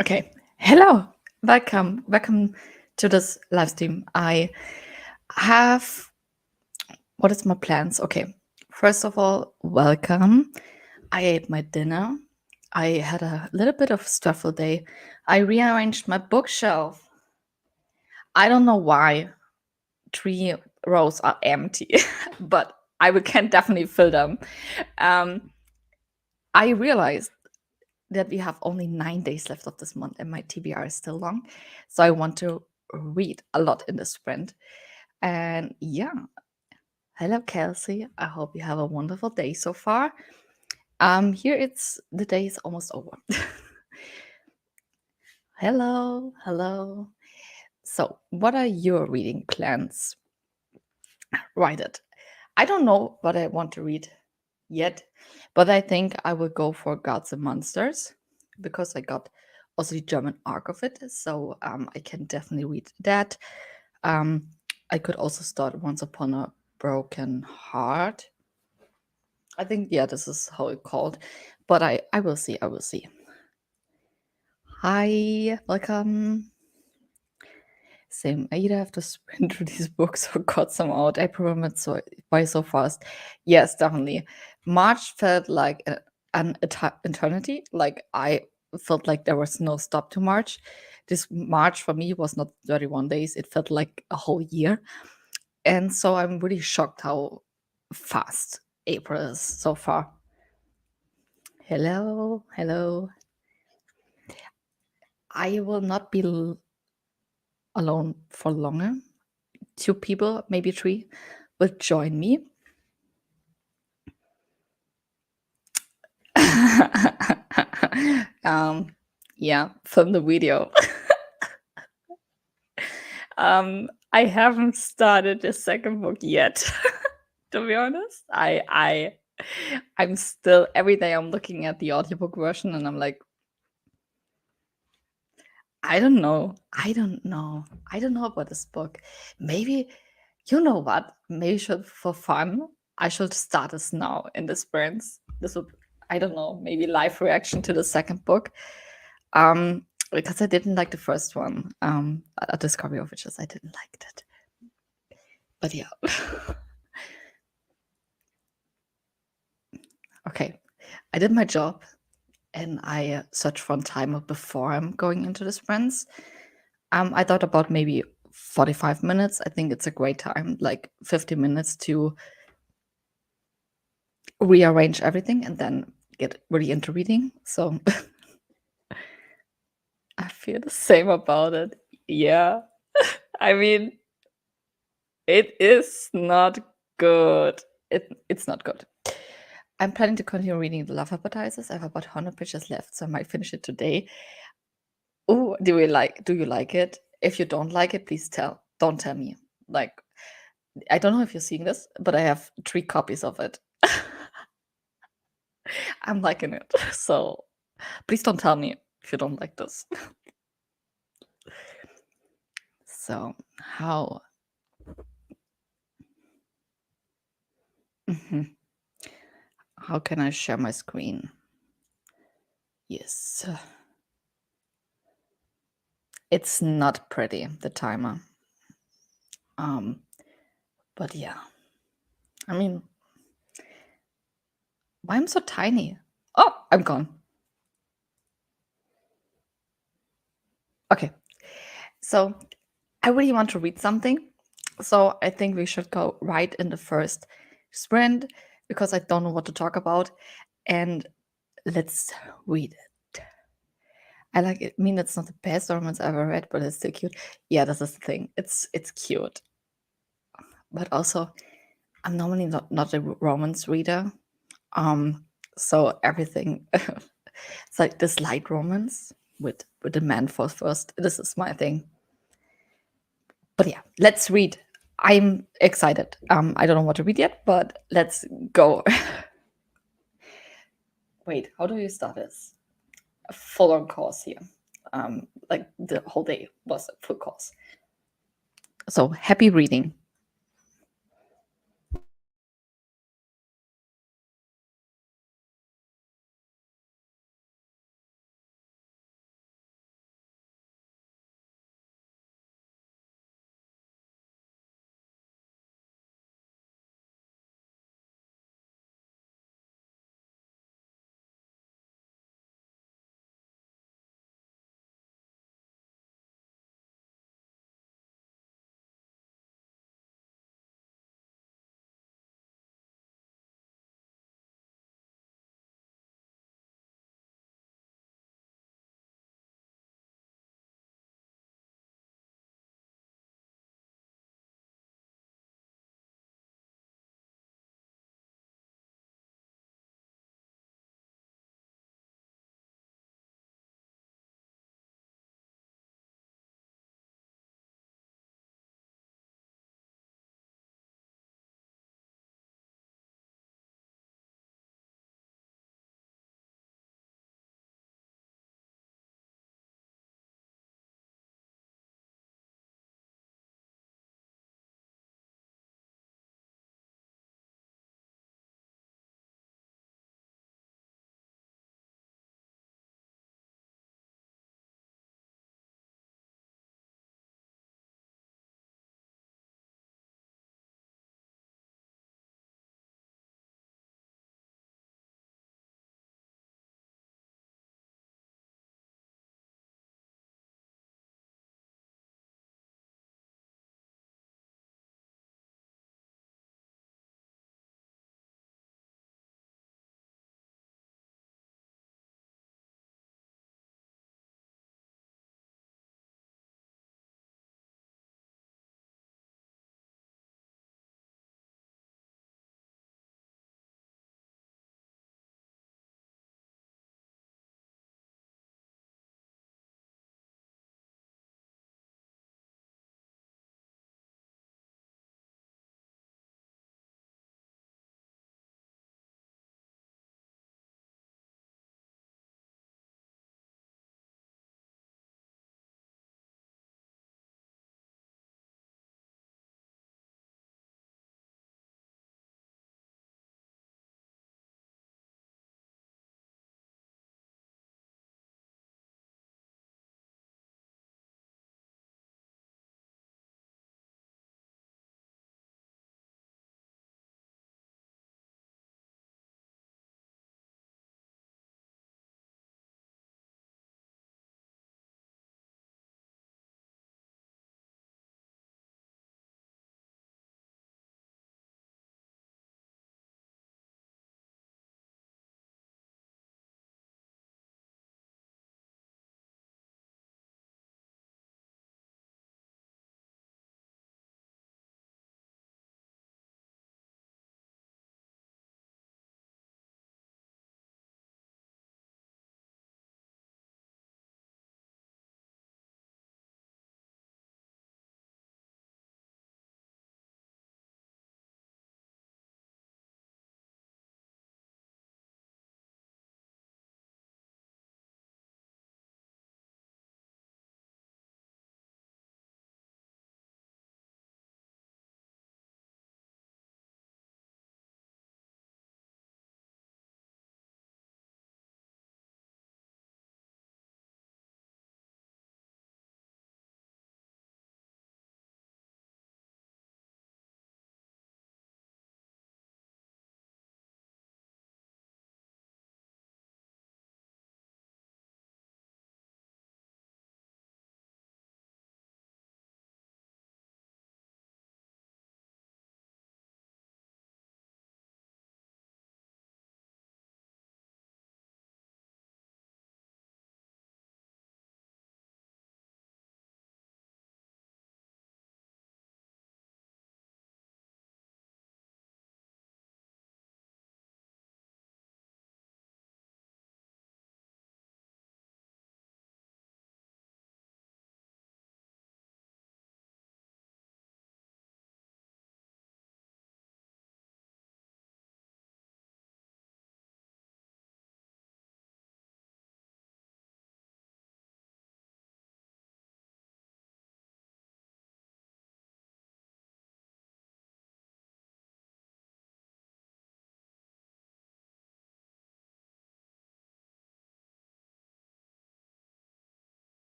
Okay. Hello. Welcome to this live stream. I have what is my plans? Okay. First of all, welcome. I ate my dinner. I had a little bit of stressful day. I rearranged my bookshelf. I don't know why 3 rows are empty, but can definitely fill them. Um, I realized that we have only 9 days left of this month and my TBR is still long. So I want to read a lot in the sprint. And yeah, hello, Kelsey. I hope you have a wonderful day so far. Here it's the day is almost over. Hello. So, what are your reading plans? Write it. I don't know what I want to read yet, but I think I will go for Gods and Monsters because I got also the German arc of it, so I can definitely read that. Um, I could also start Once Upon a Broken Heart. I think yeah, this is how it's called, but I will see. I will see. Hi, welcome. Same. I either have to sprint through these books or cut some out. I remember by so fast. Yes, definitely. March felt like an eternity. Like I felt like there was no stop to March. This March for me was not 31 days. It felt like a whole year. And so I'm really shocked how fast April is so far. Hello. I will not be alone for longer. 2 people, maybe 3, will join me. Yeah, film the video. I haven't started the second book yet. To be honest, I'm still every day I'm looking at the audiobook version and I'm like, I don't know. I don't know about this book. Maybe you know what? Maybe for fun, I should start this now in the sprints. This would I don't know, maybe live reaction to the second book. Because I didn't like the first one. A Discovery of Witches, I didn't like it. But yeah. Okay. I did my job and I searched for a timer before I'm going into the sprints. I thought about maybe 45 minutes. I think it's a great time, like 50 minutes to rearrange everything and then get really into reading. So I feel the same about it. Yeah. I mean, it is not good. It's not good. I'm planning to continue reading The Love Hypothesis. I have about 100 pages left, so I might finish it today. Oh, do you like it? If you don't like it, please don't tell me. Like, I don't know if you're seeing this, but I have 3 copies of it. I'm liking it. So please don't tell me if you don't like this. So how Mhm. How can I share my screen? Yes. It's not pretty, the timer. But yeah. I mean, why I'm so tiny? Oh, I'm gone. Okay. So I really want to read something. So I think we should go right in the first sprint because I don't know what to talk about. And let's read it. I like it. I mean, it's not the best romance I've ever read, but it's still cute. Yeah, this is the thing. It's cute. But also, I'm normally not a romance reader. So everything it's like this light romance with the man for first. This is my thing. But yeah, let's read. I'm excited. I don't know what to read yet, but let's go. Wait, how do you start this? A full-on course here. Like the whole day was a full course. So happy reading.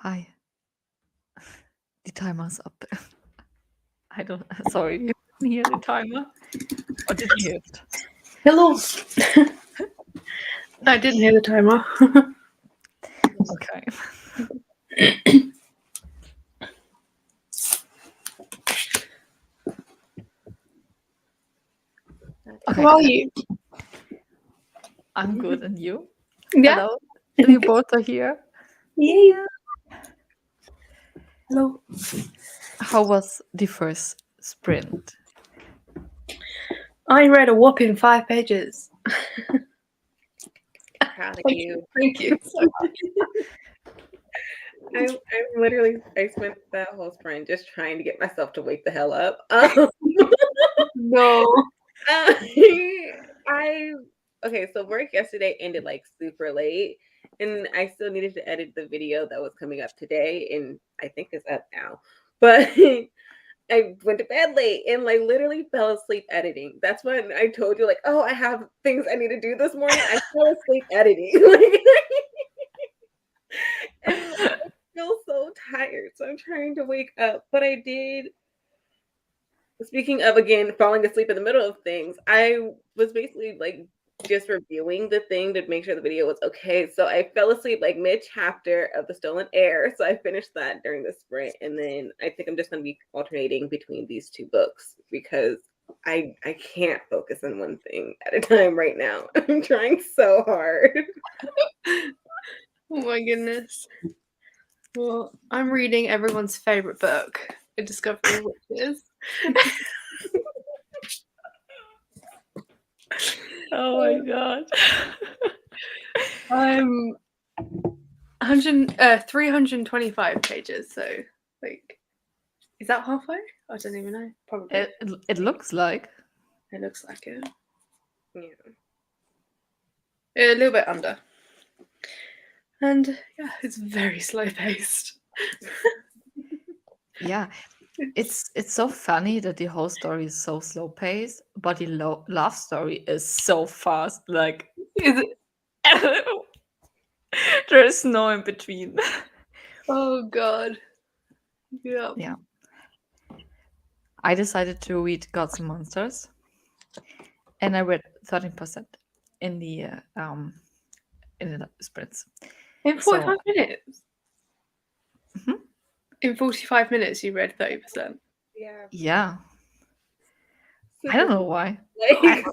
Hi. The timer's up. I don't. Sorry, you didn't hear the timer, or did you hear it? Hello. I didn't hear the timer. Okay. Okay. How are you? I'm good, and you? Yeah. Hello. You both are here. Yeah. Hello. How was the first sprint? I read a whopping 5 pages. Proud of Thank you. Thank you. I spent that whole sprint just trying to get myself to wake the hell up. No. Okay, so work yesterday ended like super late, and I still needed to edit the video that was coming up today, and I think it's up now. But I went to bed late and like literally fell asleep editing. That's when I told you, like, oh, I have things I need to do this morning. I fell asleep editing. And I feel so tired. So I'm trying to wake up. But I did. Speaking of, again, falling asleep in the middle of things, I was basically like just reviewing the thing to make sure the video was okay. So I fell asleep like mid chapter of The Stolen Heir. So I finished that during the sprint. And then I think I'm just going to be alternating between these two books because I can't focus on one thing at a time right now. I'm trying so hard. Oh my goodness. Well, I'm reading everyone's favorite book, A Discovery of Witches. Oh my god. I'm 325 pages, so like, is that halfway? I don't even know. Probably. It looks like. It looks like it. Yeah. A little bit under. And yeah, it's very slow paced. Yeah. It's so funny that the whole story is so slow paced, but the love story is so fast. Like Is it? there is no in between. Oh god. Yeah. Yeah. I decided to read Gods and Monsters, and I read 13% in the sprints. In 45 minutes? Mhm. In 45 minutes you read 30%. Yeah. Yeah. I don't know why.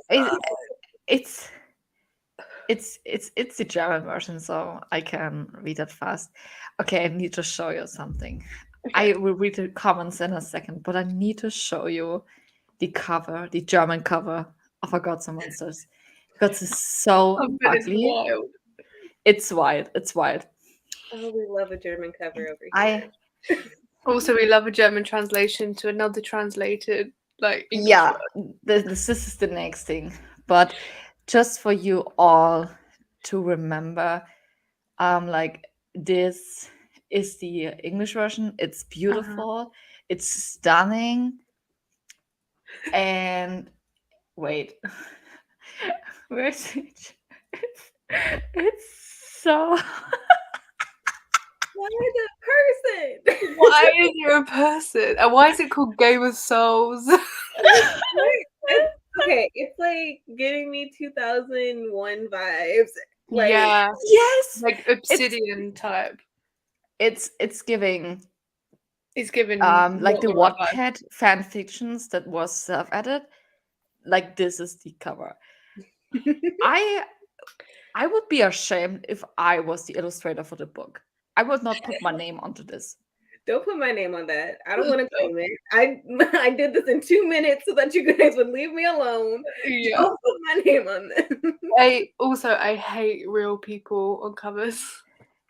Like, It's the German version, so I can read it fast. Okay, I need to show you something. Okay. I will read the comments in a second, but I need to show you the cover, the German cover of A Gods and Monsters, because it's so I bet it's ugly. wild. It's wild. It's wild. oh, we love a German cover over here. Also, we love a German translation to another translated, like, English Yeah, word. this is the next thing. But just for you all to remember, like this is the English version. It's beautiful. It's stunning. And wait, where's it? It's so. Why the person? Why is there a person? And why is it called Game of Souls? Okay, it's like giving me 2001 vibes. Like, yeah, Yes, like Obsidian type. it's giving It's given like not the the right vibe. Wattpad fan fictions that was self-edited. Like this is the cover. I would be ashamed if I was the illustrator for the book. I would not put my name onto this. don't put my name on that. I don't want to claim it. I did this in 2 minutes so that you guys would leave me alone. Yeah. Don't put my name on this. I hate real people on covers.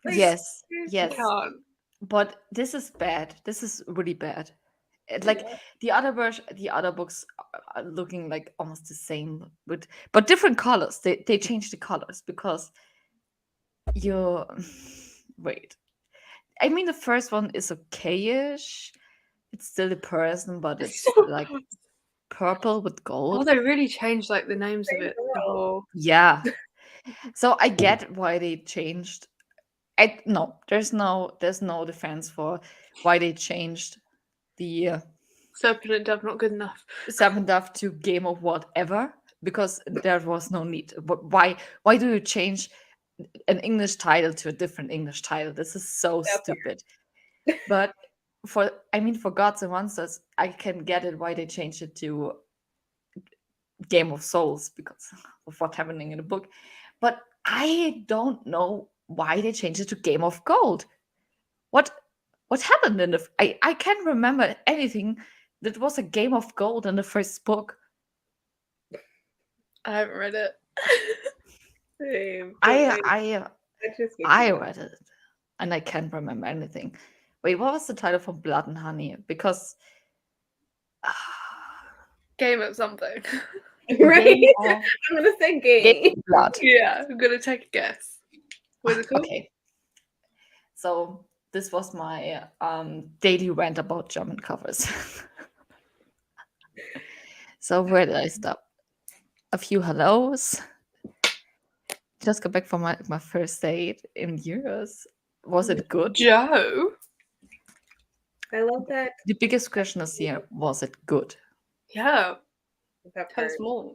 Like, Yes, I yes. can't. But this is bad. This is really bad. Like the other version, the other books are looking like almost the same, but different colors. They change the colors because you wait. I mean, the first one is okay-ish. It's still a person, but it's like purple with Oh, gold. they really changed like the names of it. The whole. Yeah. So I get why they changed there's no defense for why they changed the Serpent and Dove not good enough. Seven Dove to Game of Whatever, because there was no need. Why do you change an English title to a different English title? This is so stupid. But for Gods and Monsters, I can get it why they changed it to Game of Souls because of what's happening in the book. But I don't know why they changed it to Game of Gold. What happened in the? I can't remember anything that was a Game of Gold in the first book. I haven't read it. Same. I read it, and I can't remember anything. Wait, what was the title for Blood and Honey? Because Game of something. Right? Game of- I'm gonna say game. Game of Blood. Yeah, I'm gonna take a guess. What is it called? Okay. So this was my daily rant about German covers. So where did I stop? A few hellos. Just got back from my first date in years. Was it good? Joe? I love that. The biggest question is here, was it good? Yeah. That Tell us part. more.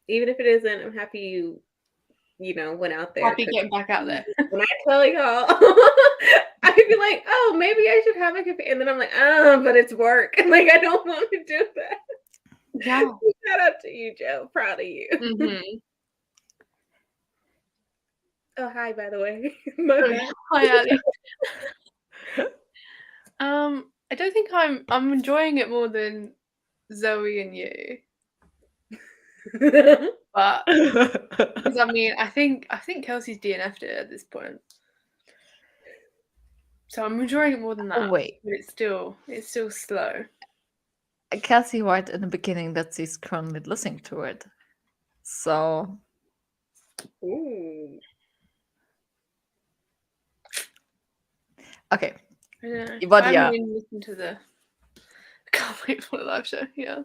Even if it isn't, I'm happy you went out there. Happy getting back out there. When I tell y'all, I could be like, oh, maybe I should have a cafe. And then I'm like, but it's work. Like, I don't want to do that. Yeah. Shout out to you, Joe. Proud of you. Mm-hmm. Oh, hi, by the way. My bad. Hi, Ali. I don't think I'm enjoying it more than Zoe and you. But because I think Kelsey's DNF'd it at this point. So I'm enjoying it more than that. Oh, wait. But it's still slow. Kelsey right in the beginning that she's currently listening to it. So Ooh. okay. I don't know. But I yeah. haven't even listened to the Can't wait for the live show, yeah.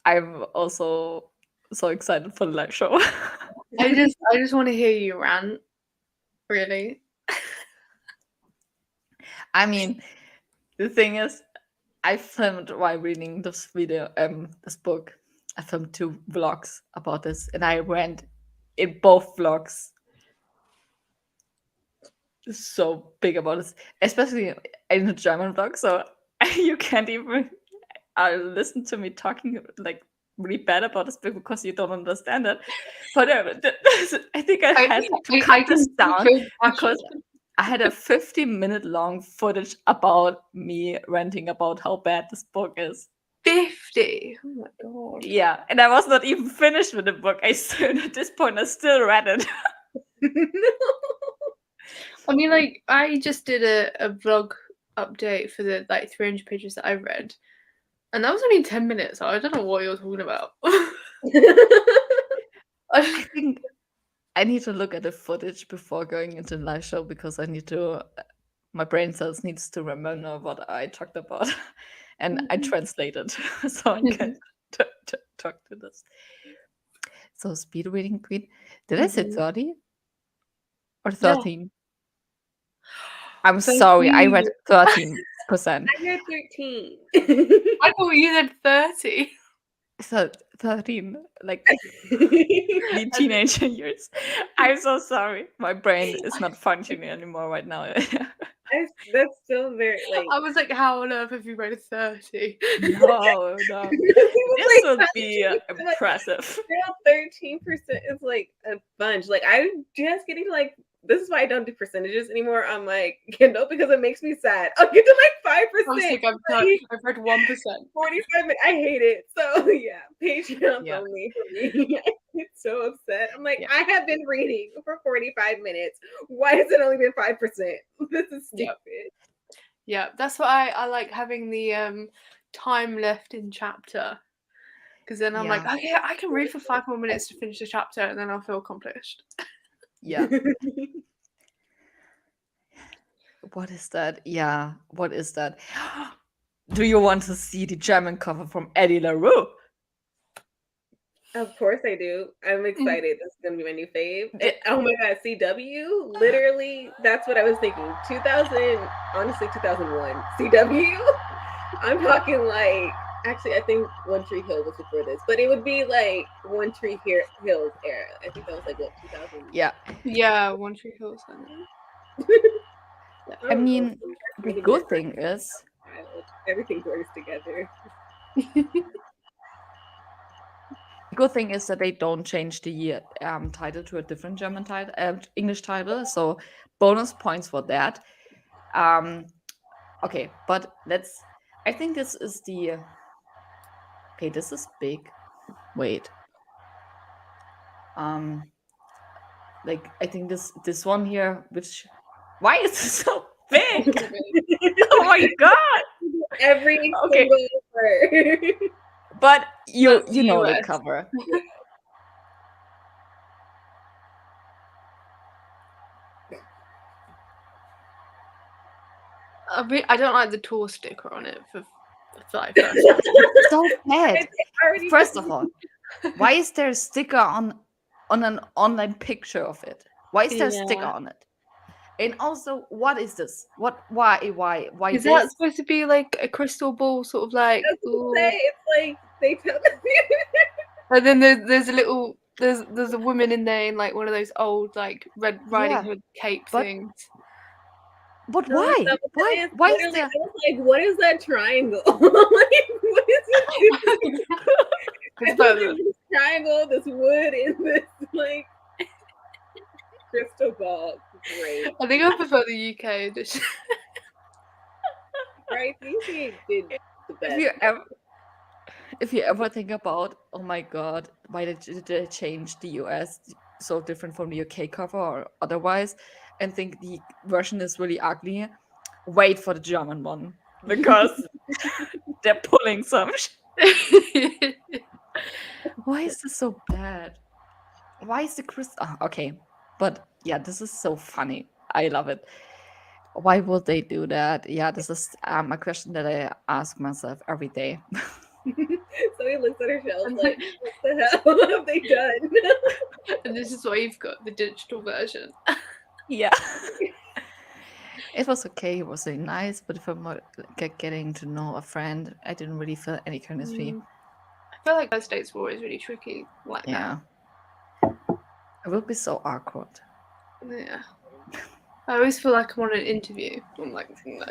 I'm also so excited for the live show. I just want to hear you rant. Really. I mean, the thing is, I filmed while reading this book. I filmed 2 vlogs about this, and I went in both vlogs so big about this, especially in the German vlog. So you can't even listen to me talking like really bad about this book because you don't understand it. But I think I had to cut this down because I had a 50-minute long footage about me ranting about how bad this book is. 50. Oh my god. Yeah, and I was not even finished with the book. At this point, I still read it. I mean, like, I just did a vlog update for the 300 pages that I read, and that was only 10 minutes. So I don't know what you're talking about. I think I need to look at the footage before going into the live show because I need to. My brain cells needs to remember what I talked about, and I translated so I can talk to this. So speed reading queen. Did I say 30 or 13? I'm sorry, I read 13%. I read 13. I thought you said 30. So 13, like the teenager years. I'm so sorry. My brain is not functioning anymore right now. That's still very I was like, how on earth have you read 30? No. This would be impressive. 13% is like a bunch. Like I'm just getting to this is why I don't do percentages anymore on my Kindle because it makes me sad. I'll get to 5%. I've read 1%. 45 minutes. I hate it. So yeah, Patreon's only for me. I get so upset. I'm like, I have been reading for 45 minutes. Why has it only been 5%? This is stupid. Yeah, that's why I like having the time left in chapter. Because then I'm like, okay, I can read for 5 more minutes to finish the chapter and then I'll feel accomplished. Yeah. What is that? Yeah, what is that? Do you want to see the German cover from Eddie LaRue? Of course I do. I'm excited. This is gonna be my new fave. The- Oh my god, CW? Literally, that's what I was thinking. 2000, honestly, 2001. CW? I'm talking like, actually, I think One Tree Hill was before this, but it would be like One Tree Hills era. I think that was like what 2000. yeah, Yeah, One Tree Hill. I mean, the good thing is, everything works together. the good thing is that they don't change the title to a different German title, English title. So bonus points for that. Okay, but let's. I think this is the. Okay, this is big. Wait. Like I think this one here, which why is it so big? Oh my god! Every Okay. single word. But you That's you know the US. cover. I don't like the tour sticker on it for like first. It's so bad. Already First of all, why is there a sticker on an online picture of it? Why is there a sticker Yeah. on it? And also, what is this? Why Is this? that supposed to be like a crystal ball, sort of like? I was gonna Ooh. say, it's like they tell And then there's a little there's a woman in there in like one of those old like Red Riding Yeah, Hood cape but- things. But No, why? that's what it Why is Literally, there? I was like, what is that triangle? Like, what is it? It's better. This triangle, this wood, and this like crystal ball. Great, I think I prefer the UK edition. right? UK did the best. If you ever think about, oh my god, why did they change the US so different from the UK cover or otherwise, and think the version is really ugly, wait for the German one because they're pulling some. Why is this so bad? Why is the okay, but yeah, this is so funny. I love it. Why would they do that? Yeah, this is a question that I ask myself every day. So he looks at her shelf like, what the hell have they done? And this is why you've got the digital version. Yeah. It was okay. It was really nice, but if I'm getting to know a friend, I didn't really feel any chemistry. I feel like first dates were always really tricky like Yeah. It will be so awkward. that. Yeah. I always feel like I'm on an interview. I'm like, no.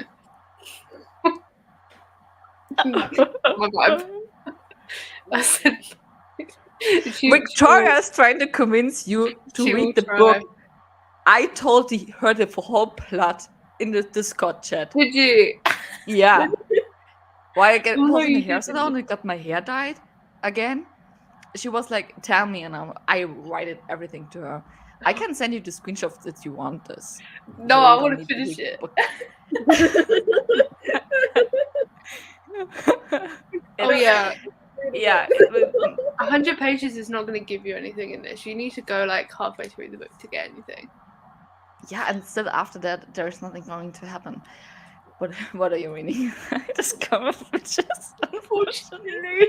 My vibe. I said, Victoria is trying to convince you to she will read the try. book. I told her the whole plot in the Discord chat. Did you? Yeah. Why I Oh, no, was in a you hair didn't. salon and got my hair dyed again. She was like, tell me, and I write it everything to her. I can send you the screenshots if you want this. No, You I don't want to need finish read it. the book. Oh yeah, Yeah. 100 pages is not going to give you anything in this. You need to go like halfway through the book to get anything. Yeah, and still after that, there's nothing going to happen. What are you reading? I discovered witches, unfortunately.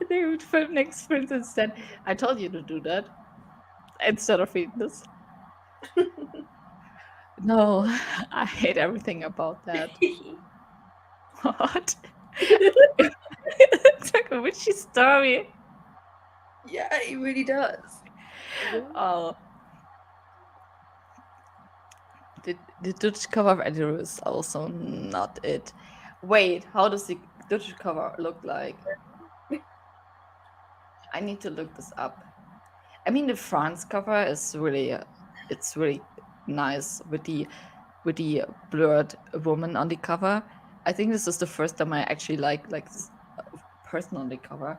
They would film next print instead. I told you to do that instead of reading this. No, I hate everything about that. What? It's like a witchy story. Yeah, it really does. Oh. The Dutch cover of Andrew is also not it. Wait, how does the Dutch cover look like? I need to look this up. I mean, the France cover is really, it's really nice with the blurred woman on the cover. I think this is the first time I actually like this person on the cover.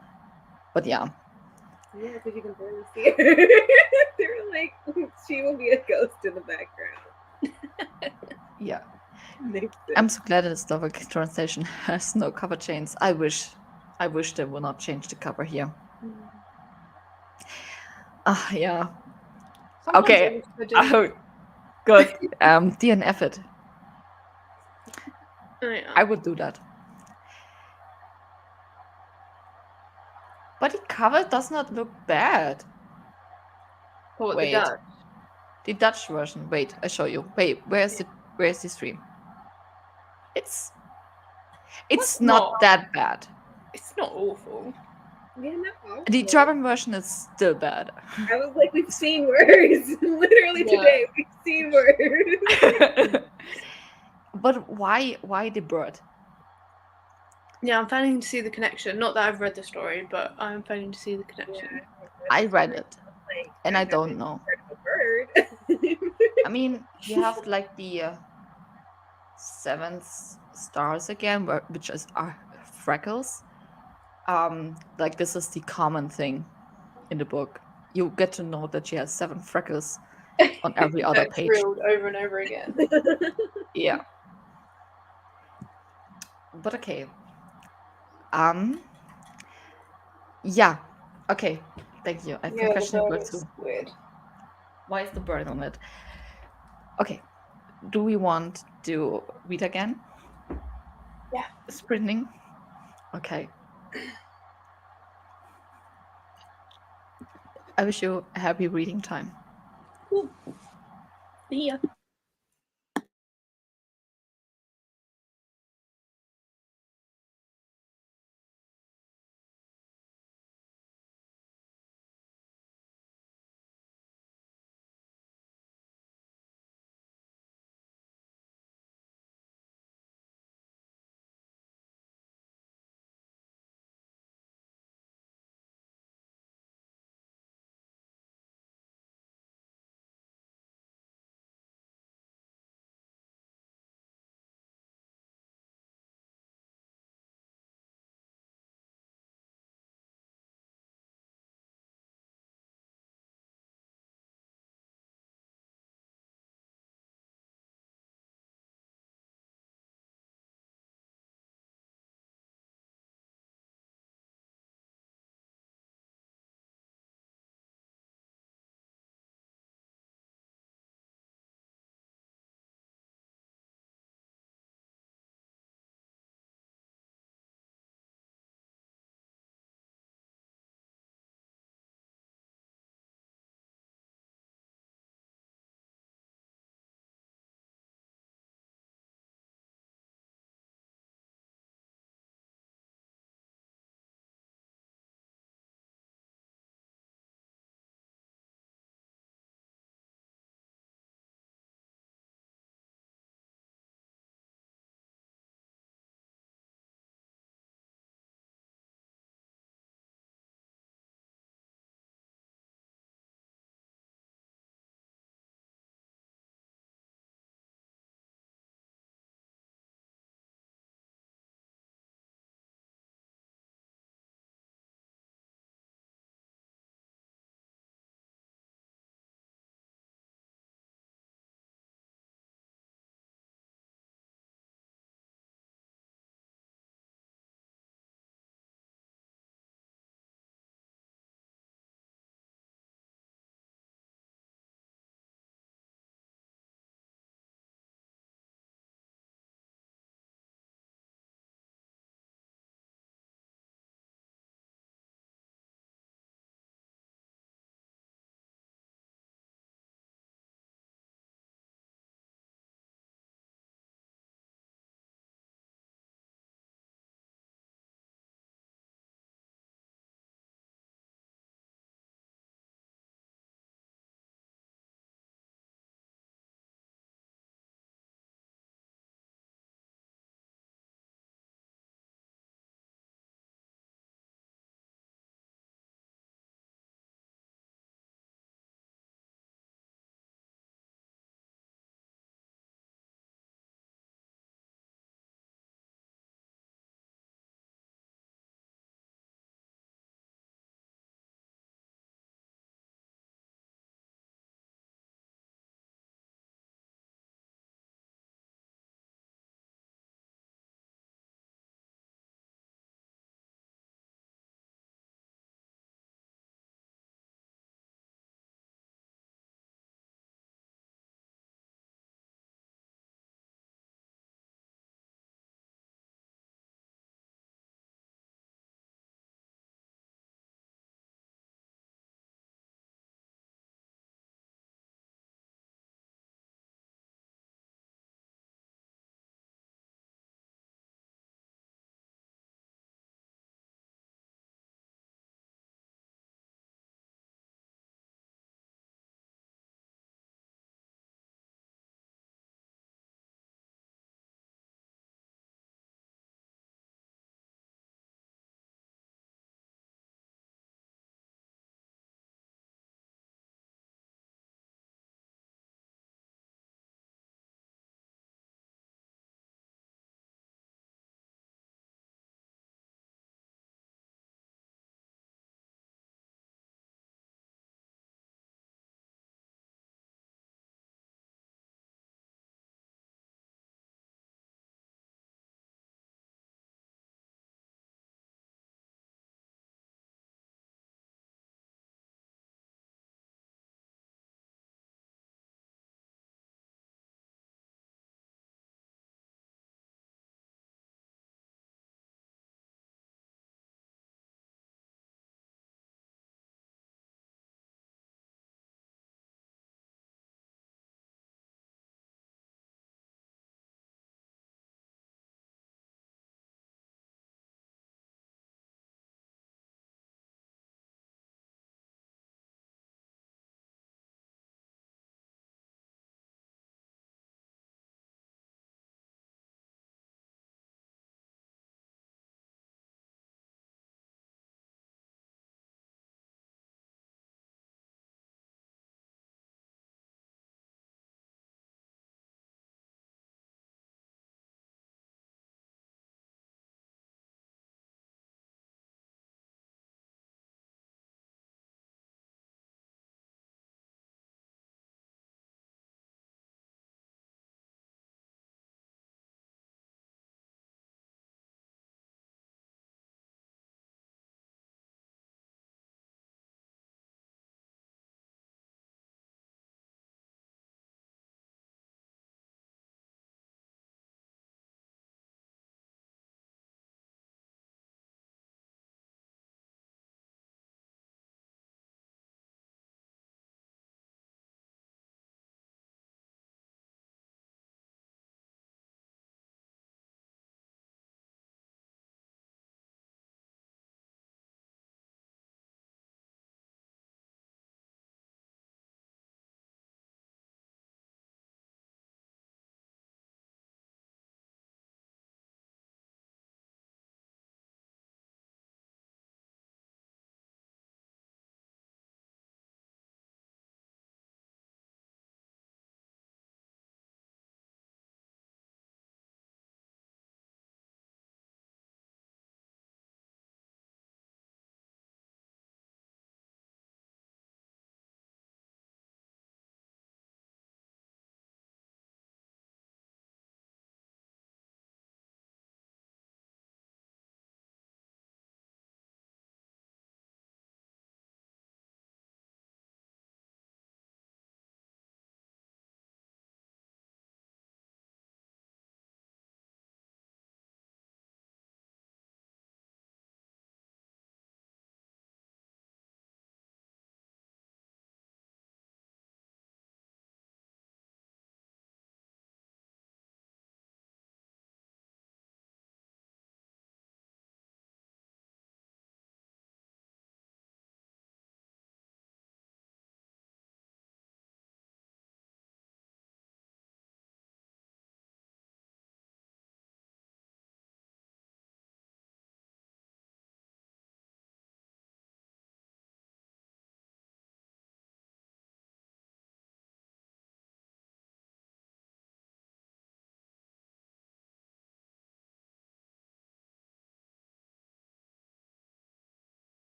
But yeah. Yeah, because you can barely see her. They were like, she will be a ghost in the background. Yeah. I'm so glad that the Slovak translation has no cover chains. I wish they will not change the cover here. Yeah. Sometimes Okay. I wish they did. Oh, good. DNF it. Oh, yeah. I would do that. But the cover does not look bad. What, Wait. the Dutch? The Dutch version. Wait, I show you. Wait, where's the stream? It's What's not not? that bad. It's not awful. Yeah, no. The German version is still bad. I was like, we've seen words. Literally Yeah. today, we've seen words. But why the bird? Yeah, I'm planning to see the connection. Not that I've read the story, but I'm planning to see the connection. I read it, Like, and I don't know. a bird. I mean, you have like the 7 stars again, which are freckles. Like this is the common thing in the book. You get to know that she has 7 freckles on every other Like, page. drilled over and over again. Yeah. But okay. Yeah. Okay. Thank you. I have a question about too. Weird. Why is the bird on it? Okay. Do we want to read again? Yeah. Sprinting. Okay. I wish you a happy reading time. Cool. See ya.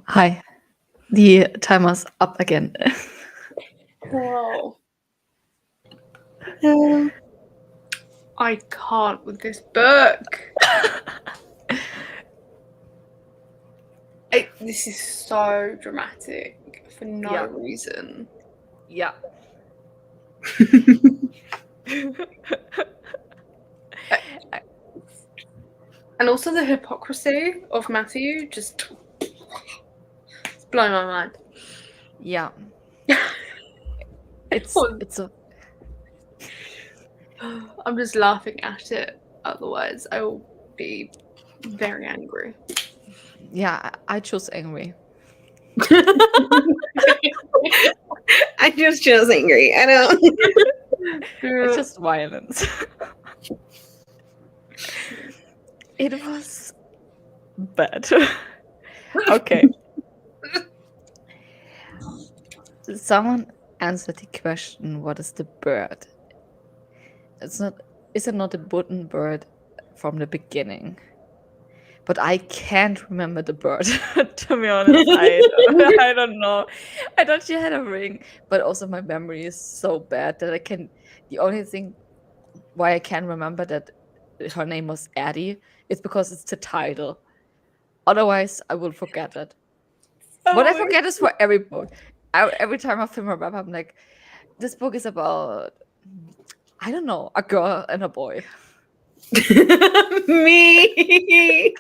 Hi. The timer's up again. Wow. I can't with this book. This is so dramatic for no Yeah. reason. Yeah. And also the hypocrisy of Matthew just it's blowing my mind. Yeah. It's a I'm just laughing at it. Otherwise, I will be very angry. yeah, I chose angry. I just chose angry. I don't. It's just violence. It was bad. Okay. Someone answered the question, what is the bird? Is it not a button bird from the beginning? But I can't remember the bird. To be honest, I don't know. I thought she had a ring, but also my memory is so bad that the only thing why I can remember that her name was Addie is because it's the title. Otherwise, I will forget it. What I forget is for every book. Every time I film a rap, I'm like, this book is about, I don't know, a girl and a boy. Me.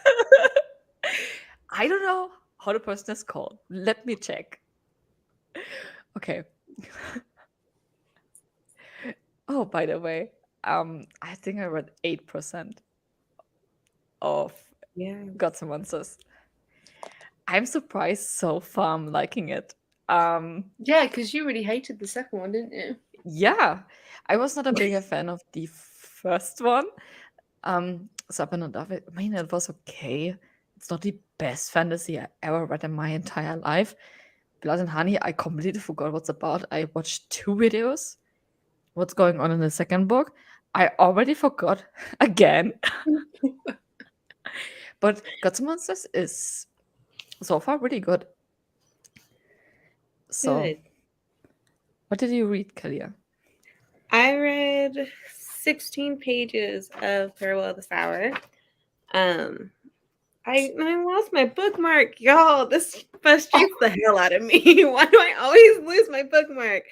I don't know how the person is called. Let me check. Okay. Oh, by the way, I think I read 8% of Gods and Monsters. I'm surprised so far I'm liking it. Yeah, because you really hated the second one, didn't you? Yeah, I was not a bigger fan of the first one. Sabin and David, I mean, it was okay. It's not the best fantasy I ever read in my entire life. Blood and Honey, I completely forgot what's about. I watched 2 videos. What's going on in the second book? I already forgot again. But Gods and Monsters is so far really good. So, Good. what did you read, Kalia? I read 16 pages of Farewell the Sour. I lost my bookmark, y'all. This frustrates the hell out of me. Why do I always lose my bookmark?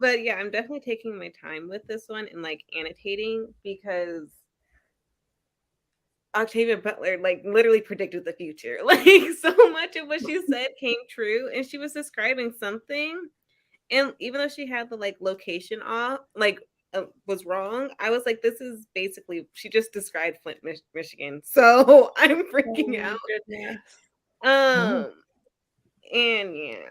But yeah, I'm definitely taking my time with this one and like annotating because Octavia Butler like literally predicted the future. Like so much of what she said came true, and she was describing something. And even though she had the like location off, like was wrong, I was like, this is basically she just described Flint, Michigan. So I'm freaking out. Goodness. And yeah,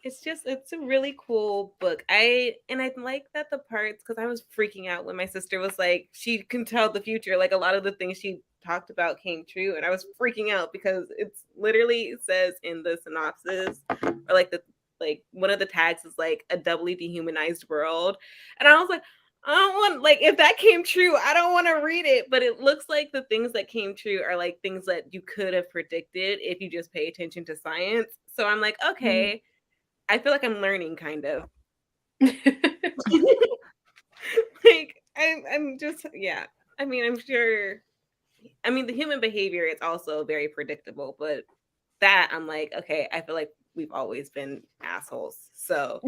it's a really cool book. I like that the parts because I was freaking out when my sister was like, she can tell the future. Like a lot of the things she talked about came true, and I was freaking out because it's literally says in the synopsis or like one of the tags is like a doubly dehumanized world, and I was like, I don't want like if that came true, I don't want to read it. But it looks like the things that came true are like things that you could have predicted if you just pay attention to science. So I'm like, okay, I feel like I'm learning kind of. Like I'm just yeah. I mean, I'm sure. I mean, the human behavior is also very predictable, but that I'm like, okay, I feel like we've always been assholes. So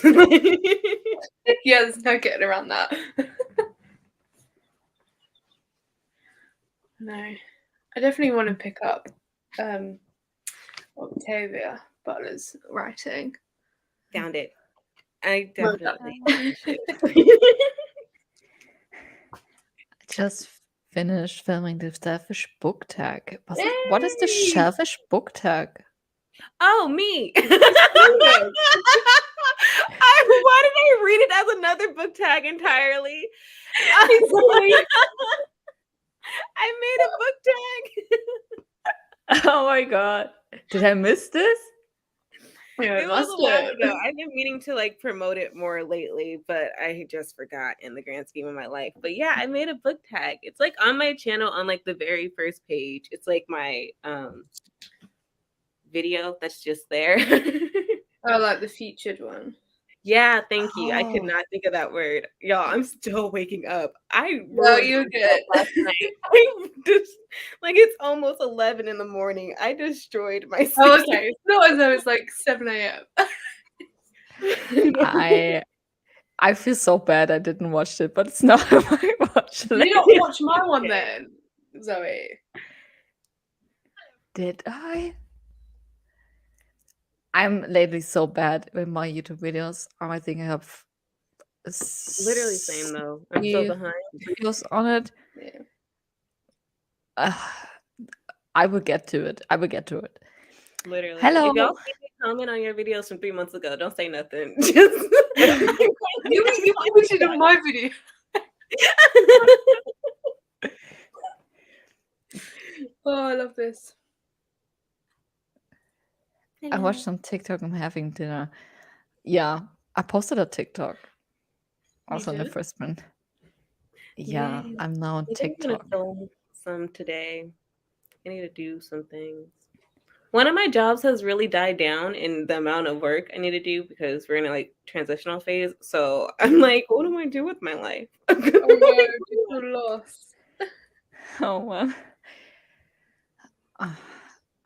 Yeah, there's no getting around that. No. I definitely want to pick up Octavia Butler's writing. Found it. I definitely should. Just finished filming the Shellfish book tag. What is the Shellfish book tag? Oh, me. Why did I read it as another book tag entirely? I made a book tag. Oh my god. Did I miss this? Yeah, It was a while ago. I've been meaning to like promote it more lately, but I just forgot in the grand scheme of my life. But yeah, I made a book tag. It's like on my channel on like the very first page. It's like my video that's just there. Oh, like the featured one. Yeah, thank you. I could Oh. not think of that word. Y'all, I'm still waking up. I No, ruined you're myself good. last night. I just like it's almost 11 in the morning. I destroyed my sleep. Oh, okay. It's not as though it's like 7 a.m. I feel so bad I didn't watch it, but it's not my watch Did list. you not watch my one then, Zoe? Did I? I'm lately so bad with my YouTube videos. I think I have Literally same though. I'm so 60 behind. videos on it. Yeah. I will get to it. I will get to it. Literally. Hello. If y'all see me comment on your videos from 3 months ago, don't say nothing. Just You commented on my video. Oh, I love this. I watched some TikTok. I'm having dinner. Yeah, I posted a TikTok. Also in the did? first one. Yeah, Yeah. I'm now on I think I'm gonna TikTok. film some today. I need to do some things. One of my jobs has really died down in the amount of work I need to do because we're in a like transitional phase. So I'm like, what do I do with my life? Oh no, people lost. Oh well.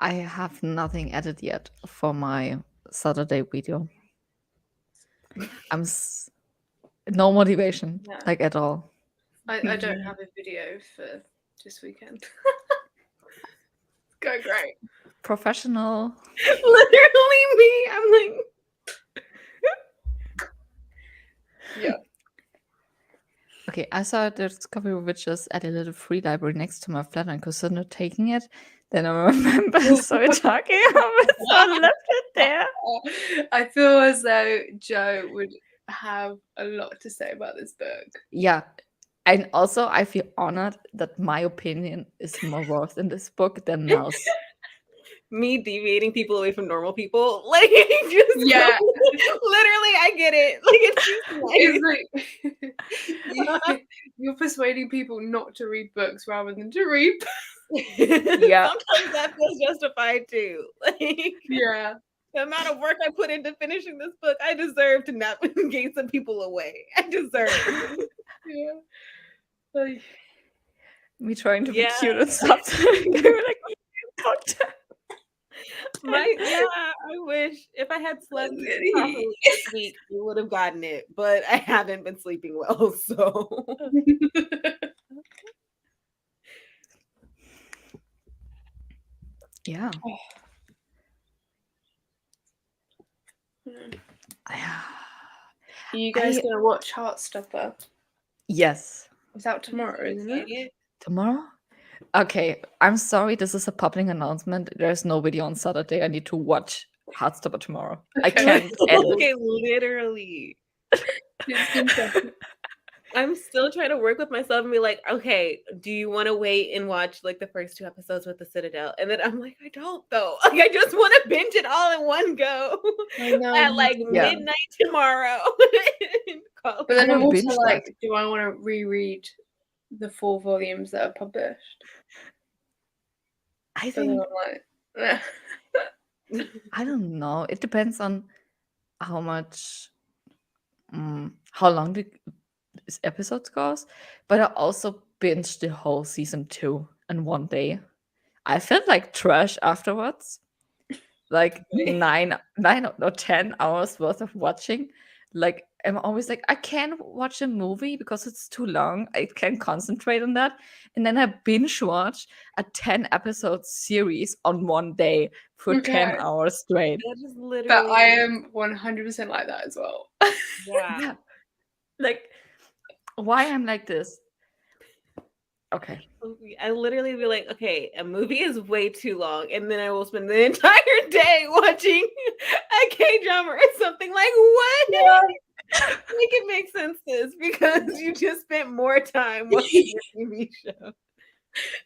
I have nothing added yet for my Saturday video. No motivation, Yeah. like at all. I don't have a video for this weekend. Go great. Professional. Literally me. I'm like, Yeah. Okay, I saw the Discovery Witches at a little free library next to my flat and considered taking it. Then I remember Zoe talking about it, so I left it there. I feel as though Joe would have a lot to say about this book. Yeah. And also, I feel honored that my opinion is more worth in this book than Mel's. me deviating people away from normal people. Like, just Yeah. literally, I get it. Like, it's just It's like you're persuading people not to read books rather than to read. Yeah. Sometimes that feels justified too. Like, Yeah. the amount of work I put into finishing this book, I deserve to not gain some people away. I deserve it. Yeah. Like, Me trying to be Yeah. cute and stuff. They were like, I wish if I had slept properly this week, you would have gotten it, but I haven't been sleeping well, so yeah. Are you guys gonna watch Heartstopper? Yes. It's out tomorrow, isn't it? Tomorrow? Okay, I'm sorry. This is a public announcement. There's no video on Saturday. I need to watch Heartstopper tomorrow. I Okay. can't edit. okay, literally. It's interesting. I'm still trying to work with myself and be like, okay, do you want to wait and watch like the first 2 episodes with the Citadel? And then I'm like, I don't though. Like, I just want to binge it all in one go I know. at like Yeah. midnight tomorrow. But then I I'm wanna also binge like, that. do I want to reread the 4 volumes that are published? I So then think I'm like, I don't know. It depends on how much, how long the episodes goes. But I also binged the whole season 2 in one day. I felt like trash afterwards. Like 9 or 10 hours worth of watching. Like I'm always like, I can't watch a movie because it's too long. I can't concentrate on that. And then I binge watch a 10 episode series on one day for 10 Okay. hours straight. That is literally. but I am 100% like that as well. Yeah. Yeah. Like, why I'm like this? Okay. I literally be like, okay, a movie is way too long, and then I will spend the entire day watching a K-drama or something. Like, what? Yeah. Make it make sense, sis, because you just spent more time watching a TV show.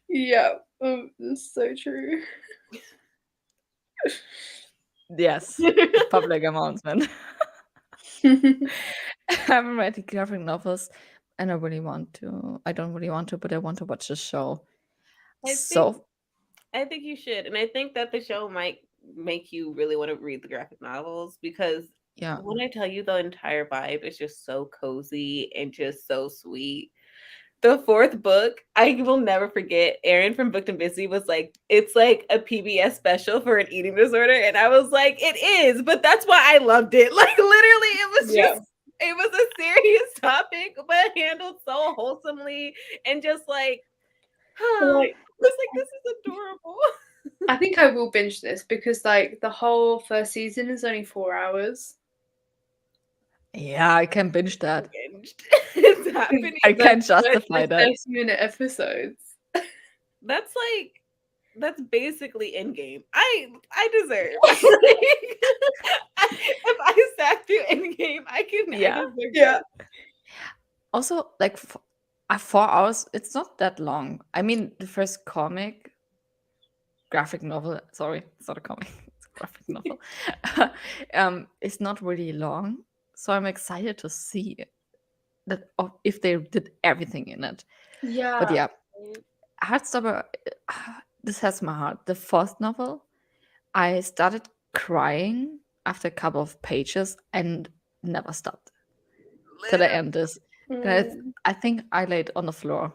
Yeah, that's so true. Yes. Public announcement. I haven't read the graphic novels, and I don't really want to, but I want to watch the show. I So think you should, and I think that the show might make you really want to read the graphic novels, because Yeah. when I tell you the entire vibe is just so cozy and just so sweet. The fourth book, I will never forget. Erin from Booked and Busy was like, it's like a PBS special for an eating disorder. And I was like, it is, but that's why I loved it. Like, literally, it was Yeah. just, it was a serious topic, but handled so wholesomely and just like, Like, I was like, this is adorable. I think I will binge this because like the whole first season is only 4 hours. Yeah, I can binge that. It's happening. I can Like, justify they're that. 30-minute episodes. That's like, that's basically Endgame. I deserve. If I sat through Endgame, I can. Yeah. I deserve Yeah. that. Also, like 4 hours, it's not that long. I mean, the first graphic novel, sorry, it's not a comic, it's a graphic novel, it's not really long. So I'm excited to see that if they did everything in it. Yeah. But yeah, Heartstopper, this has my heart. The fourth novel, I started crying after a couple of pages and never stopped till the end. This, and I think I laid on the floor,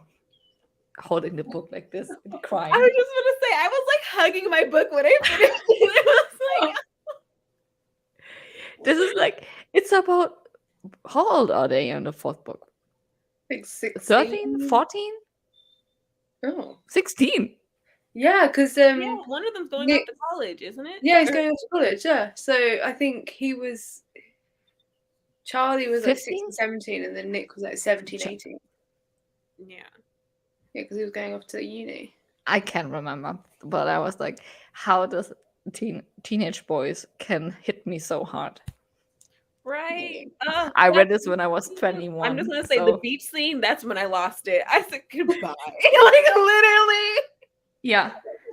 holding the book like this, and crying. I was just gonna say, I was like hugging my book when I finished it. It was like, This is like, it's about, how old are they in the fourth book? Like 16. 13, 14, Oh. 16. Yeah, because yeah, one of them's going off to college, isn't it? yeah, he's going off to college. Yeah, so I think Charlie was like 15? 16, 17, and then Nick was like 17, 18. Yeah. Yeah, because he was going off to uni. I can't remember, but I was like, how does teenage boys can hit me so hard? Right. I read this when I was 21. I'm just gonna say so- the beach scene. That's when I lost it. I said goodbye. Like literally. Yeah.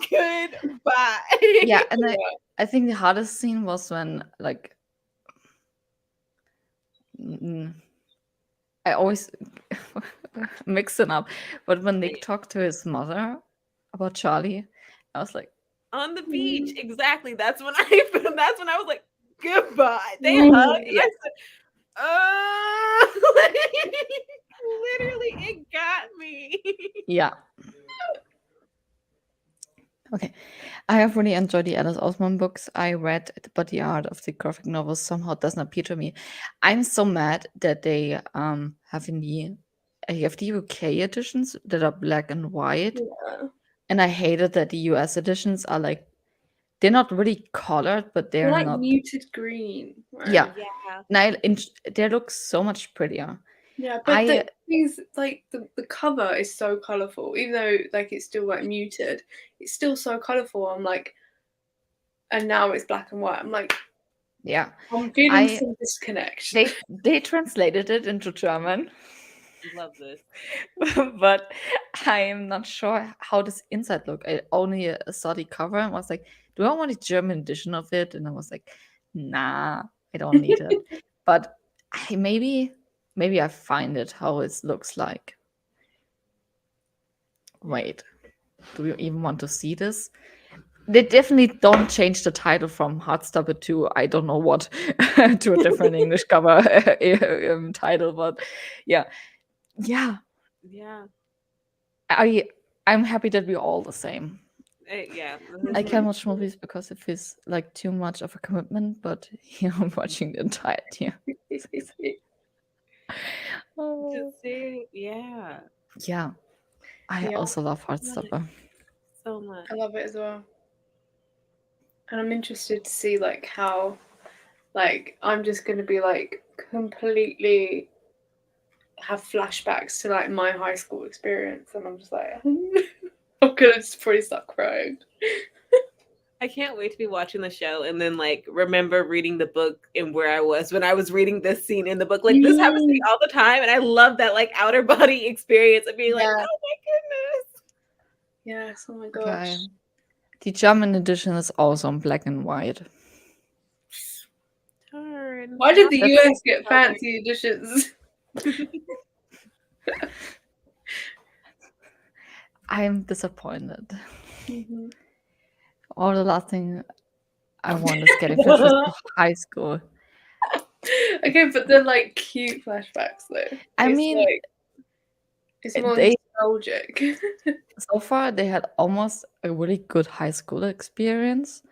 Goodbye. Yeah, and I think the hardest scene was when, like, I always mix it up, but when Nick talked to his mother about Charlie, I was like, On the beach, exactly. That's when I was like, goodbye. They hugged. yeah. And I said, literally, it got me. Yeah. Okay. I have really enjoyed the Alice Oseman books I read, but the art of the graphic novels somehow doesn't appeal to me. I'm so mad that they have the UK editions that are black and white. Yeah. And I hated that the US editions are like, they're not really colored, but They're they're like not. muted green. Right? Yeah. Yeah. And they look so much prettier. Yeah, but the things like the cover is so colourful, even though like it's still like muted, it's still so colourful. I'm like, and now it's black and white. I'm like, Yeah. I'm feeling some disconnect. They translated it into German. Love this. But I am not sure how this inside look. I only saw the cover and was like, do I want a German edition of it? And I was like, nah, I don't need it. But maybe I find it how it looks like. Wait, do you even want to see this? They definitely don't change the title from Heartstopper to I don't know what to a different English cover title, but yeah. I'm happy that we're all the same. Yeah. I can't watch movies because it feels like too much of a commitment, but I'm watching the entirety. Just saying, yeah. Yeah. I also love Heartstopper. So much. I love it as well. And I'm interested to see like how, like, I'm just gonna be like completely have flashbacks to like my high school experience, and I'm just like, I'm gonna just probably start crying. I can't wait to be watching the show and then like remember reading the book and where I was when I was reading this scene in the book. Like this happens to me all the time, and I love that like outer body experience of being like, oh my goodness. Yes, oh my gosh. Okay. The German edition is also in black and white. Why did the US get fancy editions? I'm disappointed. Or the last thing I want to get in pictures to high school. Okay, but they're like cute flashbacks though. I It's mean, like it's more they nostalgic. so far they had almost a really good high school experience.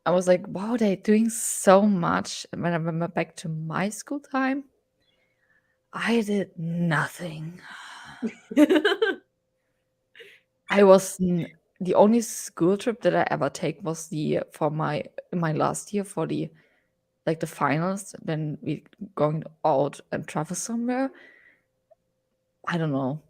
I was like, wow, they're doing so much. And when I remember back to my school time, I did nothing. I was the only school trip that I ever take was the for my last year for the like the finals. Then we going out and travel somewhere. I don't know,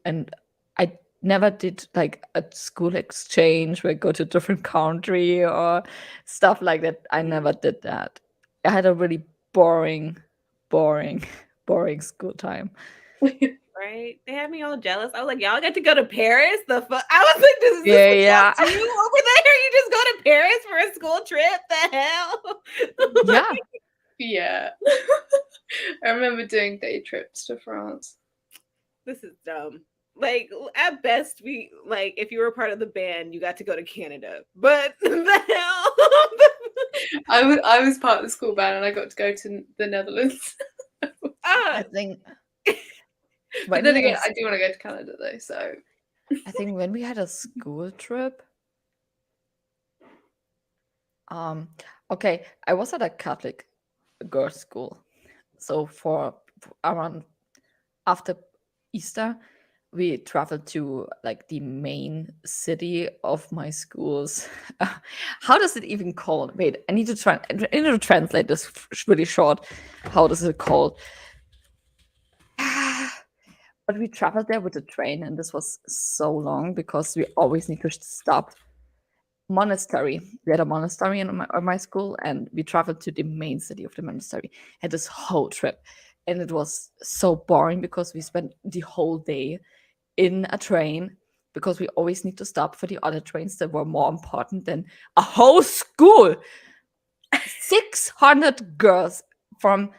and I never did like a school exchange where I go to a different country or stuff like that. I never did that. I had a really boring, boring, boring school time. Right? They had me all jealous. I was like, y'all get to go to Paris? The fuck? I was like, is this Yeah, what yeah. y'all do over there? You just go to Paris for a school trip? The hell? Yeah. Yeah. I remember doing day trips to France. This is dumb. Like at best, we like if you were part of the band, you got to go to Canada. But the hell? I was part of the school band and I got to go to the Netherlands. I think But then again, I do want to go to Canada though, so I think when we had a school trip, okay, I was at a Catholic girls' school, so for around after Easter, we traveled to like the main city of my schools. How does it even called? Wait, I need to translate this really short. How does it called? But we traveled there with the train, and this was so long because we always need to stop. Monastery. We had a monastery in my school, and we traveled to the main city of the monastery. Had this whole trip, and it was so boring because we spent the whole day in a train because we always need to stop for the other trains that were more important than a whole school. 600 girls from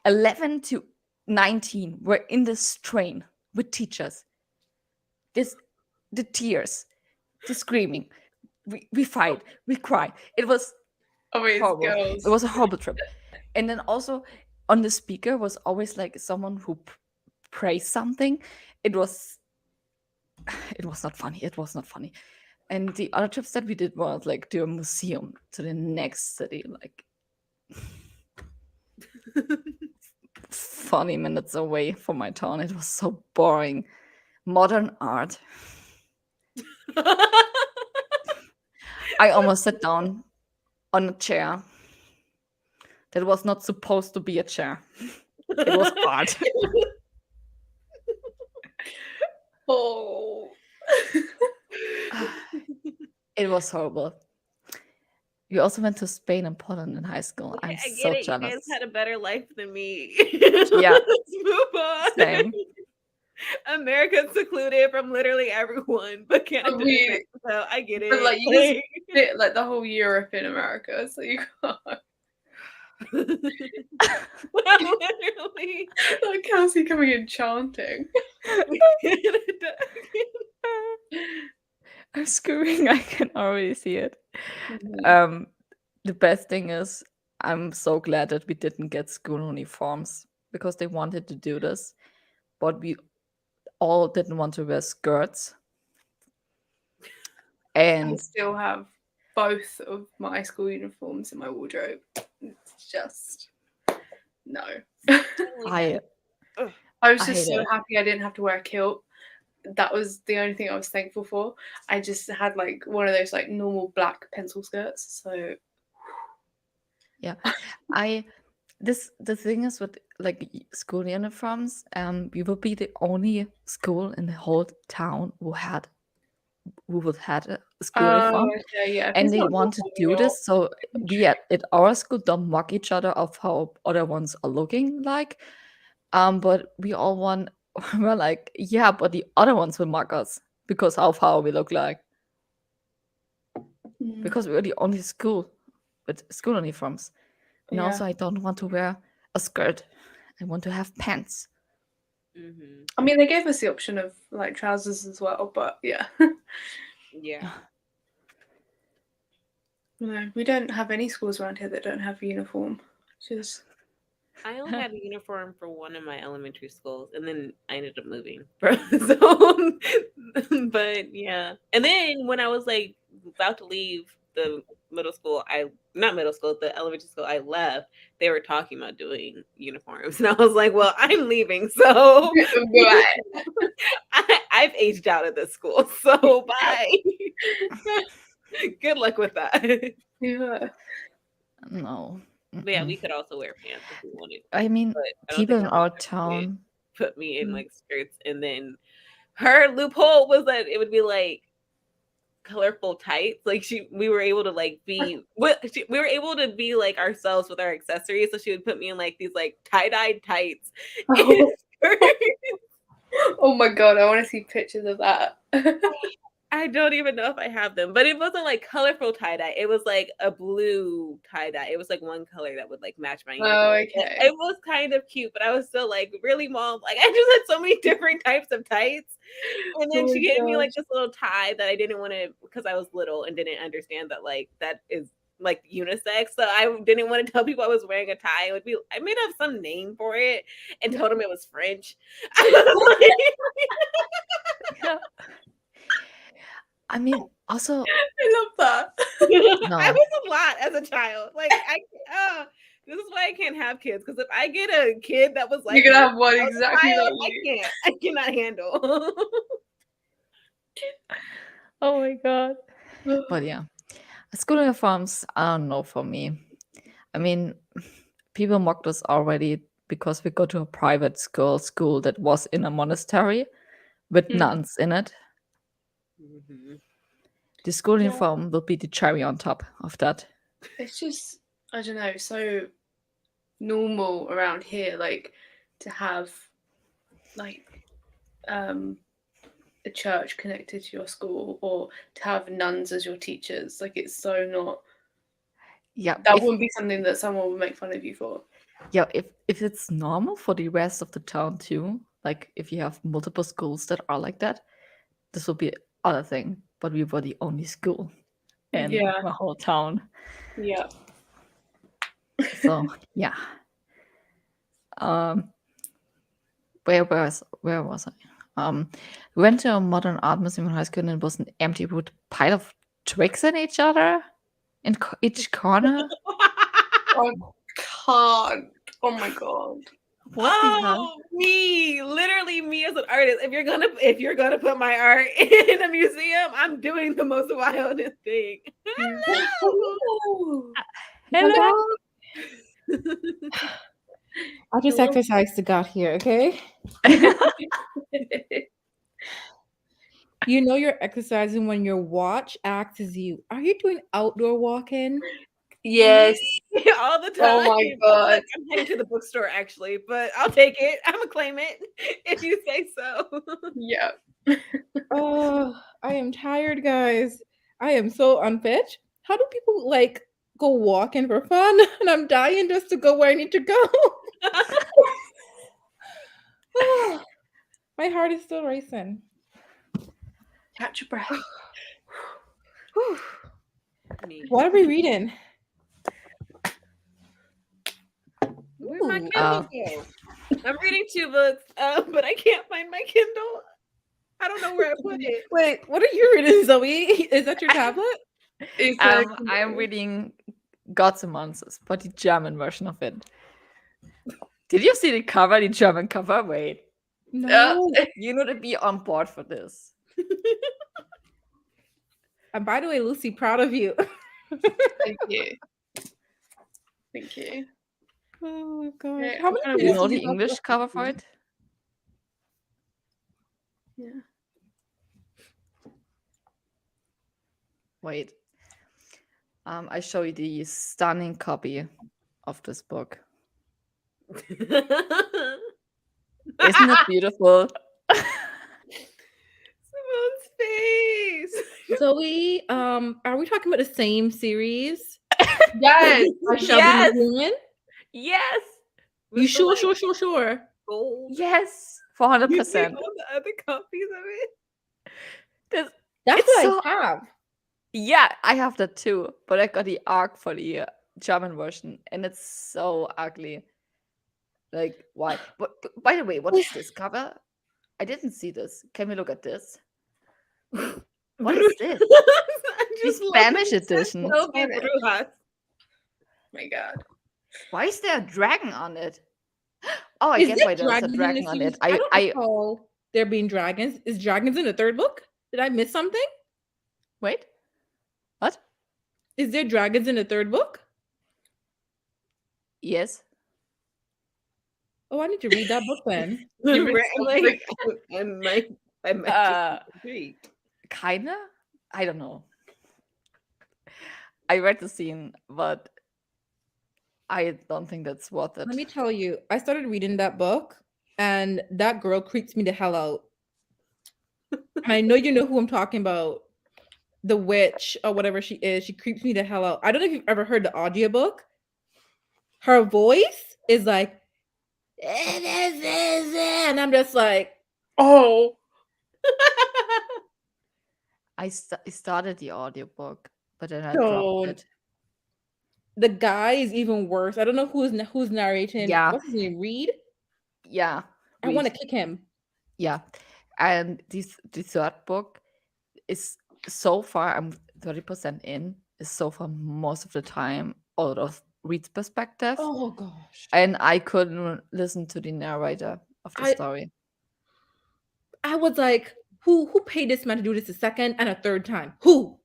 11 to 19 were in this train with teachers. The tears, the screaming. We fight, we cry. It was horrible. girls. It was a horrible trip. And then also on the speaker was always like someone who praised something. It was not funny. It was not funny. And the other trips that we did was like to a museum to the next city, like 40 minutes away from my town. It was so boring. Modern art. I almost sat down on a chair that was not supposed to be a chair. It was art. Oh. It was horrible. We also went to Spain and Poland in high school. Okay, I'm I get so it. jealous. You guys had a better life than me. Yeah. Let's move on. Same. America's secluded from literally everyone, but Canada and Mexico. I get it. But like you just fit like the whole Europe in America, so you can't. Literally. Like Kelsey coming in chanting. I'm screaming. I can already see it. Mhm. The best thing is I'm so glad that we didn't get school uniforms because they wanted to do this, but we all didn't want to wear skirts. I And still have both of my school uniforms in my wardrobe. It's just no. I was I just hate so it. happy I didn't have to wear a kilt. That was the only thing I was thankful for. I just had like one of those like normal black pencil skirts. So yeah, the thing is with like school uniforms, we will be the only school in the whole town who would had a school uniform, okay, yeah. If and it's they not want to normal, do you're this. So we at our school don't mock each other of how other ones are looking like. But we all want we're like, yeah, but the other ones will mock us because of how we look like. Because we're the only school with school uniforms. And Yeah. also I don't want to wear a skirt. I want to have pants. I mean, they gave us the option of like trousers as well, but yeah. Yeah. No, we don't have any schools around here that don't have uniform. Just I only had a uniform for one of my elementary schools, and then I ended up moving. So, but yeah. And then when I was like about to leave the middle school, not middle school, the elementary school I left, they were talking about doing uniforms. And I was like, well, I'm leaving. So I've aged out of this school. So bye. Good luck with that. yeah. No. But yeah, we could also wear pants if we wanted. I mean, But I don't people think in my our mom would town. put me in like skirts, and then her loophole was that it would be like colorful tights. Like we were able to like be we were able to be like ourselves with our accessories. So she would put me in like these like tie-dyed tights. Oh my god, I want to see pictures of that. I don't even know if I have them, but it wasn't like colorful tie-dye. It was like a blue tie-dye. It was like one color that would like match my uniform. Oh, okay. It was kind of cute, but I was still like really mom. Like I just had so many different types of tights. And then Oh she my gave me like gosh. this little tie that I didn't want to, because I was little and didn't understand that like that is like unisex. So I didn't want to tell people I was wearing a tie. It would be, I made up some name for it and told them it was French. Yeah. I mean, also, I love that. No. I was a lot as a child. Like this is why I can't have kids, because if I get a kid that was like You're gonna have one as a exactly child, like you. I cannot handle. oh my god. But yeah, school uniforms are no for me. I mean, people mocked us already because we go to a private school that was in a monastery with Mhm. nuns in it. The school Yeah. uniform will be the cherry on top of that. It's just, I don't know, so normal around here, like to have like a church connected to your school, or to have nuns as your teachers. Like it's so not. Yeah, That wouldn't be something that someone would make fun of you for. yeah. If it's normal for the rest of the town too, like if you have multiple schools that are like that, this will be other thing. But we were the only school in Yeah. the whole town. Yeah. So yeah. Where was I? We went to a modern art museum in high school, and it was an empty wood pile of twigs in each other, in each corner. I can't. Oh my god. What the hell? Literally me as an artist. If you're gonna put my art in a museum, I'm doing the most wildest thing. Hello. Hello. I just exercised to got here, okay? You know you're exercising when your watch acts as you. Are you doing outdoor walking? Yes. All the time. Oh my god. I'm heading to the bookstore actually, but I'll take it. I'm gonna claim it if you say so. Yeah. Oh, I am tired, guys. I am so unfit. How do people like go walking for fun? And I'm dying just to go where I need to go. Oh, my heart is still racing. Catch your breath. Whew. What are we reading? Where'd my Ooh. Kindle go? I'm reading 2 books, but I can't find my Kindle. I don't know where I put it. Wait, what are you reading, Zoe? Is that your tablet? I'm reading Gods and Monsters, but the German version of it. Did you see the cover, the German cover? Wait. No. You need to be on board for this. And by the way, Lucy, proud of you. Thank you. Thank you. Oh god. Okay, How I'm many gonna Do you pages know do the you have English left? cover for it? Yeah. Wait. I show you the stunning copy of this book. Isn't it beautiful? Simone's face. Zoe, are we talking about the same series? Yes. I shall Yes. be moving. Yes. You sure? Gold. Yes. You 400%. see all the other copies of it? This, That's It's what so- I have. Yeah, I have that too, but I got the ARC for the German version, and it's so ugly. Like, why? But by the way, what is this cover? I didn't see this. Can we look at this? What is this? I The just love Spanish that. edition. So good, Spanish. Brujas. My God. Why is there a dragon on it? Oh, I Is get there why there's a dragons in dragon the on series? it. I don't I recall there being dragons. Is dragons in the third book? Did I miss something? wait. What? Is there dragons in the third book? Yes. Oh, I need to read that book then. You missed I'm like, I'm Uh, intrigued. Kinda. I don't know. I read the scene, but I don't think that's worth it. Let me tell you, I started reading that book, and that girl creeps me the hell out. And I know you know who I'm talking about. The witch or whatever she is. She creeps me the hell out. I don't know if you've ever heard the audiobook. Her voice is like, and I'm just like, Oh. I started the audiobook, but then I dropped don't. it. The guy is even worse. I don't know who's narrating. Yeah. What's his name? Reed? Yeah. I want to Reed. kick him. Yeah. And the third book is so far, I'm 30% in, is so far most of the time out of Reed's perspective. Oh gosh. And I couldn't listen to the narrator of the story. I was like, who paid this man to do this a second and a third time? Who?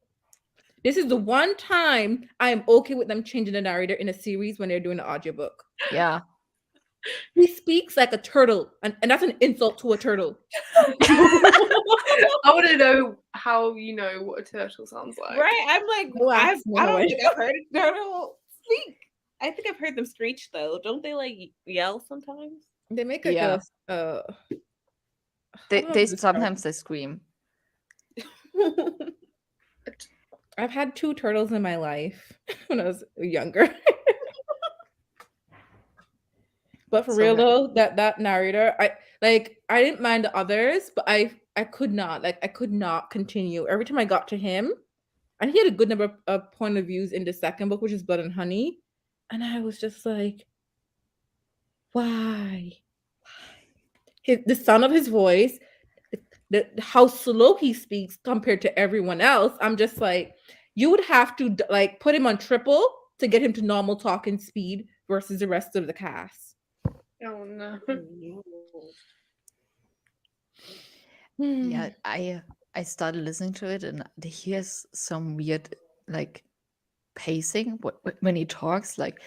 This is the one time I am okay with them changing the narrator in a series when they're doing an audiobook. Yeah. He speaks like a turtle, and that's an insult to a turtle. I want to know how you know what a turtle sounds like. Right? I'm like, Go I ask don't Noah. think I've heard a turtle speak. I think I've heard them screech though. Don't they like yell sometimes? They make like Yeah. I They don't know how to describe it. sometimes they scream. I've had 2 turtles in my life when I was younger. But for So real yeah. though, that narrator, I didn't mind the others, but I could not continue. Every time I got to him, and he had a good number of point of views in the second book, which is Blood and Honey, and I was just like, why? The sound of his voice, how slow he speaks compared to everyone else. I'm just like, you would have to like put him on triple to get him to normal talking speed versus the rest of the cast. Oh no. Yeah, I started listening to it, and he has some weird like pacing when he talks. Like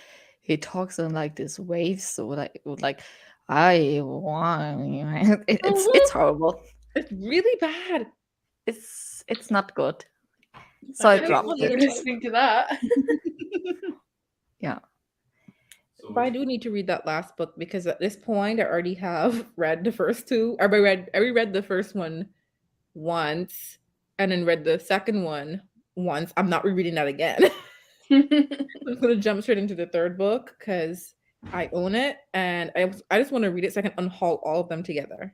he talks in like this waves, so like I want. It's horrible. It's really bad. It's not good. So I I don't dropped want to it. listening to that. Yeah. But I do need to read that last book because at this point I already have read the first 2. I reread the first one once and then read the second one once. I'm not rereading that again. I'm just gonna jump straight into the third book because I own it and I just want to read it so I can unhaul all of them together.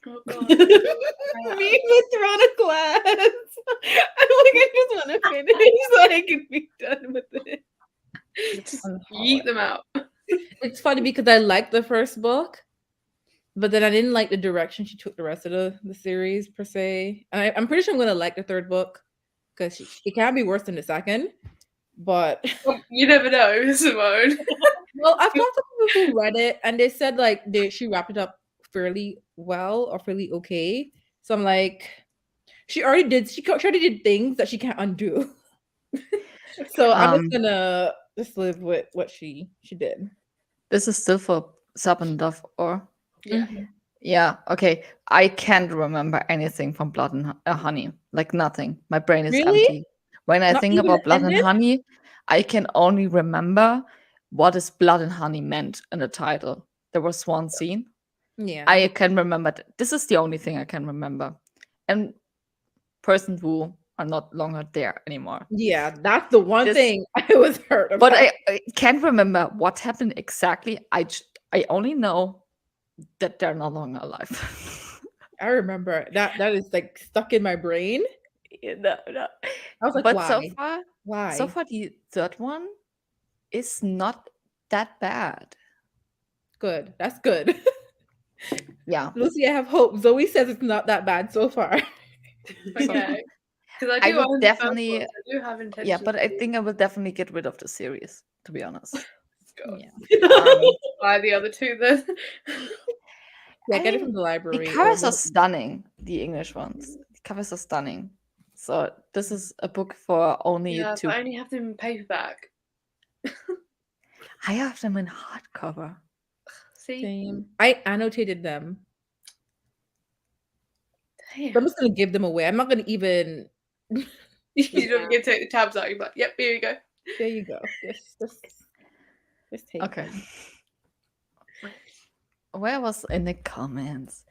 Oh god. Me with Throne of Glass. I'm like, I just want to finish so I can be done with it. Just Unhaul yeet it. them out. It's funny because I liked the first book, but then I didn't like the direction she took the rest of the series per se. And I'm pretty sure I'm gonna like the third book because it can be worse than the second. But You never know, Simone. well, I've talked to people who read it and they said like she wrapped it up fairly well or fairly okay. So I'm like, she already did things that she can't undo. So I'm just gonna just live with what she did. This is still for Serpent Dove, or Yeah. yeah. Okay, I can't remember anything from Blood and Honey. Like nothing. My brain is Really? empty. When I Not think even about the Blood and ending? Honey, I can only remember what is Blood and Honey meant in the title. There was one scene. Yeah. I can remember. This is the only thing I can remember. And persons who are not longer there anymore. Yeah, that's the one This- thing I was hurt about. But I can't remember what happened exactly. I only know that they're no longer alive. I remember that is like stuck in my brain. No, no. I was like, But why? so far the third one is not that bad. Good. That's good. Yeah. Lucy, I have hope. Zoe says it's not that bad so far. Okay. Because I I do would own the first definitely, ones. I do have intention. yeah, but I think I will definitely get rid of the series, to be honest. God. Um, Buy the other two then. Yeah, I get it mean, from the library. the or covers are the- stunning, the English ones. The covers are stunning. So this is a book for only Yeah, two. but I only have them in paperback. I have them in hardcover. See? Same. I annotated them. Damn. But I'm just gonna give them away. I'm not gonna even. You don't get to take the tabs out. You're like, yep, here you go. There you go. Just take Okay. them. Where was in the comments?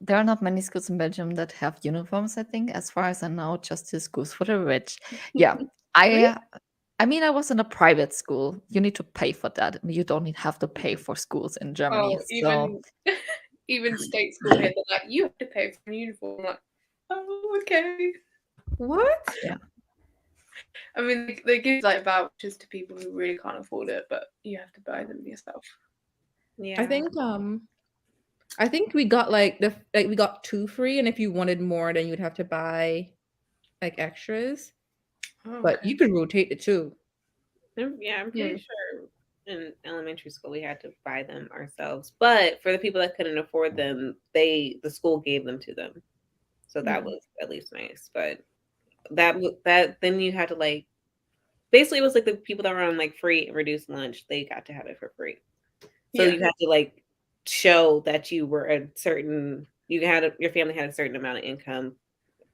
There are not many schools in Belgium that have uniforms, I think. As far as I know, just the schools for the rich. Yeah. I mean, I was in a private school. You need to pay for that. You don't have to pay for schools in Germany. Oh, So even state school here, they're like, you have to pay for a uniform. I'm like, oh, okay. What? I mean, they give like vouchers to people who really can't afford it, but you have to buy them yourself. Yeah. I think we got we got 2 free, and if you wanted more, then you'd have to buy like extras. But you could rotate the 2. Yeah, I'm pretty sure in elementary school we had to buy them ourselves. But for the people that couldn't afford them, the school gave them to them. So that was at least nice. But that then you had to like basically it was like the people that were on like free and reduced lunch, they got to have it for free. So you had to like show that you were a certain your family had a certain amount of income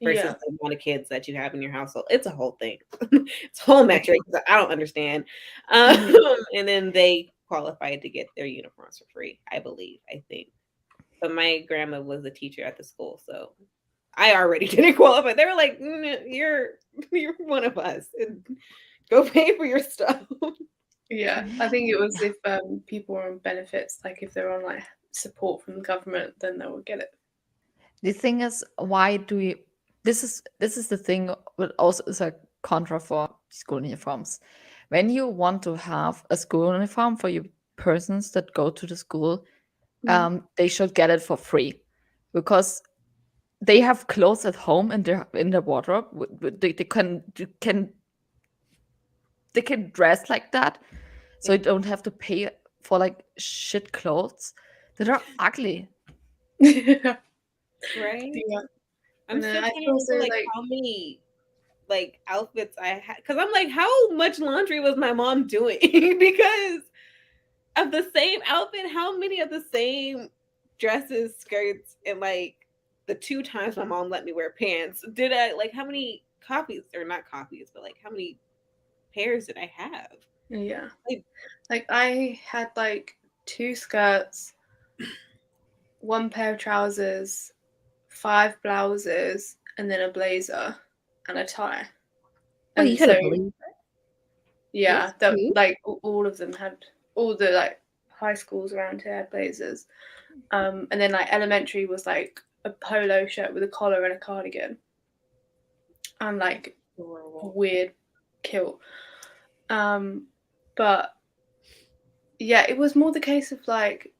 versus the amount of kids that you have in your household. It's a whole thing. It's a whole metric that I don't understand. And then they qualified to get their uniforms for free, I think. But my grandma was a teacher at the school, so I already didn't qualify. They were like, you're one of us. Go pay for your stuff. Yeah, I think it was if people were on benefits, like if they're on like support from the government, then they will get it. the thing is, why do we? This is the thing, but also is a contra for school uniforms. When you want to have a school uniform for you persons that go to the school, they should get it for free, because they have clothes at home in their wardrobe. They can dress like that, so you don't have to pay for like shit clothes that are ugly. Right? Yeah. I'm And still then I trying to also, remember like how many like outfits I had, because I'm like, how much laundry was my mom doing? Because of the same outfit, how many of the same dresses, skirts, and like the 2 times my mom let me wear pants, did I like how many copies or not copies, but like how many pairs did I have? Yeah. Like I had like 2 skirts, 1 pair of trousers, 5 blouses, and then a blazer and a tie. Oh, And you had a so- blazer? Yeah, That's that cute. like all of them had, all the like high schools around here had blazers. And then like elementary was like a polo shirt with a collar and a cardigan. And like weird kilt. But yeah, it was more the case of like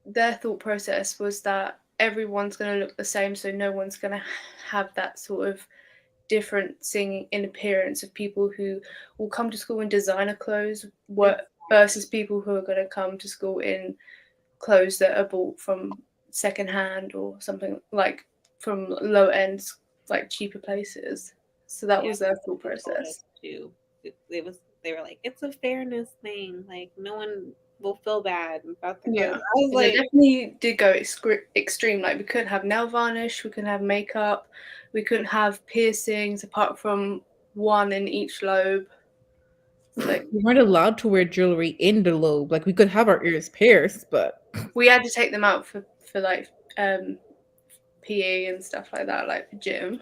their thought process was that everyone's going to look the same, so no one's going to have that sort of differencing in appearance of people who will come to school in designer clothes versus people who are going to come to school in clothes that are bought from secondhand or something like from low end, like cheaper places. So that was their thought process too. They were like, it's a fairness thing. Like no one will feel bad about the Yeah, I was like, they definitely did go extreme. Like we couldn't have nail varnish, we couldn't have makeup, we couldn't have piercings apart from 1 in each lobe. Like We weren't allowed to wear jewelry in the lobe. Like we could have our ears pierced, but we had to take them out for like PE and stuff like that, like gym.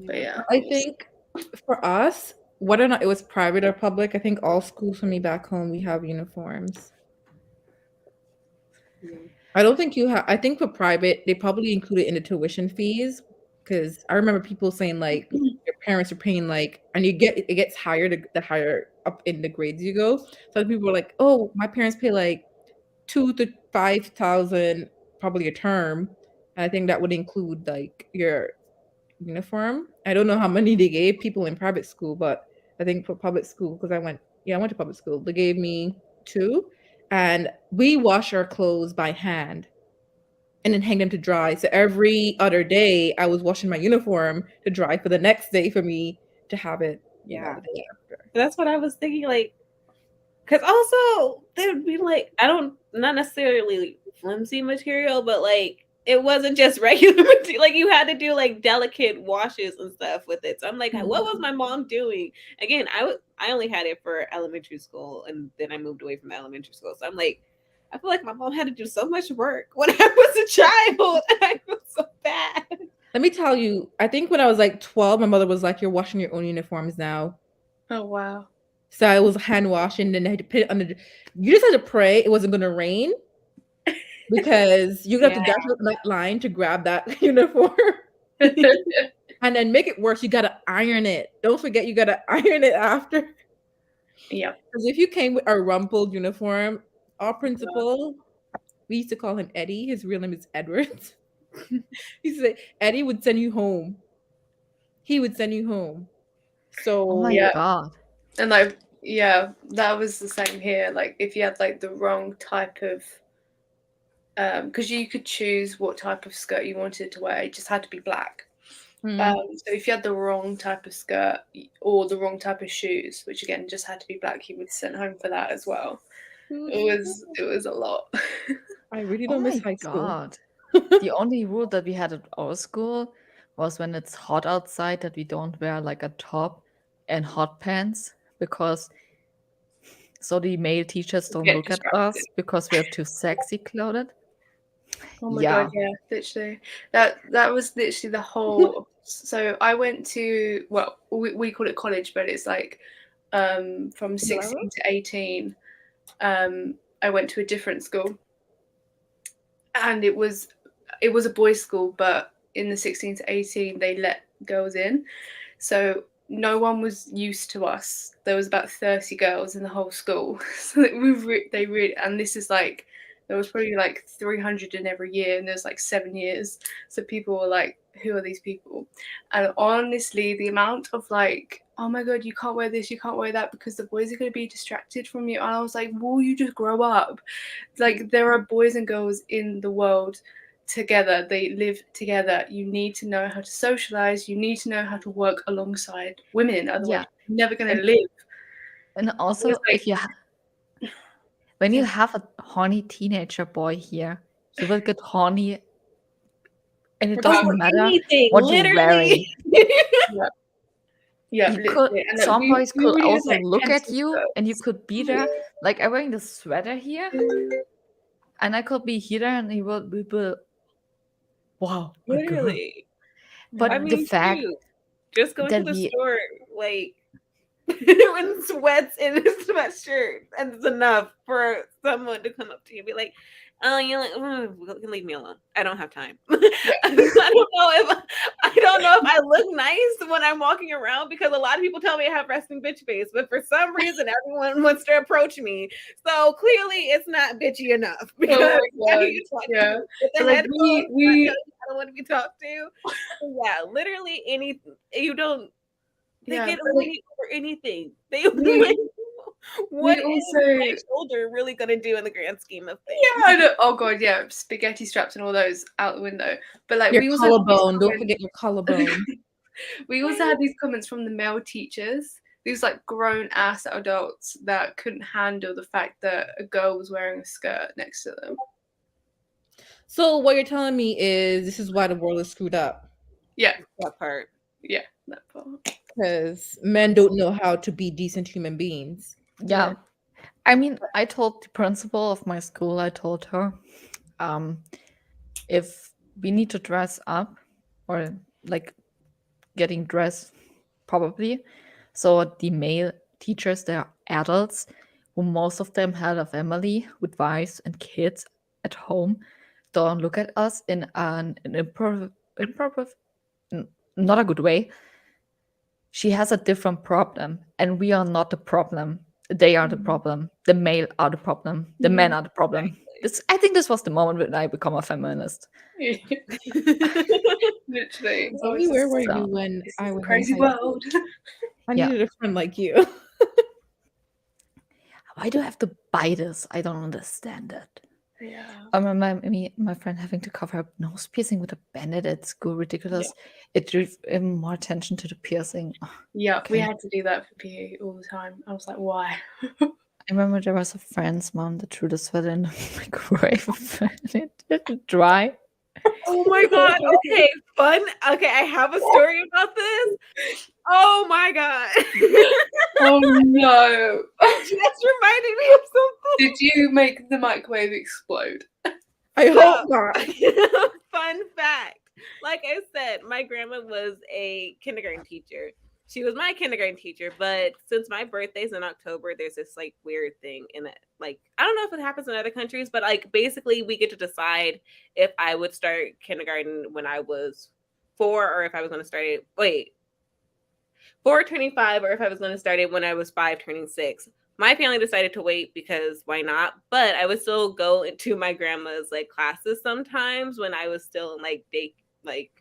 But yeah, I think for us, whether or not it was private or public, I think all schools for me back home, we have uniforms. I don't think you have. I think for private, they probably include it in the tuition fees because I remember people saying like your parents are paying like, and it gets higher the higher up in the grades you go. So people were like, oh, my parents pay like 2 to 5,000 probably a term. And I think that would include like your uniform. I don't know how many they gave people in private school, but I think for public school, because I went to public school, they gave me 2, and we wash our clothes by hand and then hang them to dry. So every other day, I was washing my uniform to dry for the next day for me to have it. Yeah. The day after. That's what I was thinking. Like, because also they would be like, not necessarily flimsy material, but like it wasn't just regular material. Like you had to do like delicate washes and stuff with it. So I'm like, what was my mom doing? Again, I only had it for elementary school, and then I moved away from elementary school. So I'm like, I feel like my mom had to do so much work when I was a child. I feel so bad. Let me tell you, I think when I was like 12, my mother was like, "You're washing your own uniforms now." Oh wow. So I was hand washing, and I had to put it under. You just had to pray it wasn't going to rain because you got to dash up that line to grab that uniform. And then make it worse, you got to iron it. Don't forget, you got to iron it after. Yeah. Because if you came with a rumpled uniform, our principal, we used to call him Eddie. His real name is Edwards. He said Eddie would send you home. He would send you home. So Oh my Yeah. god. And like, yeah, that was the same here. Like if you had like the wrong type of because you could choose what type of skirt you wanted to wear, it just had to be black. So if you had the wrong type of skirt or the wrong type of shoes, which again just had to be black, you would send home for that as well. It was a lot. I really Oh don't miss my high school. god. The only rule that we had at our school was when it's hot outside that we don't wear like a top and hot pants because so the male teachers don't Get look at distracted. us because we are too sexy clothed. Oh my Yeah. god, yeah, literally. That was literally the whole. So I went to, well, we call it college, but it's like from 16 to 18. I went to a different school, and it was a boys' school, but in the 16 to 18 they let girls in, so no one was used to us. There was about 30 girls in the whole school, so they really, and this is like there was probably like 300 in every year, and there's like 7 years, so people were like, who are these people? And honestly, the amount of like, oh my god, you can't wear this, you can't wear that because the boys are going to be distracted from you. And I was like, will you just grow up? Like, there are boys and girls in the world together, they live together. You need to know how to socialize, you need to know how to work alongside women, otherwise you're never going to live. And also, It's like- if you when you have a horny teenager boy here, you will get horny, and it Without doesn't matter anything, what you're wearing. Yeah, You could, literally. And some boys we could really had, also like, look at pencil you, skirts. and you could be there. Like I'm wearing the sweater here, and I could be here, and we will. Wow, a girl. Literally. But I the mean, fact shoot, just going to that the we store, like in sweats and a sweatshirt, and it's enough for someone to come up to you and be like, "Oh, you're like, leave me alone. I don't have time." I don't know if I look nice when I'm walking around, because a lot of people tell me I have resting bitch face, but for some reason everyone wants to approach me. So clearly it's not bitchy enough. Because Oh my God, yeah. Like, we I don't want to be talked to. Yeah, literally anything. You don't. They Yeah, get but, horny over anything. They what we is also my shoulder really gonna do in the grand scheme of things? yeah, I know. Oh god, yeah, spaghetti straps and all those out the window. But like Your we also collarbone. Don't forget your collarbone. we also had these comments from the male teachers, these like grown ass adults that couldn't handle the fact that a girl was wearing a skirt next to them. So what you're telling me is this is why the world is screwed up. Yeah, That part. yeah, that part. Because men don't know how to be decent human beings. yeah. I mean, I told the principal of my school, I told her, if we need to dress up or like getting dressed, probably. So the male teachers, they're adults who most of them had a family with wives and kids at home, don't look at us in an improper not a good way. She has a different problem, and we are not the problem. They are the problem. The male are the problem. The men are the problem. I think this was the moment when I become a feminist. Literally. Zoe, where were So- you when This I is a was in crazy high school? world. I Yeah. needed a friend like you. Why do I have to buy this? I don't understand it. Yeah. I remember my friend having to cover her nose piercing with a bandage at school. Ridiculous. It drew even more attention to the piercing. Yeah, we Okay. had to do that for PE all the time. I was like, why? I remember there was a friend's mom that threw the sweater in the microwave and it didn't dry. Oh my god. Okay, fun. Okay, I have a story about this. Oh my god. Oh no. That's reminded me of something. Did you make the microwave explode? I So- hope not. Fun fact. Like I said, my grandma was a kindergarten teacher. She was my kindergarten teacher, but since my birthday's in October, there's this like weird thing in it. Like, I don't know if it happens in other countries, but like basically we get to decide if I would start kindergarten when I was 4 or if I was going to start it. Wait, 4 turning 5, or if I was going to start it when I was 5 turning 6. My family decided to wait because why not? But I would still go into my grandma's like classes sometimes when I was still in like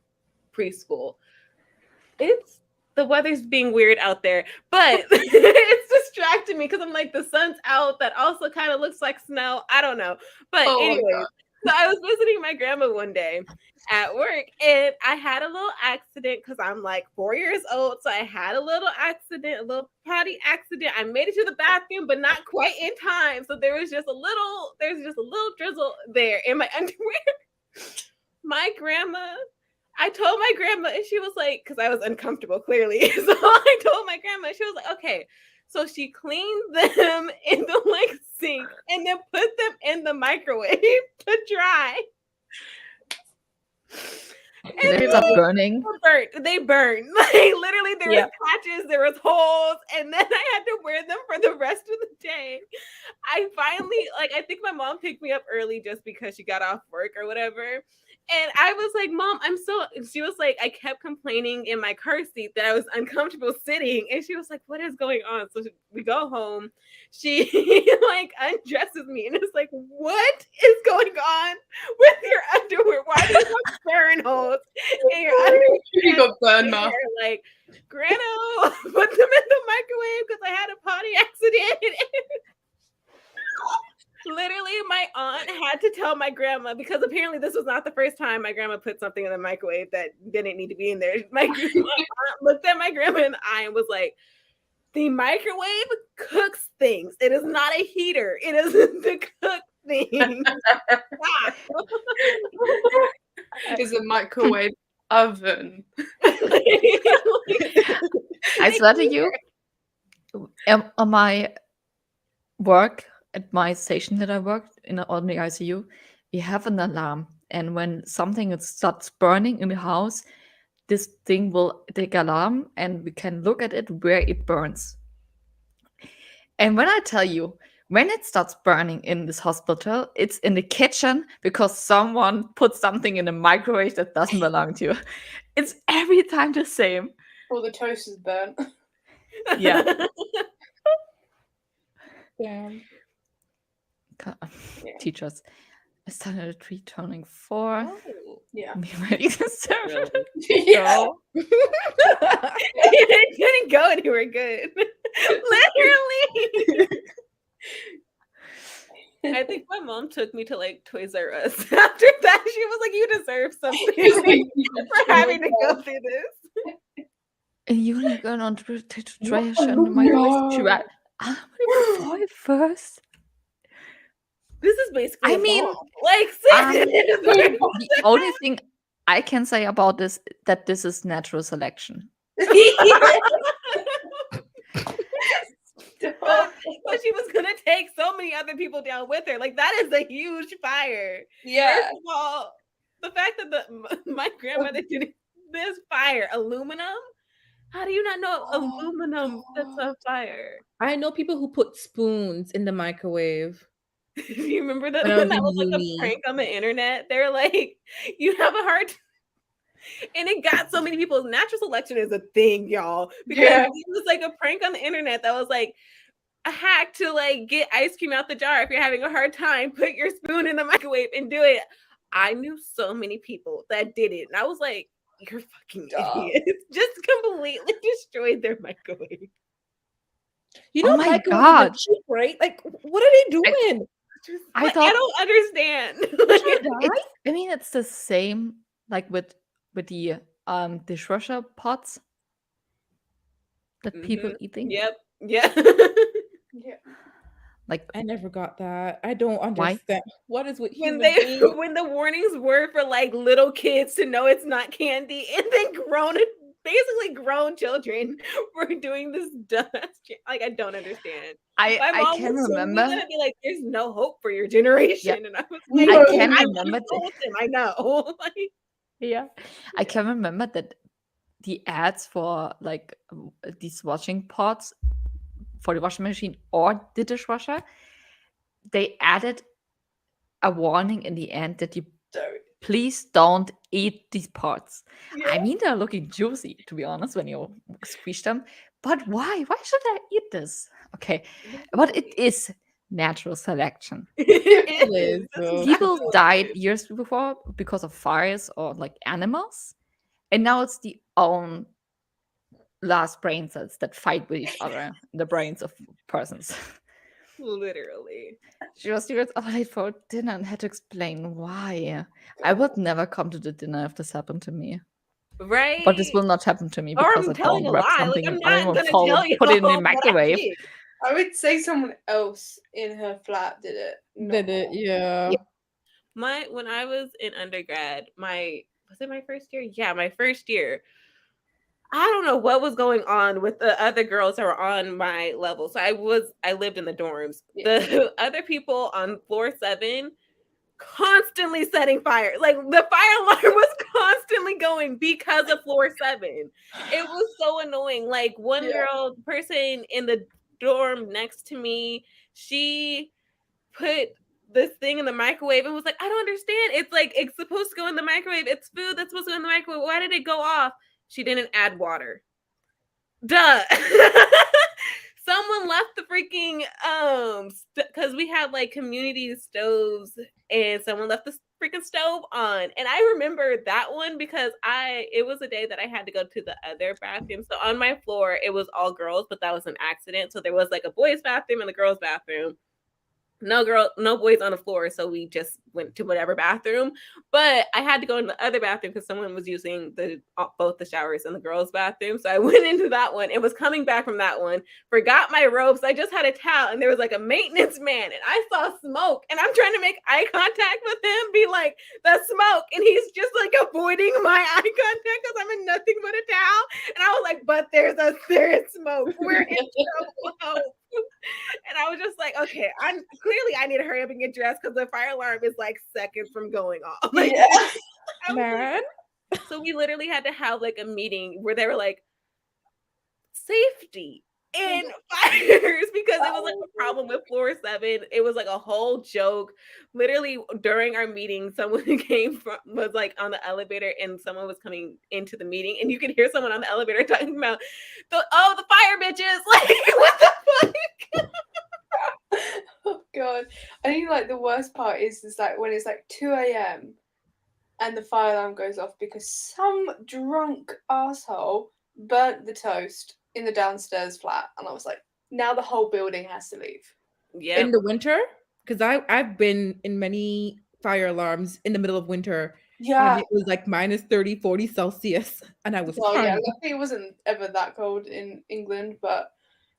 preschool. It's the weather's being weird out there, but it's distracting me because I'm like the sun's out. That also kind of looks like snow. I don't know, but Oh my anyway. God. So I was visiting my grandma one day at work, and I had a little accident because I'm like 4 years old. So I had a little accident, a little potty accident. I made it to the bathroom, but not quite in time. So there's just a little drizzle there in my underwear. I told my grandma, and she was like, because I was uncomfortable, clearly. So I told my grandma, she was like, okay. So she cleaned them in the like sink and then put them in the microwave to dry. Did it stop burning? They burned. Like literally, there Yeah. was patches, there was holes, and then I had to wear them for the rest of the day. I finally, I think my mom picked me up early just because she got off work or whatever. And I was like, Mom, she was like, I kept complaining in my car seat that I was uncomfortable sitting. And she was like, what is going on? So we go home. She like undresses me and is like, what is going on with your underwear? Why do you have burn holes in your underwear? You got burned, And Mom. they're like, Grano, put them in the microwave because I had a potty accident. Literally, my aunt had to tell my grandma because apparently this was not the first time my grandma put something in the microwave that didn't need to be in there. My aunt looked at my grandma in the eye and was like, the microwave cooks things. It is not a heater. It is to cook things. Is a microwave oven. I swear to you, on my work, at my station that I worked on the ICU, we have an alarm. And when something starts burning in the house, this thing will take alarm and we can look at it where it burns. And when I tell you, when it starts burning in this hospital, it's in the kitchen because someone put something in the microwave that doesn't belong to you. It's every time the same. Or the toast is burnt. Yeah. Damn. God, Yeah. teachers. I started at 3 turning 4. Oh. Yeah. Be ready to serve. Really? Yeah. It didn't go anywhere good. Literally. I think my mom took me to like Toys R Us. After that, she was like, "You deserve something for having to go through this." And you going on to trash Oh, and the microwave. no. I'm gonna fall first. This is basically. I a mean, ball. like The only thing I can say about this that this is natural selection. but she was gonna take so many other people down with her. Like that is a huge fire. Yeah. First of all, the fact that my grandmother did this fire, aluminum. How do you not know Oh, aluminum sets God. on fire? I know people who put spoons in the microwave. Do you remember that When I when was that in was like uni. a prank on the internet? They're like, you have a hard And it got so many people. Natural selection is a thing, y'all. Because Yeah. it was like a prank on the internet that was like a hack to like get ice cream out the jar. If you're having a hard time, put your spoon in the microwave and do it. I knew so many people that did it. And I was like, you're fucking Dumb. idiots. Just completely destroyed their microwave. You Oh know, my microwaves God. are cheap, right? Like, what are they doing? I Like, thought I don't understand. it's the same like with the dishwasher pots that people eating. Yep. Yeah. Yeah. Like I never got that. I don't understand. What is with when human beings? when the warnings were for like little kids to know it's not candy, and then basically grown children were doing this dumb shit. Like, I don't understand. My I mom can was remember. gonna be like, "There's no hope for your generation," and I was like, I can "I remember told them, I know." Like, Yeah, I can remember that the ads for like these washing pots for the washing machine or the dishwasher, they added a warning in the end that you Don't. please don't eat these pots. yeah. I mean, they're looking juicy, to be honest, when you squish them. But why? Why should I eat this? Okay, but it is natural selection. It is, is. though. People died years before because of fires or like animals, and now it's the own last brain cells that fight with each other in the brains of persons. Literally. She was late for dinner and had to explain why. I would never come to the dinner if this happened to me. Right. But this will not happen to me Or because I'm I telling don't a wrap lie. something Like, I'm in not aluminum gonna foil tell and you. put it in the what I microwave. did. I would say someone else in her flat did it. Did it? Yeah. When I was in undergrad, was it my first year? Yeah, my first year. I don't know what was going on with the other girls that were on my level. So I lived in the dorms. Yeah. The other people on floor 7 constantly setting fire. Like, the fire alarm was constantly going because of floor 7. It was so annoying. Like, one person in the dorm next to me, she put this thing in the microwave and was like, I don't understand. It's like, it's supposed to go in the microwave. It's food that's supposed to go in the microwave. Why did it go off? She didn't add water. Duh. Someone left the freaking because we had like community stoves, and someone left the freaking stove on. And I remember that one because it was a day that I had to go to the other bathroom. So on my floor it was all girls, but that was an accident. So there was like a boys' bathroom and a girls' bathroom. No boys on the floor, so we just went to whatever bathroom. But I had to go in the other bathroom because someone was using both the showers in the girls' bathroom. So I went into that one and was coming back from that one, forgot my robes. I just had a towel, and there was like a maintenance man, and I saw smoke, and I'm trying to make eye contact with him, be like, the smoke, and he's just like avoiding my eye contact because I'm in nothing but a towel. And I was like, but there's smoke. We're in trouble. And I was just like, okay, I need to hurry up and get dressed because the fire alarm is like seconds from going off. Like, Man. so we literally had to have like a meeting where they were like, safety in fires, because it was like a problem with floor 7. It was like a whole joke. Literally during our meeting, someone was like on the elevator, and someone was coming into the meeting, and you could hear someone on the elevator talking about the fire bitches. Like, what the fuck? Oh god. I think like the worst part is like when it's like 2 a.m. and the fire alarm goes off because some drunk asshole burnt the toast in the downstairs flat, and I was like, now the whole building has to leave. Yeah. In the winter? Because I've been in many fire alarms in the middle of winter. Yeah. And it was like minus 30, 40 Celsius. And I was Well, yeah, crying. luckily it wasn't ever that cold in England, but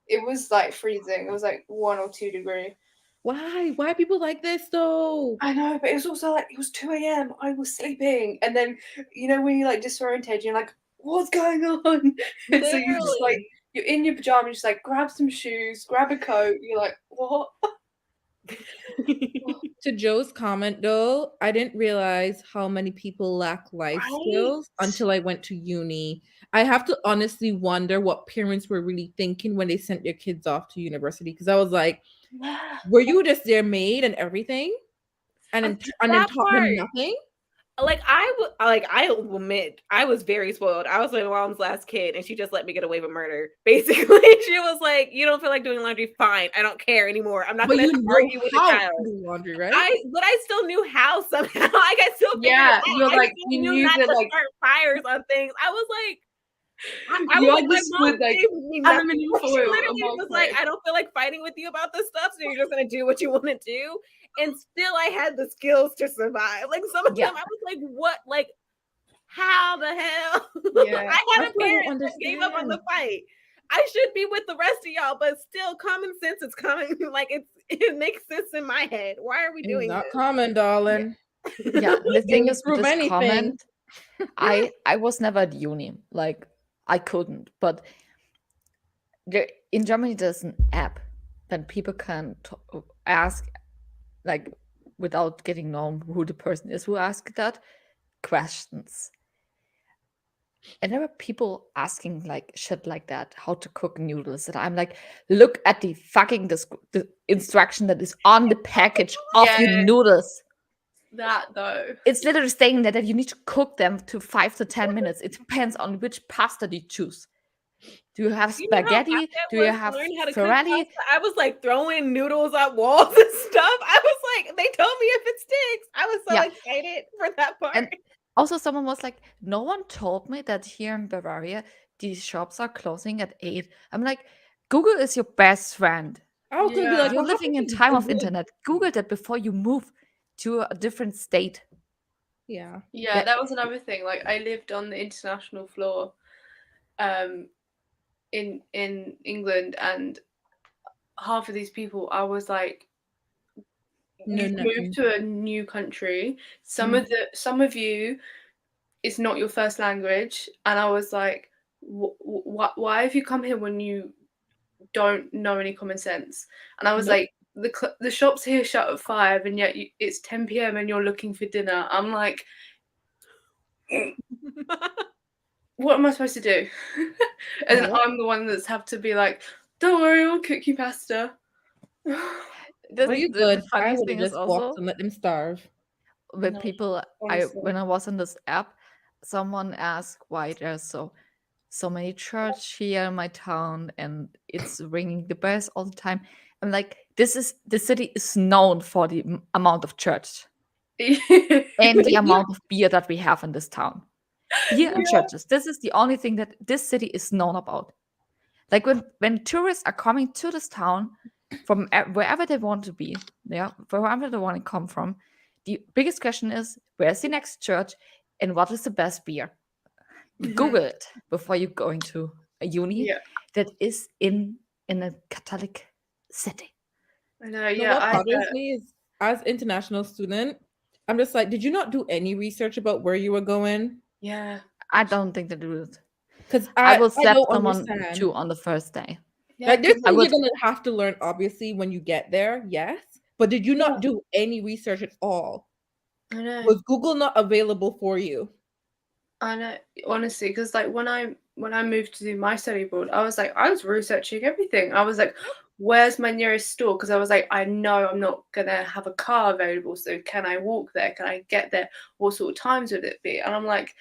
it was like freezing. It was like 1 or 2 degrees. Why? Why are people like this though? I know, but it was also like it was 2 a.m. I was sleeping, and then when you're like disorientated, you're like, "What's going on?" And so you just like you're in your pajamas, just like grab some shoes, grab a coat. You're like, "What?" To Joe's comment though, I didn't realize how many people lack life skills until I went to uni. I have to honestly wonder what parents were really thinking when they sent their kids off to university, because I was like, were you just their maid and everything, and then taught them nothing? like I will admit I was very spoiled. I was my mom's last kid, and she just let me get away with murder. Basically, she was like, "You don't feel like doing laundry? Fine, I don't care anymore. I'm not But going you to know argue with a how child." to do laundry, right? But I still knew how somehow. Like I still figured Yeah, it out. you're I like, still you knew knew not that, to like, start fires on things. I was like, I you was like, my mom understood, like, gave me nothing. aluminum She foil, a literally was like, microwave. I don't feel like fighting with you about this stuff, so you're just gonna do what you want to do. And still, I had the skills to survive. Like some of Yeah. them, I was like, what? Like, how the hell? Yeah. I had That's a what I don't parent that gave up on the understand. fight. I should be with the rest of y'all, but still, common sense is coming. Like it makes sense in my head. Why are we It's doing not this? common, darling. Yeah, the thing Didn't is with prove this anything. comment, I was never at uni. Like I couldn't. But there, in Germany, there's an app that people can ask, like, without getting known who the person is who asked that, questions. And there were people asking like shit like that, how to cook noodles. And I'm like, look at the fucking the instruction that is on the package of your Yeah. noodles. That though. It's literally saying that you need to cook them to 5 to 10 minutes. It depends on which pasta you choose. Do you have You know how spaghetti? hard that Do you was to have learn how to cook Ferrari? pasta? I was like throwing noodles at walls and stuff. I was like, they told me if it sticks. I was so Yeah. excited for that part. And also, someone was like, no one told me that here in Bavaria, these shops are closing at 8. I'm like, Google is your best friend. I was gonna be Yeah. like, You're well, how living can in you time of avoid- internet. Google that before you move to a different state. Yeah. Yeah, that was another thing. Like I lived on the international floor in England, and half of these people I was like, No, you've nothing. moved to a new country. Some of you, it's not your first language, and I was like, why have you come here when you don't know any common sense? And I was Nope. like, the shops here shut at 5, and yet it's 10 p.m. and you're looking for dinner. I'm like, what am I supposed to do? And then Yep. I'm the one that's have to be like, don't worry, I'll cook you pasta. Well, you good. I funniest would thing have is just also walked and let them starve. when No, people, honestly. when I was in this app, someone asked why there's so many church here in my town and it's ringing the bells all the time. I'm like, the city is known for the amount of church and the amount of beer that we have in this town. Beer and churches. This is the only thing that this city is known about. Like when tourists are coming to this town from wherever they want to be, yeah, wherever they want to come from, the biggest question is where's the next church and what is the best beer? Google it before you're going to a uni Yeah. that is in a Catholic city. I know, You know yeah. what I bothers me is, as international student, I'm just like, did you not do any research about where you were going? yeah. I don't think they do it. Because I will I slap don't someone understand. too on the first day. Yeah, Like, there's 'cause I things would- you're gonna have to learn, obviously, when you get there. Yes, but did you not Yeah. do any research at all? I know. Was Google not available for you? I know, honestly, because like when I moved to do my study abroad, I was researching everything. I was like, where's my nearest store? Because I was like, I know I'm not gonna have a car available, so can I walk there? Can I get there? What sort of times would it be? And I'm like,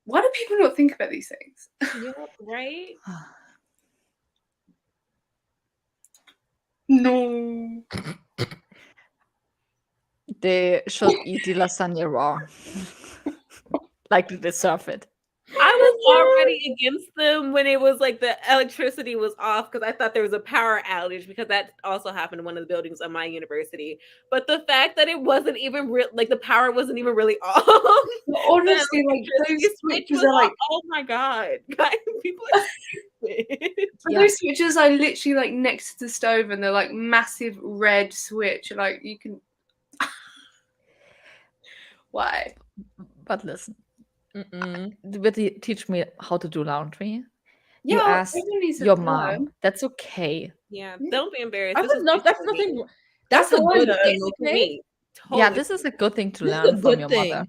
why do people not think about these things? Yeah, right. No. They should eat the lasagna raw. Like they deserve it. I was already against them when it was like the electricity was off because I thought there was a power outage because that also happened in one of the buildings of my university. But the fact that it wasn't even real, like the power wasn't even really off. Honestly, like those Switch switches was are like, off. Oh my god, guys, people are stupid. Yeah. those switches are literally like next to the stove, and they're like massive red switch. Like you can. Why? But listen, Mm-mm. will you teach me how to do laundry? You Yeah, ask everyone needs to your learn. mom. That's okay. Yeah, don't be embarrassed. That's This is enough. That's basically nothing. me. That's a how I good learned. thing. Basically Okay, me. Yeah, Totally. this is a good thing to this is learn a from good your thing mother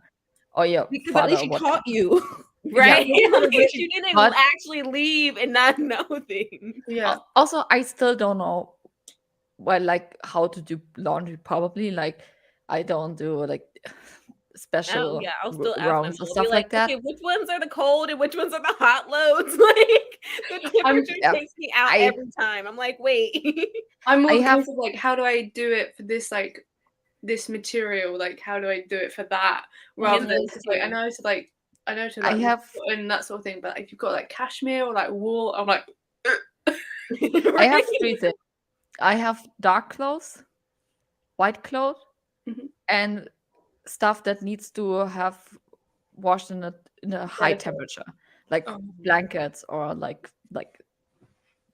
or your Because at father. least Or she whatever. taught you, right? Yeah. At least you didn't But- actually leave and not know things. Yeah. Also, I still don't know like how to do laundry. Probably like I don't do like special yeah, I'll still ask my rounds mom. and I'll be stuff like that. okay, which ones are the cold and which ones are the hot loads? Like the temperature Yeah, takes me out I every time. I'm like, wait. I'm more I the have case of like, how do I do it for this like this material? Like, how do I do it for that? Rather than just like, I know to like I have and that sort of thing. But if you've got like cashmere or like wool, I'm like, I have three things. I have dark clothes, white clothes, Mhm. and stuff that needs to have washed in a high Delicate. temperature, like Oh. blankets or like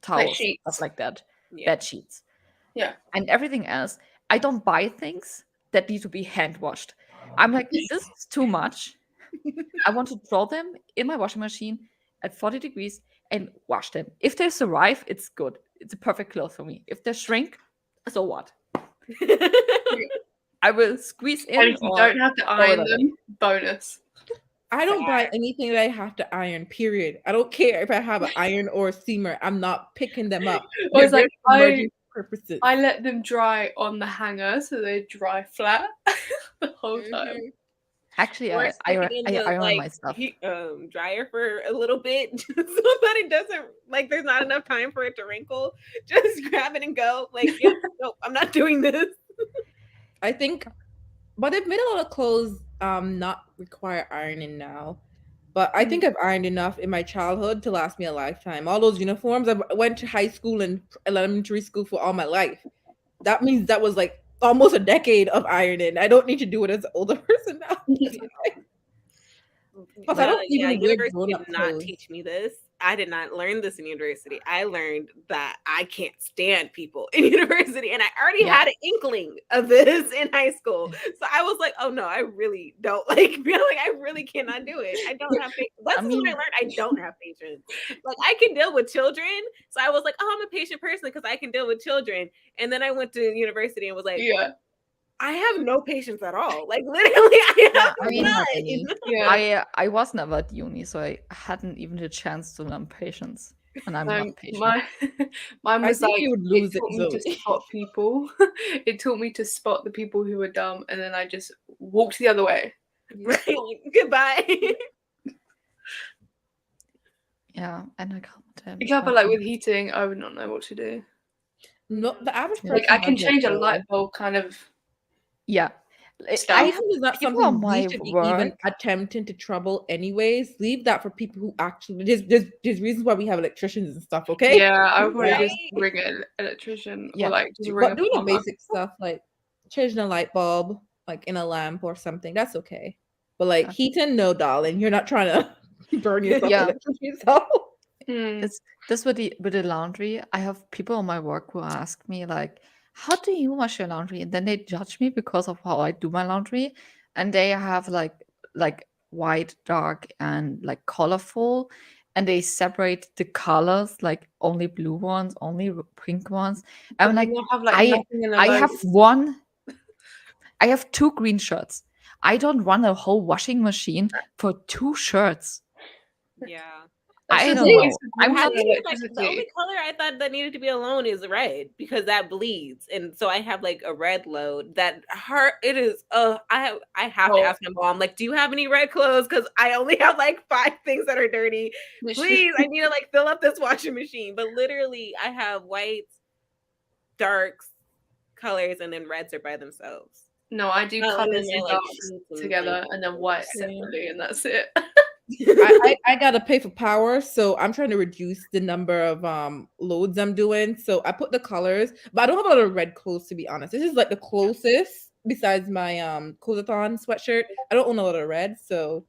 towels, stuff sheets. like that, Yeah. bed sheets. Yeah. And everything else, I don't buy things that need to be hand washed. I'm like, this is too much. I want to throw them in my washing machine at 40 degrees and wash them. If they survive, it's good. It's a perfect cloth for me. If they shrink, so what? I will squeeze And in if you or don't have to throw it iron away. them, bonus. I don't buy anything that I have to iron, period. I don't care if I have an iron or a steamer. I'm not picking them up. Or it's They're like, there for emergency purposes. I let them dry on the hanger so they dry flat the whole time. Mhm. Actually, Or I stick it in the iron like my stuff. dryer for a little bit so that it doesn't like there's not enough time for it to wrinkle. Just grab it and go. Like, yeah, nope, I'm not doing this. I think, but they've made a lot of clothes not require ironing now. But I think I've ironed enough in my childhood to last me a lifetime. All those uniforms, I went to high school and elementary school for all my life. That means that was like almost a decade of ironing. I don't need to do it as an older person now. Plus, I don't even wear university grown-up did not clothes. teach me this. I did not learn this in university. I learned that I can't stand people in university, and I already Yeah. had an inkling of this in high school. So I was like, "Oh no, I really don't like. Like, I really cannot do it. I don't have patience." That's when I learned I don't have patience. Like, I can deal with children, so I was like, "Oh, I'm a patient person because I can deal with children." And then I went to university and was like, Yeah. I have no patience at all. Like, literally, I have I don't have any. none. Yeah. I was never at uni, so I hadn't even the chance to learn patience, and I'm not patient. Mine I was think like, you would lose it it, taught me to Zoe. spot people. It taught me to spot the people who were dumb, and then I just walked the other way. Right? Like, goodbye. Yeah, and I can't. Yeah, but like with heating, I would not know what to do. No, the average person Like, I can has it, change a though. light bulb kind of. Yeah, Stuff. I Heating is not people on something my we should be even work. attempting to trouble anyways. Leave that for people who actually there's reasons why we have electricians and stuff, okay? Yeah, I would probably Right? just ring an electrician Yeah, or like just ring But a doing the plumber. basic stuff like changing a light bulb, like in a lamp or something, that's okay. But like Okay. heating, no, darling. You're not trying to burn yourself Yeah. electricity yourself. Hmm. This with the laundry. I have people on my work who ask me like, "How do you wash your laundry?" And then they judge me because of how I do my laundry, and they have like white, dark, and like colorful, and they separate the colors like only blue ones, only pink ones. I'm But like, you don't have like I nothing in a I load. have one. I have two green shirts. I don't run a whole washing machine for two shirts. Yeah. That's I the don't thing, know. it's the I'm water not. and Like, the only electricity. color I thought that needed to be alone is red because that bleeds, and so I have like a red load that hurt. It is. I have to Oh. ask my mom like, do you have any red clothes? Because I only have like 5 things that are dirty. Please, I need to like fill up this washing machine. But literally, I have whites, darks, colors, and then reds are by themselves. No, I do Oh, and colors then and like darks sheets and, together, like, and then white same. separately, and that's it. I gotta pay for power, so I'm trying to reduce the number of loads I'm doing. So I put the colors, but I don't have a lot of red clothes to be honest. This is like the closest besides my Cozathon sweatshirt. I don't own a lot of red, so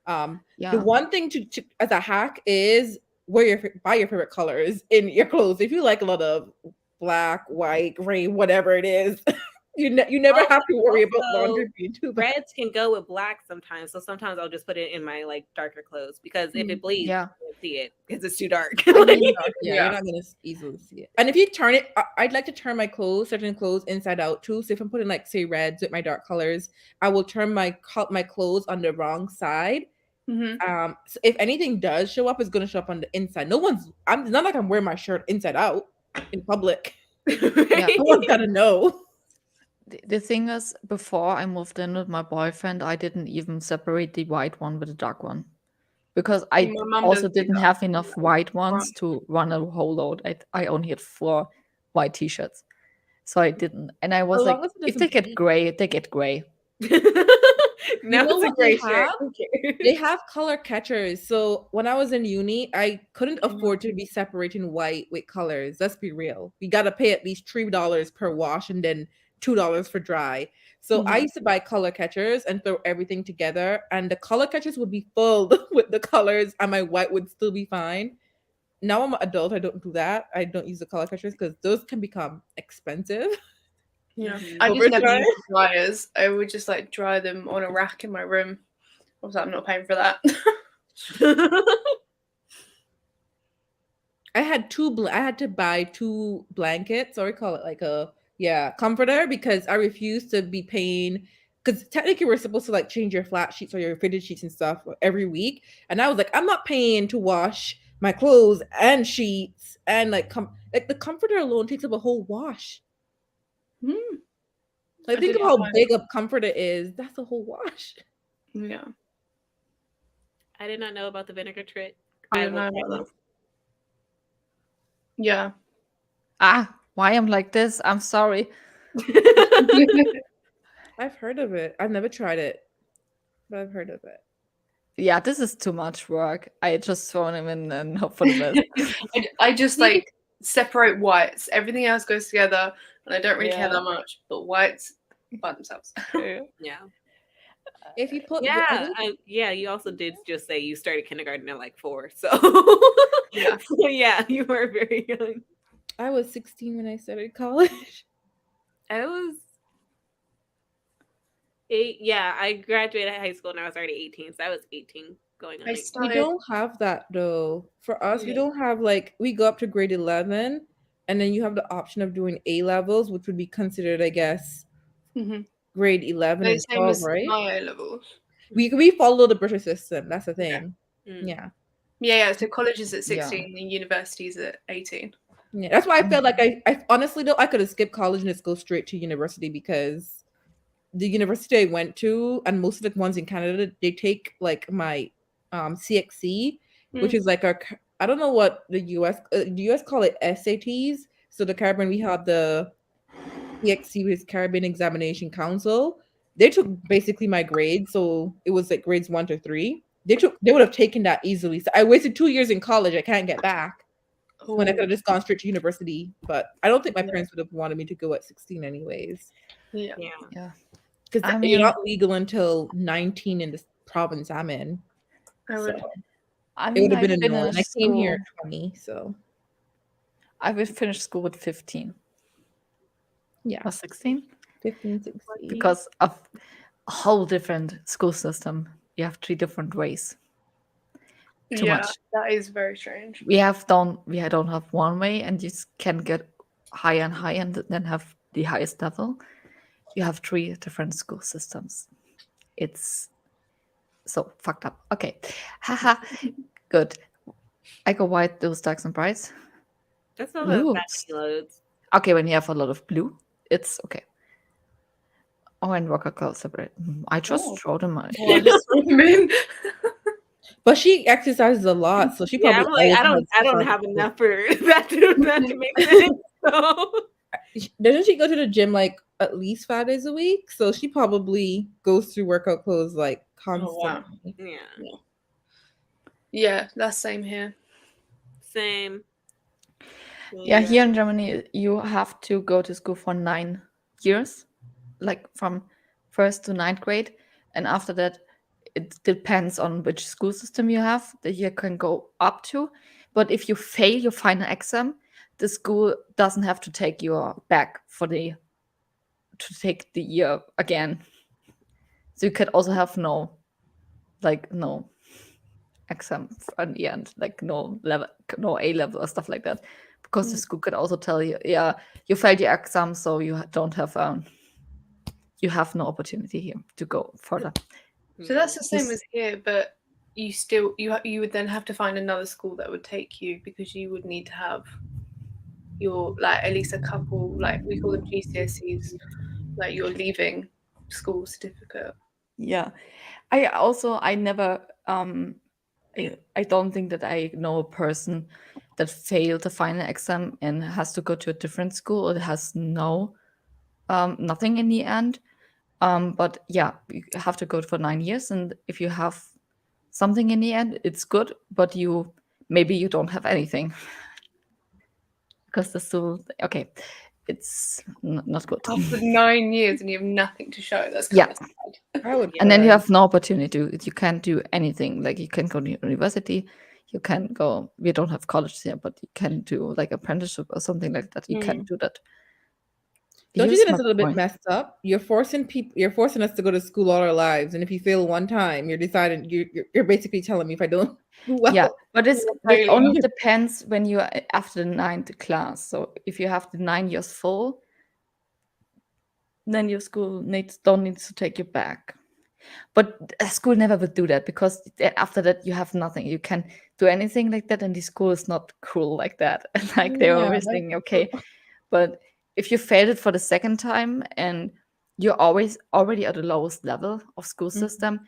the Yeah. one thing to as a hack is buy your favorite colors in your clothes. If you like a lot of black, white, gray, whatever it is, you never have to worry about laundry being too bad. Reds can go with black sometimes, so sometimes I'll just put it in my like darker clothes because if it bleeds, Yeah. you won't see it because it's too dark. I mean, Yeah, Yeah. you're not gonna easily see it. And if you turn it, I'd like to turn my clothes, certain clothes, inside out too. So if I'm putting like say reds with my dark colors, I will turn my clothes on the wrong side. Mhm. So if anything does show up, it's gonna show up on the inside. It's not like I'm wearing my shirt inside out in public. Yeah. No one's gotta know. The thing is, before I moved in with my boyfriend, I didn't even separate the white one with the dark one because I My mum also does do didn't that. have enough white Right. ones to run a whole load. I only had 4 white t-shirts, so I didn't. And I was As like, long as it if they doesn't get bleed. gray, they get gray. Now know it's a what they gray shirt. have? Who cares? They have color catchers. So when I was in uni, I couldn't Mm. afford to be separating white with colors. Let's be real. We gotta pay at least $3 per wash and then $2 for dry. So I Mhm. used to buy color catchers and throw everything together, and the color catchers would be filled with the colors, and my white would still be fine. Now I'm an adult. I don't do that. I don't use the color catchers because those can become expensive. Yeah, Mhm. I just Over never time. used dryers. I would just like dry them on a rack in my room. I was like, I'm not paying for that. I had I had to buy 2 blankets, or we call it like a comforter, because I refused to be paying, because technically we're supposed to like change your flat sheets or your fitted sheets and stuff every week. And I was like, I'm not paying to wash my clothes and sheets, and like like the comforter alone takes up a whole wash. Hmm. Like I think of didn't how know. big a comforter is. That's a whole wash. Yeah, I did not know about the vinegar trick. I I didn't know will try about that. this. Yeah. Why I'm like this? I'm sorry. I've heard of it. I've never tried it, but I've heard of it. Yeah, this is too much work. I just throw them in and hope for the best. I just like separate whites. Everything else goes together, and I don't really care Yeah. that much. But whites by themselves. Yeah. If you put Yeah, you also did just say you started kindergarten at like 4. So Yeah. so yeah, you were very young. I was 16 when I started college. I was 8. Yeah, I graduated high school and I was already 18. So I was 18 going on. I 19. We started. don't have that though. For us, we Yeah. don't have like, we go up to grade 11 and then you have the option of doing A levels, which would be considered, I guess, Mhm. grade 11 The and same 12, as right? my A levels. We follow the British system. That's the thing. Mm. Yeah. Yeah. So college is at Yeah. 16 and university's at 18. Yeah. That's why I felt like I honestly though I could have skipped college and just go straight to university, because the university I went to and most of the ones in Canada, they take like my CXC, which is like I don't know what the US call it SATs. So the Caribbean, we have the CXC, which is Caribbean Examination Council. They took basically my grades, so it was like grades 1 to 3. They would have taken that easily. So I wasted 2 years in college. I can't get back when I could have just gone straight to university. But I don't think my parents would have wanted me to go at 16 anyways. Yeah. Yeah. Yeah. Because I you're mean- not legal until 19 in the province I'm in. I would. So I it mean, would have I been annoying. I finished came here school. at 20, so I would finish school with 15 yeah, or 16 15, 16. because of a whole different school system. You have 3 different ways. Too Yeah, much. that is very strange. We don't have one way, and you can get higher and higher, and then have the highest level. You have 3 different school systems. It's so fucked up. Okay, haha. Good. I go white, those darks and brights. That's not Blue. a bad loads. Okay, when you have a lot of blue, it's okay. Oh, and rocker color separate. I just Oh. throw them out. Oh, I just threw them in. But she exercises a lot, so she Yeah, probably I'm like, always I don't has have exercise. enough for that to make sense. So Doesn't she go to the gym like at least 5 days a week? So she probably goes through workout clothes like wow. constantly. yeah. Yeah, that's same here. Same. Yeah, here in Germany, you have to go to school for 9 years, like from 1st to 9th grade. And after that, it depends on which school system you have that you can go up to. But if you fail your final exam, the school doesn't have to take you back to take the year again. So you could also have no exam at the end, like no A level or stuff like that, because the school could also tell you, yeah, you failed your exam, so you don't have you have no opportunity here to go further. So that's the same Yes. as here, but you would then have to find another school that would take you, because you would need to have your like at least a couple, like we call them GCSEs, like your leaving school certificate. Yeah. I never I don't think that I know a person that failed the final exam and has to go to a different school or has nothing in the end. But yeah, you have to go for 9 years, and if you have something in the end, it's good. But maybe you don't have anything because the still okay. It's not good. After 9 years and you have nothing to show, that's kind Yeah. of sad. I would And then you cry. have no opportunity. You can't do anything. Like you can go to university, you can go. We don't have college here, but you can do like apprenticeship or something like that. You can't do that. Don't you Here's think my it's a little bit point. messed up? You're forcing us to go to school all our lives, and if you fail one time, you're deciding you're basically telling me if I don't do well. Yeah, but it Failure. only depends when you are after the 9th class. So if you have the 9 years full, then your school don't need to take you back. But a school never would do that because after that you have nothing. You can do anything like that, and the school is not cruel like that. And like they're Yeah, always that's saying, okay, but if you failed it for the second time and you're always already at the lowest level of school system,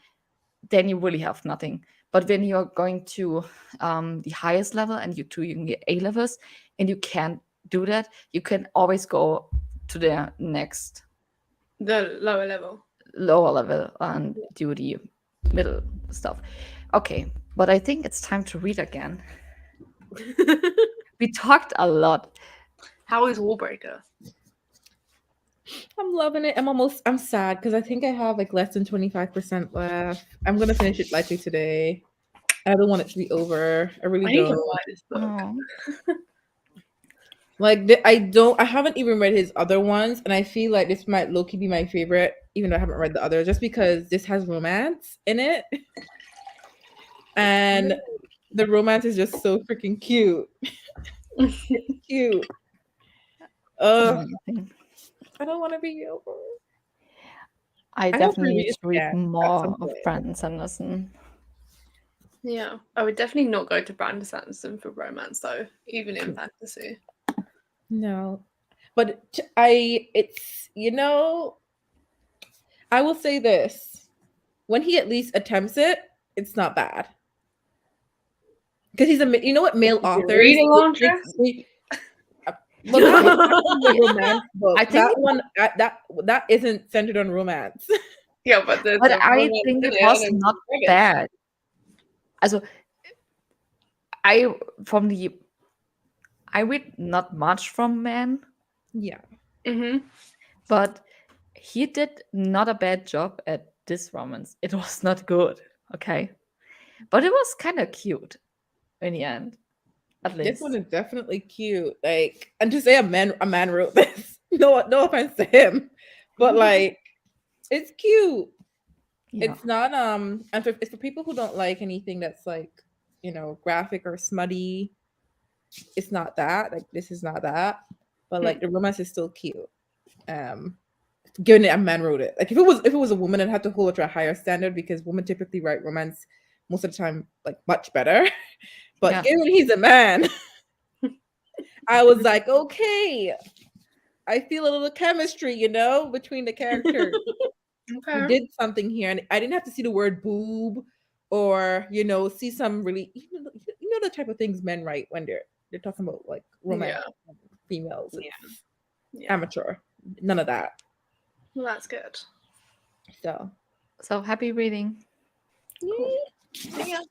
then you really have nothing. But when you're going to the highest level and you're doing your A levels and you can't do that, you can always go to the next The lower level. lower level and do the middle stuff. Okay, but I think it's time to read again. We talked a lot. How is Wallbreaker? I'm loving it. I'm sad because I think I have like less than 25% left. I'm gonna finish it likely today. I don't want it to be over. I really I need to don't. buy this book. Oh. Like I haven't even read his other ones, and I feel like this might low-key be my favorite, even though I haven't read the others, just because this has romance in it. And the romance is just so freaking cute. It's cute. Amazing. I don't want to be over. I hope we definitely read need it to read again at more some of point. Brandon Sanderson. Yeah, I would definitely not go to Brandon Sanderson for romance though, even in fantasy. No, but I will say this: when he at least attempts it, it's not bad. Because he's male authors. Reading Laundress? Well, that romance book. I think that isn't centered on romance. Yeah, but there's But a I romance think in it was and it's not rubbish. bad. Also, I read not much from men, Yeah. Mm-hmm. but he did not a bad job at this romance. It was not good, okay, but it was kind of cute in the end, at This least. one is definitely cute. Like, and to say a man wrote this. No offense to him, but like, it's cute. Yeah. It's not and it's for people who don't like anything that's like, graphic or smutty. It's not that. Like, this is not that. But like, the romance is still cute. Given it a man wrote it. Like, if it was a woman, I'd have to hold it to a higher standard because women typically write romance most of the time like much better. But Yeah. given he's a man, I was like, okay, I feel a little chemistry, between the characters. Okay. We did something here, and I didn't have to see the word boob or see some really the type of things men write when they're talking about like romance females. Yeah. Amateur, none of that. Well, that's good. So happy reading. Cool. Yeah.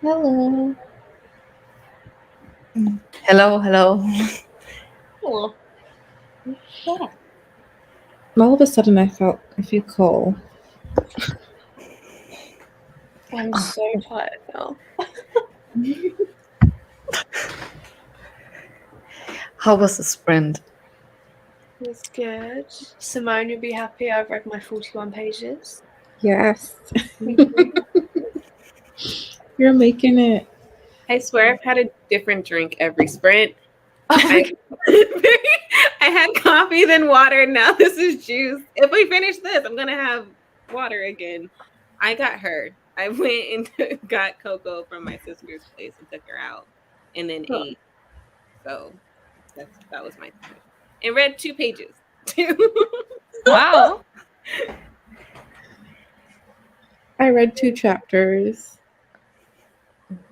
Hello. Hello, hello. Oh, All of a sudden, I felt I feel cold. I'm so tired now. How was the sprint? It was good. Simone, you'll be happy. I've read my 41 pages. Yes, Thank you. you're making it. I swear I've had a different drink every sprint. Oh my I had coffee, then water. Now this is juice. If we finish this, I'm gonna have water again. I got her. I went and got cocoa from my sister's place and took her out, and then Huh. ate. So that was my thing. And read 2 pages. wow. I read 2 chapters.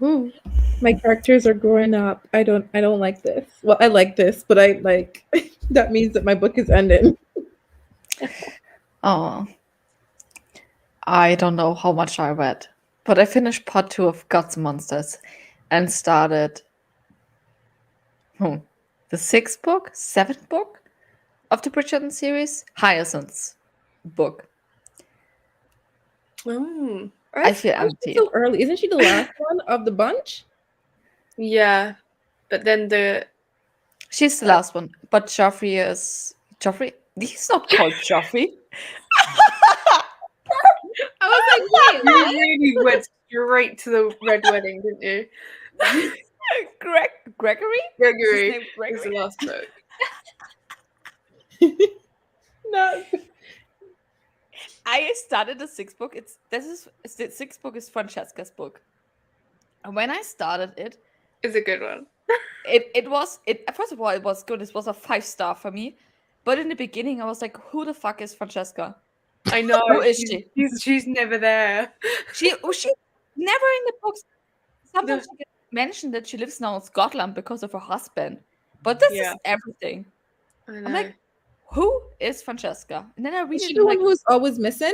Ooh. My characters are growing up. I don't like this. Well, I like this, but I like that means that my book is ending. Oh. I don't know how much I read, but I finished part 2 of Gods and Monsters and started the 6th book, 7th book of the Bridgerton series, Hyacinth's book. I feel Why is she empty. so early. Isn't she the last one of the bunch? Yeah, but then She's the last one, but Joffrey is Joffrey. He's not called Joffrey. I was like, you wait, really went straight to the Red Wedding, didn't you? Gregory? Is his Gregory name was Gregory? the last book. No. I started the 6th book. The 6th book is Francesca's book. And when I started it, It's a good one. it was first of all it was good. It was a 5-star for me. But in the beginning I was like, who the fuck is Francesca? I know. Who is she? She's never there. She never in the books. Sometimes she gets mentioned that she lives now in Scotland because of her husband. But this Yeah. is everything. I know. I'm like, who is Francesca? And then I read Is she it the and one like, who's always missing?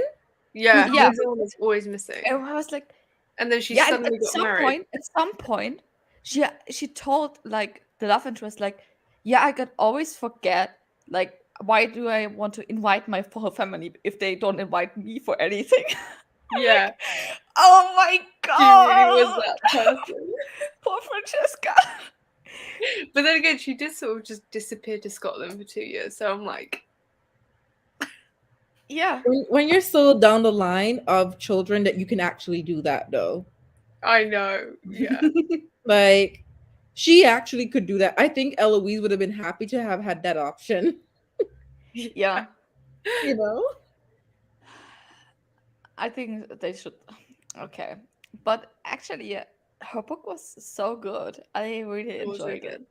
yeah, Yeah. she's the one that's always missing. and I was like, And then she yeah, and suddenly at got some married. point, she told like the love interest, like, yeah, I could always forget, like, why do I want to invite my whole family if they don't invite me for anything? Yeah, Oh my she god! really was that person. Poor Francesca. But then again, she did sort of just disappear to Scotland for 2 years. So I'm like, Yeah. When you're so down the line of children that you can actually do that though. I know. Yeah. Like she actually could do that. I think Eloise would have been happy to have had that option. Yeah. You know? I think they should. Okay. But actually, yeah, her book was so good. I really It was really enjoyed it. good.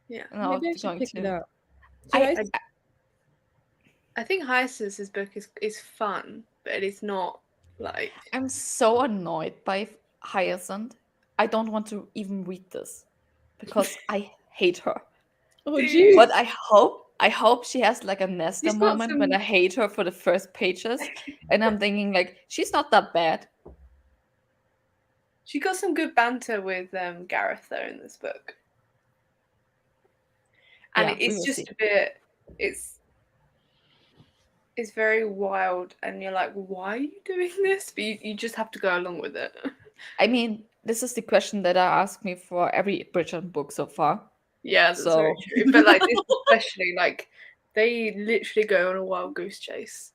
Yeah. And I'll Maybe I be should going pick it to. up. Should I, I think Hyacinth's book is fun, but it is not like I'm so annoyed by Hyacinth. I don't want to even read this because I hate her. oh Dude. geez. But I hope she has like a Nesta She's got moment when I some- hate her for the first pages, and I'm thinking like she's not that bad. she got some good banter with Gareth though in this book. And Yeah, we it's will just see. a bit it's very wild and you're like, why are you doing this? But you just have to go along with it. I mean, this is the question that I ask me for every Bridgerton book so far. Yeah, that's very So- true. But like this especially, like they literally go on a wild goose chase.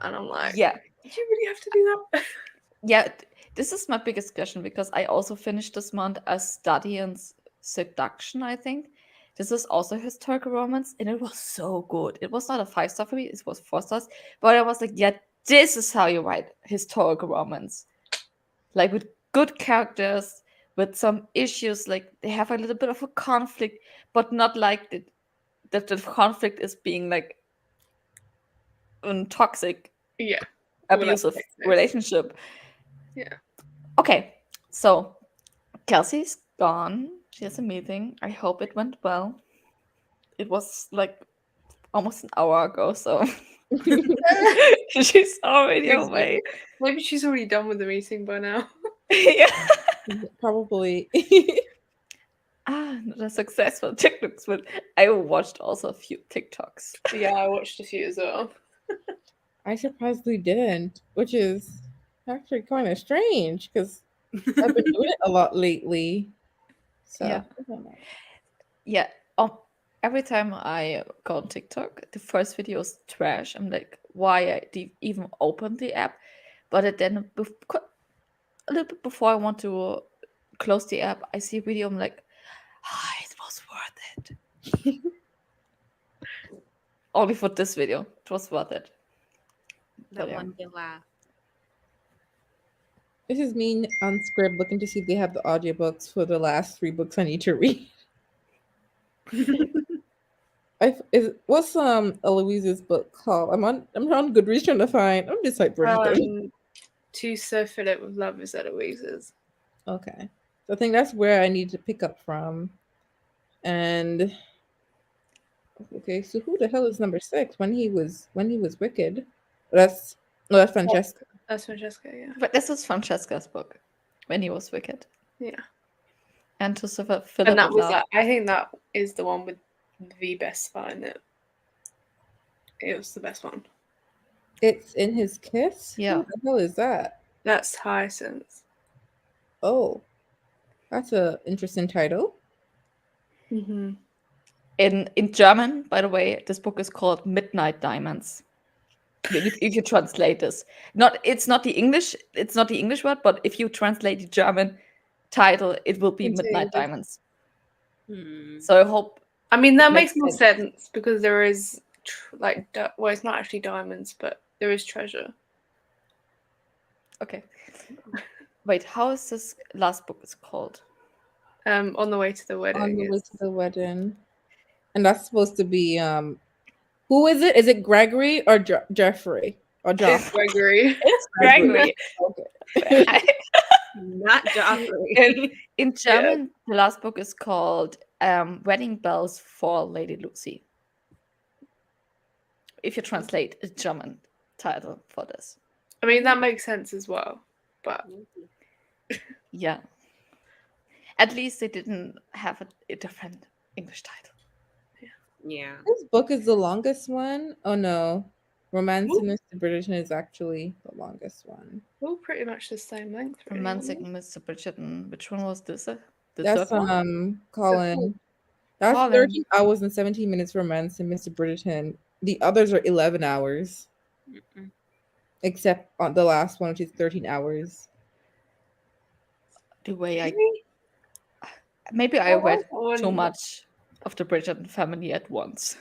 And I'm like, Yeah, did you really have to do that? yeah. This is my biggest question because I also finished this month A Study in Seduction. I think this is also a historical romance, and it was so good. It was not a 5-star for me; it was 4 stars. But I was like, yeah, this is how you write historical romance, like with good characters, with some issues. Like they have a little bit of a conflict, but not like that the conflict is being like toxic, Yeah. Or, like, abusive sexist. relationship. Yeah. Okay, so Kelsey's gone. She has a meeting. I hope it went well. It was like almost an hour ago, so she's already Excuse me. away. Maybe she's already done with the meeting by now. yeah. Probably. Not a successful TikToks, but I watched also a few TikToks. Yeah, I watched a few as well. I surprisingly didn't, which is actually kind of strange because I've been doing it a lot lately. So Yeah. I don't know. Yeah. Every time I go on TikTok, the first video is trash. I'm like, why I even open the app? But then a little bit before I want to close the app, I see a video. I'm like, it was worth it. Only for this video, it was worth it. That But yeah. one good laugh. This is me on Scribd looking to see if they have the audiobooks for the last 3 books I need to read. What's Eloise's book called? I'm on Goodreads trying to find. I'm just like To Sir Philip with Love is Eloise's. Okay. So I think that's where I need to pick up from. And okay, so who the hell is number 6 when he was wicked? That's Francesca. That's Francesca, yeah. But this is Francesca's book, When He Was Wicked. Yeah. And to Sir Philip And that with was Love. that. I think that is the one with the best part in it. It was the best one. It's In His Kiss? Yeah. Who the hell is that? That's Hyacinth. Oh. That's a interesting title. Mm-hmm. In German, by the way, this book is called Midnight Diamonds. If you translate this, it's not the English word, but if you translate the German title, it will be Into Midnight the- Diamonds. Hmm. So I hope. I mean, that Makes makes more sense because there is, it's not actually diamonds, but there is treasure. Okay. Wait, how is this last book is called? On the way to the wedding. On the way to the wedding. And that's supposed to be who is it? Is it Gregory or Jeffrey? Or John? It's Gregory. It's Gregory. Okay. Not Joffrey. In German, the last book is called Wedding Bells for Lady Lucy. If you translate a German title for this. I mean, that makes sense as well. But Yeah. At least they didn't have a different English title. Yeah. This book is the longest one. Oh no. Romancing Mr. Bridgerton is actually the longest one. all pretty much the same length. Really, Romancing Mr. Bridgerton. Which one was this? The That's third one? Colin. That's Colin. 13 hours and 17 minutes Romancing Mr. Bridgerton. The others are 11 hours. Mm-mm. Except on the last one, which is 13 hours. The way maybe I What read was too one? much of the Bridgerton family at once.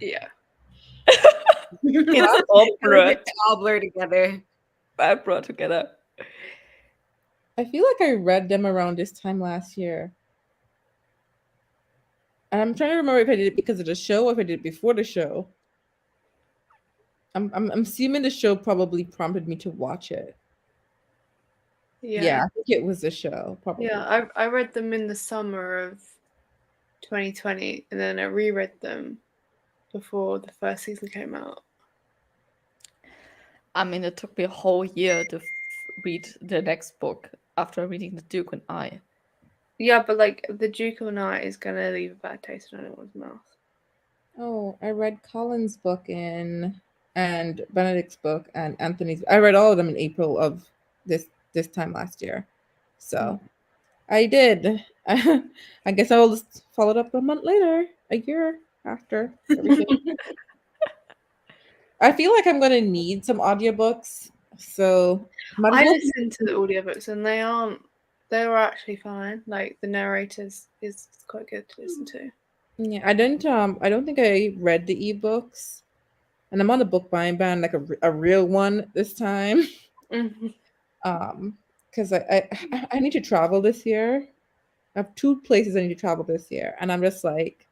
Yeah. It's all blurred. It's all blurred together. Brought together. I feel like I read them around this time last year. And I'm trying to remember if I did it because of the show or if I did it before the show. I'm assuming the show probably prompted me to watch it. Yeah, I think it was the show, probably. Yeah, I read them in the summer of 2020, and then I reread them before the first season came out. I mean, it took me a whole year to read the next book after reading The Duke and I. Yeah, but like The Duke and I is gonna leave a bad taste in anyone's mouth. Oh, I read Colin's book and Benedict's book and Anthony's. I read all of them in April of this time last year. So I did. I guess I will just follow it up a month later, a year after everything. I feel like I'm gonna need some audiobooks. So I listened to the audiobooks and they were actually fine. Like the narrators is quite good to listen to. Yeah, I don't think I read the ebooks. And I'm on the book buying ban, like a real one this time. Because I need to travel this year. I have 2 places I need to travel this year, and I'm just like,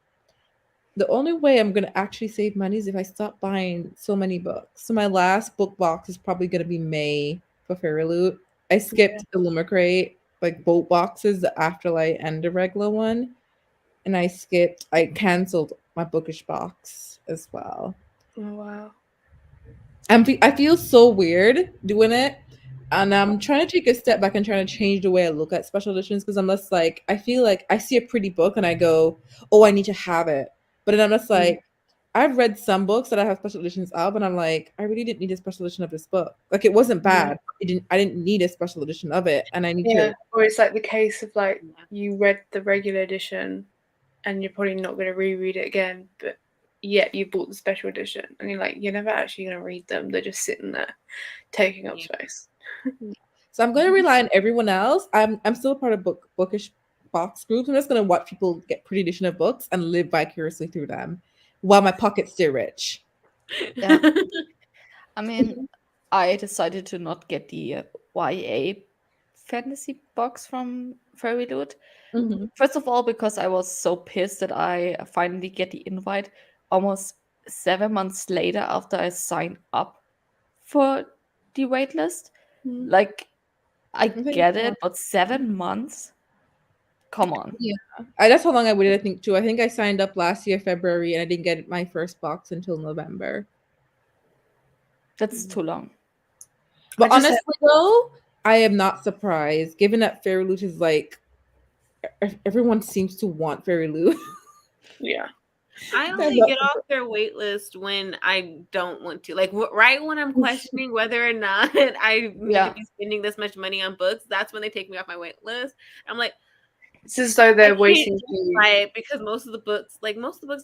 the only way I'm gonna actually save money is if I stop buying so many books. So my last book box is probably gonna be May for Fairy Loot. I skipped the Illumicrate, like both boxes, the Afterlight and the regular one, and I canceled my bookish box as well. Oh wow. I feel so weird doing it And I'm trying to take a step back and trying to change the way I look at special editions because I'm just like, I feel like I see a pretty book and I go, oh, I need to have it. But then I'm just like, I've read some books that I have special editions of, and I'm like, I really didn't need a special edition of this book. Like, it wasn't bad. I didn't need a special edition of it, and I need to. Or it's like the case of like you read the regular edition, and you're probably not going to reread it again, but yet you bought the special edition, and you're like, you're never actually going to read them. They're just sitting there, taking up space. So I'm going to rely on everyone else. I'm still a part of bookish box groups. I'm just going to watch people get pretty edition of books and live vicariously through them, while my pockets stay rich. Yeah. I mean, I decided to not get the YA fantasy box from Fairy Loot. First of all, because I was so pissed that I finally get the invite almost 7 months later after I signed up for the waitlist. Like, I get it, but 7 months? Come on. Yeah, that's how long I waited. I think too. I think I signed up last year February, and I didn't get my first box until November. That's too long. But honestly, though, I am not surprised, given that Fairy Loot is like everyone seems to want Fairy Loot. Yeah. I only get off their wait list when I don't want to. Like right when I'm questioning whether or not I need to be spending this much money on books, that's when they take me off my wait list. I'm like, it's as though they're waiting for you. Right, because most of the books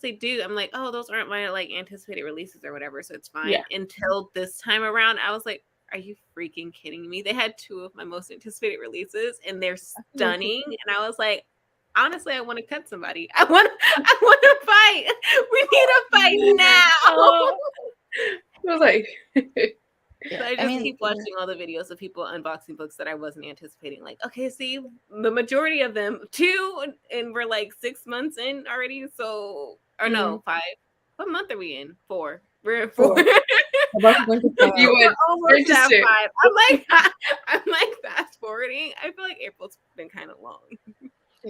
they do, I'm like, oh, those aren't my like anticipated releases or whatever, so it's fine. Yeah. Until this time around, I was like, are you freaking kidding me? They had 2 of my most anticipated releases, and they're stunning. And I was like, honestly, I want to cut somebody. I want to fight. We need a fight now. I was like, so I just keep watching all the videos of people unboxing books that I wasn't anticipating. Like, okay, see, the majority of them 2, and we're like 6 months in already. So, or no, 5. What month are we in? 4. We're in 4. You went almost at 5. I'm like fast forwarding. I feel like April's been kind of long.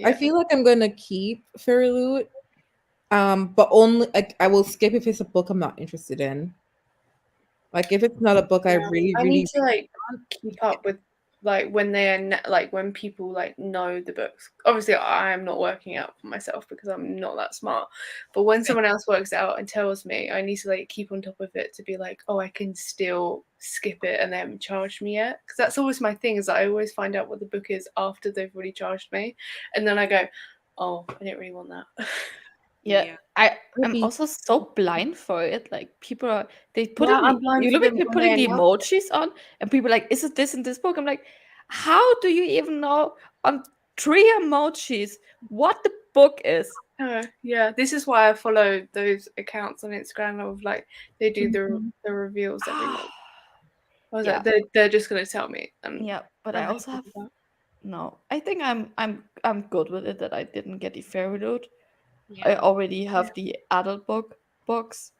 I feel like I'm gonna keep Fairy Loot, but only like I will skip if it's a book I'm not interested in. Like if it's not a book I really need to like keep up with, like when they're like when people like know the books. Obviously, I am not working out for myself because I'm not that smart. But when someone else works out and tells me, I need to like keep on top of it to be like, oh, I can still skip it and they haven't charged me yet. Because that's always my thing, is that I always find out what the book is after they've already charged me, and then I go, oh, I didn't really want that. Yeah. I'm also so blind for it. Like people they put I'm blind. You look at people putting the emojis on, and people are like, is it this in this book? I'm like, how do you even know on 3 emojis what the book is? Yeah, this is why I follow those accounts on Instagram of like they do the reveals every month. I was like, they're just gonna tell me. But I also have no. I think I'm good with it that I didn't get the Fairy Loot. I already have the adult books,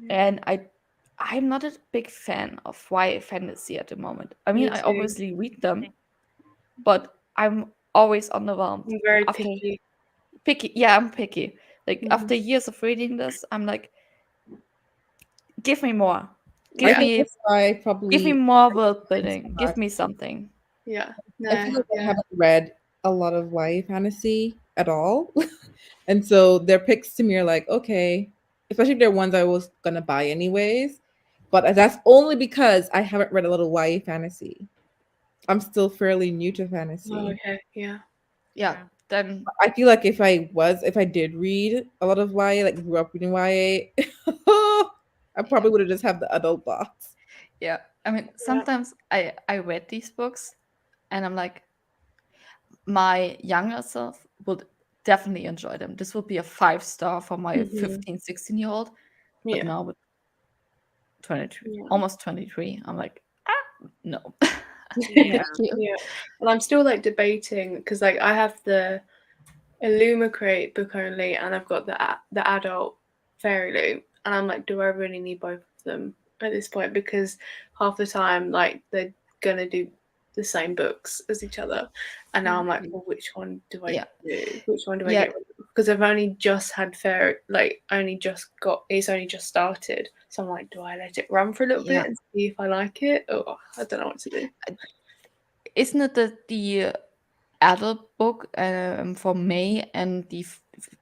and I'm not a big fan of YA fantasy at the moment. I mean, I obviously read them, but I'm always underwhelmed. I'm very picky. Yeah, I'm picky. Like after years of reading this, I'm like, give me more. Give me more world building. Give me something. Yeah. I feel like I haven't read a lot of YA fantasy at all. And so their picks to me are like, okay, especially if they're ones I was gonna buy anyways. But that's only because I haven't read a lot of YA fantasy. I'm still fairly new to fantasy. Oh, okay, yeah. Then I feel like if I did read a lot of YA, like grew up reading YA, I probably would have just have the adult box. Yeah, I mean, sometimes I read these books, and I'm like, my younger self would definitely enjoy them. This would be a 5-star for my 15, 16-year-old. But now with 23, almost 23, I'm like, no. Yeah. And I'm still like debating because like I have the Illumicrate book only, and I've got the adult Fairy Loot, and I'm like, do I really need both of them at this point? Because half the time like they're gonna do the same books as each other, and now I'm like, well, which one do I do? Which one do I get rid of? because I've only just had it's only just started. So I'm like, do I let it run for a little Yeah. bit and see if I like it? Oh, I don't know what to do. Isn't it that the adult book for May and the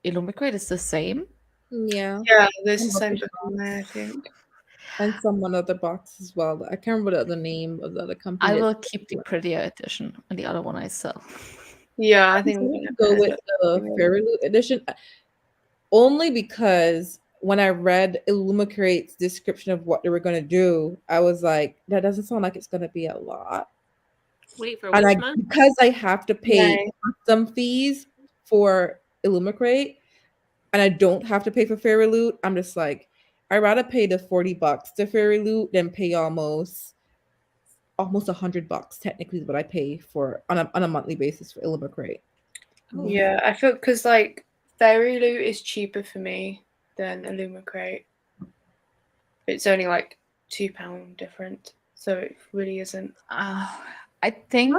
Illumicrate is the same? Yeah. Yeah, there's the Some same other book in there, I think. And some one other box as well. I can't remember the other name of the other company. I that- will keep the prettier edition, and the other one I sell. Yeah, I I think was we're going to gonna go end with up the doing it. Fairy Loot edition only because when I read Illumicrate's description of what they were going to do, I was like, that doesn't sound like it's going to be a lot. Wait for And which month? because I have to pay May. custom fees for Illumicrate and I don't have to pay for Fairy Loot, I'm just like, I'd rather pay the $40 to Fairy Loot than pay almost $100 technically is what I pay for on a monthly basis for Illumicrate. Oh. Yeah, I feel because like Fairy Loot is cheaper for me than Illumicrate. It's only like £2 different, so it really isn't. I think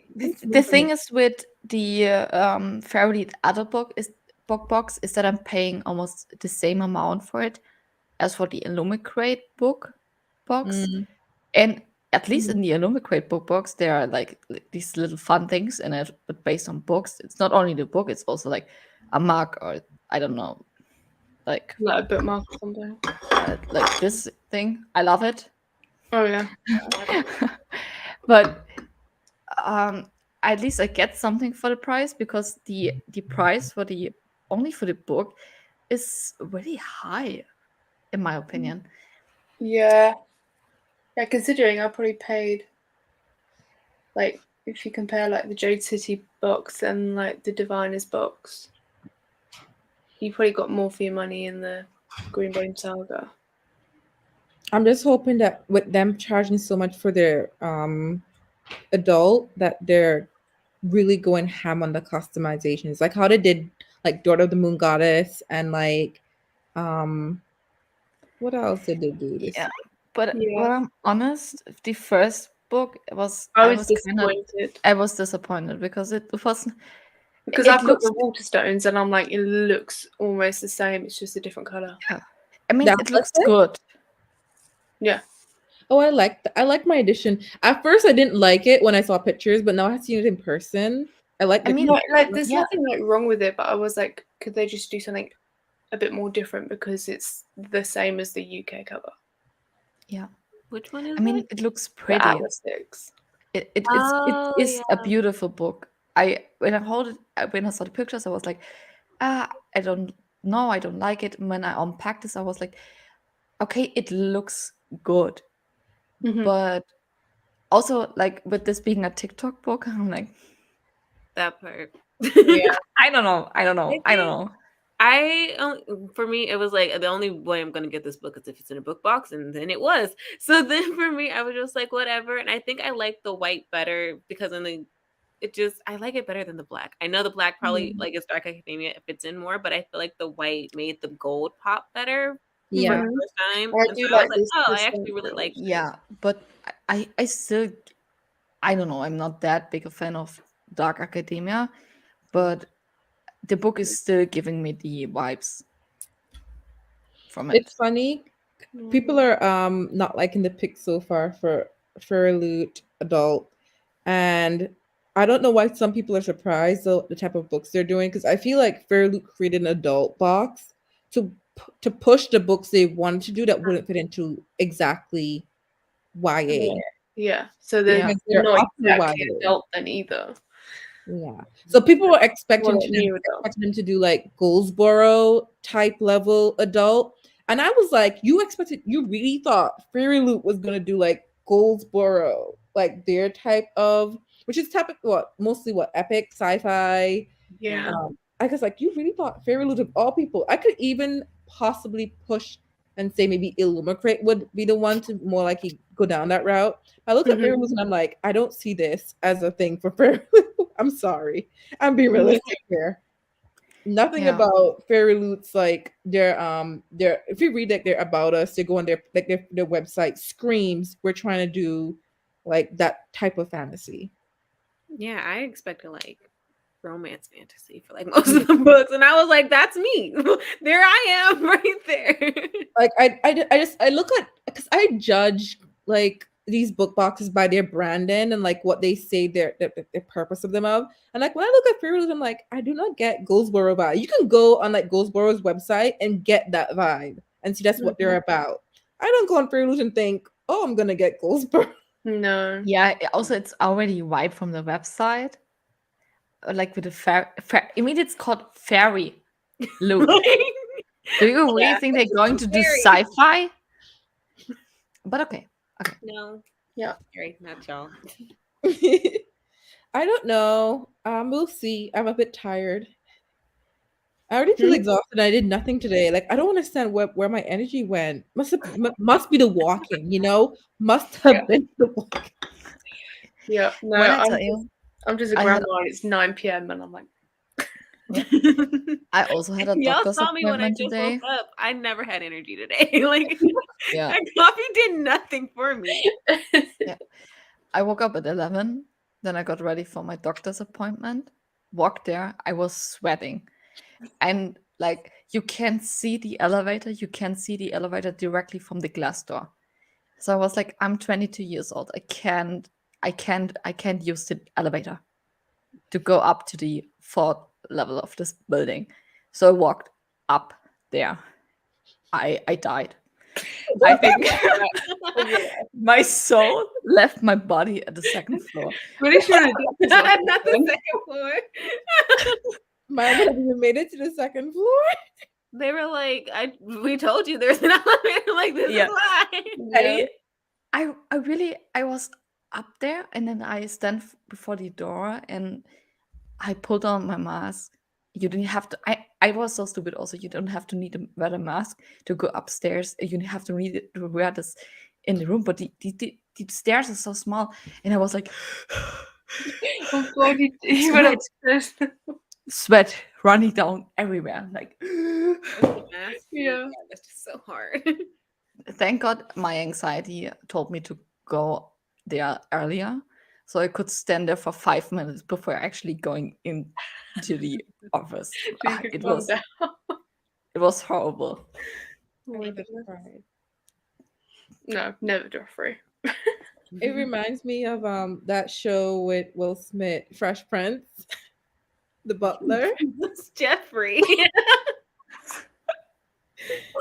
the thing is with the Fairy adult book box is that I'm paying almost the same amount for it as for the Illumicrate book box. Mm. And at least in the Illumicrate book box, there are like these little fun things in it, but based on books. It's not only the book, it's also like a mug or I don't know, like Like a bookmark or something. like this thing. I love it. Oh yeah. But at least I get something for the price because the price for the only for the book is really high, in my opinion. Yeah. Yeah, considering I probably paid like if you compare like the Jade City box and like the Diviners box, you probably got more for your money in the Greenbone Saga. I'm just hoping that with them charging so much for their adult that they're really going ham on the customizations, like how they did like Daughter of the Moon Goddess and like what else did they do this Yeah, but Yeah. when I'm honest, the first book was I was kinda- disappointed I was disappointed because it was because it I've got looks. the Waterstones and I'm like, it looks almost the same. It's just a different color. I mean, That it looks was it? good. Yeah. Oh, I like my edition. At first I didn't like it when I saw pictures, but now I've seen it in person. I like I the mean, No, like there's yeah. nothing like wrong with it, but I was like, could they just do something a bit more different because it's the same as the UK cover? Which one is I mean, it? it looks The pretty. Atlas Six. It Oh, is a yeah. beautiful book. When I saw the pictures, I was like, I don't know, I don't like it. And when I unpacked this, I was like, okay, it looks good, Mhm. but also like with this being a TikTok book, I'm like, That part. Yeah. I don't know. For me, it was like the only way I'm gonna get this book is if it's in a book box, and then it was. So then for me, I was just like, whatever. And I think I like the white better because I like it better than the black. I know the black probably like it's Dark Academia if it's in more, but I feel like the white made the gold pop better for yeah. the first time. I And do so I like was like, this. oh, this I actually one really too. like this. Yeah, but I still, I don't know. I'm not that big a fan of Dark Academia, but the book is still giving me the vibes from it. It's funny. People are not liking the pick so far for Fairy Loot adult, and I don't know why some people are surprised the type of books they're doing because I feel like Fairy Loot created an adult box to push the books they wanted to do that wouldn't fit into exactly YA. Yeah. So they're Yeah. They're not up to exactly YA. adult then either. Yeah. So people were expecting Well, to new adult. expecting them to do like Goldsboro type level adult. And I was like, you really thought Fairy Loot was gonna do like Goldsboro, like their type of, which is type of mostly epic, sci-fi. Yeah. I was like, you really thought Fairy Loot of all people. I could even possibly push and say maybe Illumicrate would be the one to more likely go down that route. I look at Mhm. Fairy Loot and I'm like, I don't see this as a thing for Fairy Loot. I'm sorry. I'm being realistic here. Nothing Yeah. about Fairy Loot's like their if you read like their about us, they go on their like their website screams we're trying to do like that type of fantasy. Yeah, I expected like romance fantasy for like most of the books, and I was like, "That's me. There I am, right there." Like I look at, because I judge like these book boxes by their branding and like what they say their purpose of them of. And like when I look at Fairy Loot, I'm like, I do not get Goldsboro vibe. You can go on like Goldsboro's website and get that vibe and see that's what they're about. I don't go on Fairy Loot and think, oh, I'm gonna get Goldsboro. No. Yeah, also it's already right from the website. Like with the I mean, it's called Fairy Loot. Do you really Yeah, think they're going to do fairy. sci-fi? But okay. No, Yeah. Fairy, not y'all. I don't know. We'll see. I'm a bit tired. I already feel exhausted. I did nothing today. Like I don't understand where my energy went. Must be the walking, you know? Must have been the walking. Yeah. No, When I tell you, I'm just a I had- grandma and it's 9 p.m. and I'm like, I also had a Y'all doctor's saw me when I appointment just today. woke up. I never had energy today. Like Yeah. that coffee did nothing for me. I woke up at 11. Then I got ready for my doctor's appointment. Walked there. I was sweating. And like you can see the elevator. You can see the elevator directly from the glass door. So I was like, I'm 22 years old. I can't use the elevator to go up to the fourth level of this building. So I walked up there. I died. I think my soul left my body at the second floor. pretty sure the doctor's Not not the open. second floor. Mine would have even made it to the second floor. They were like, we told you there's an elevator. Like this Yeah. is why. Yeah. I was up there, and then I stand before the door and I pulled on my mask. You didn't have to. I was so stupid. Also, you don't have to need to wear a mask to go upstairs. You have to wear this in the room. But the stairs are so small, and I was like, Oh God, you went upstairs. sweat running down everywhere. Like, Yeah. That's just so hard. thank God my anxiety told me to go there earlier, so I could stand there for 5 minutes before actually going into the office. So you Ah, could it calm was down. it was horrible. Oh my goodness. No, never Joffrey. It reminds me of that show with Will Smith, Fresh Prince, the butler. It's Jeffrey.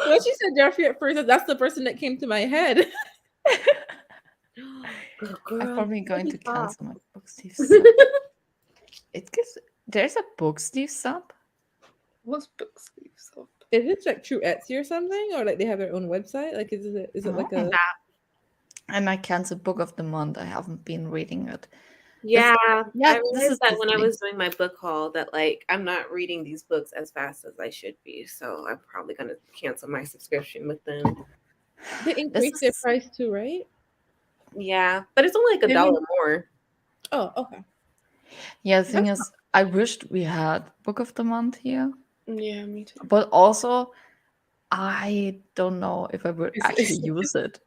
When she said Jeffrey at first, that's the person that came to my head. I'm probably going to cancel my Book Steve sub. There's a Book Steve sub. What's book sleeves up? Is it like through Etsy or something, or like they have their own website? Like, is it like a? And I canceled Book of the Month. I haven't been reading it. Yeah, yeah, I this is realized that the when I thing. was doing my book haul that like I'm not reading these books as fast as I should be, so I'm probably gonna cancel my subscription with them. They increased their price too, right? Yeah, but it's only like $1 more. Oh, okay. Yeah, the thing is, I wished we had Book of the Month here, Yeah, me too. but also I don't know if I would It's- actually use it.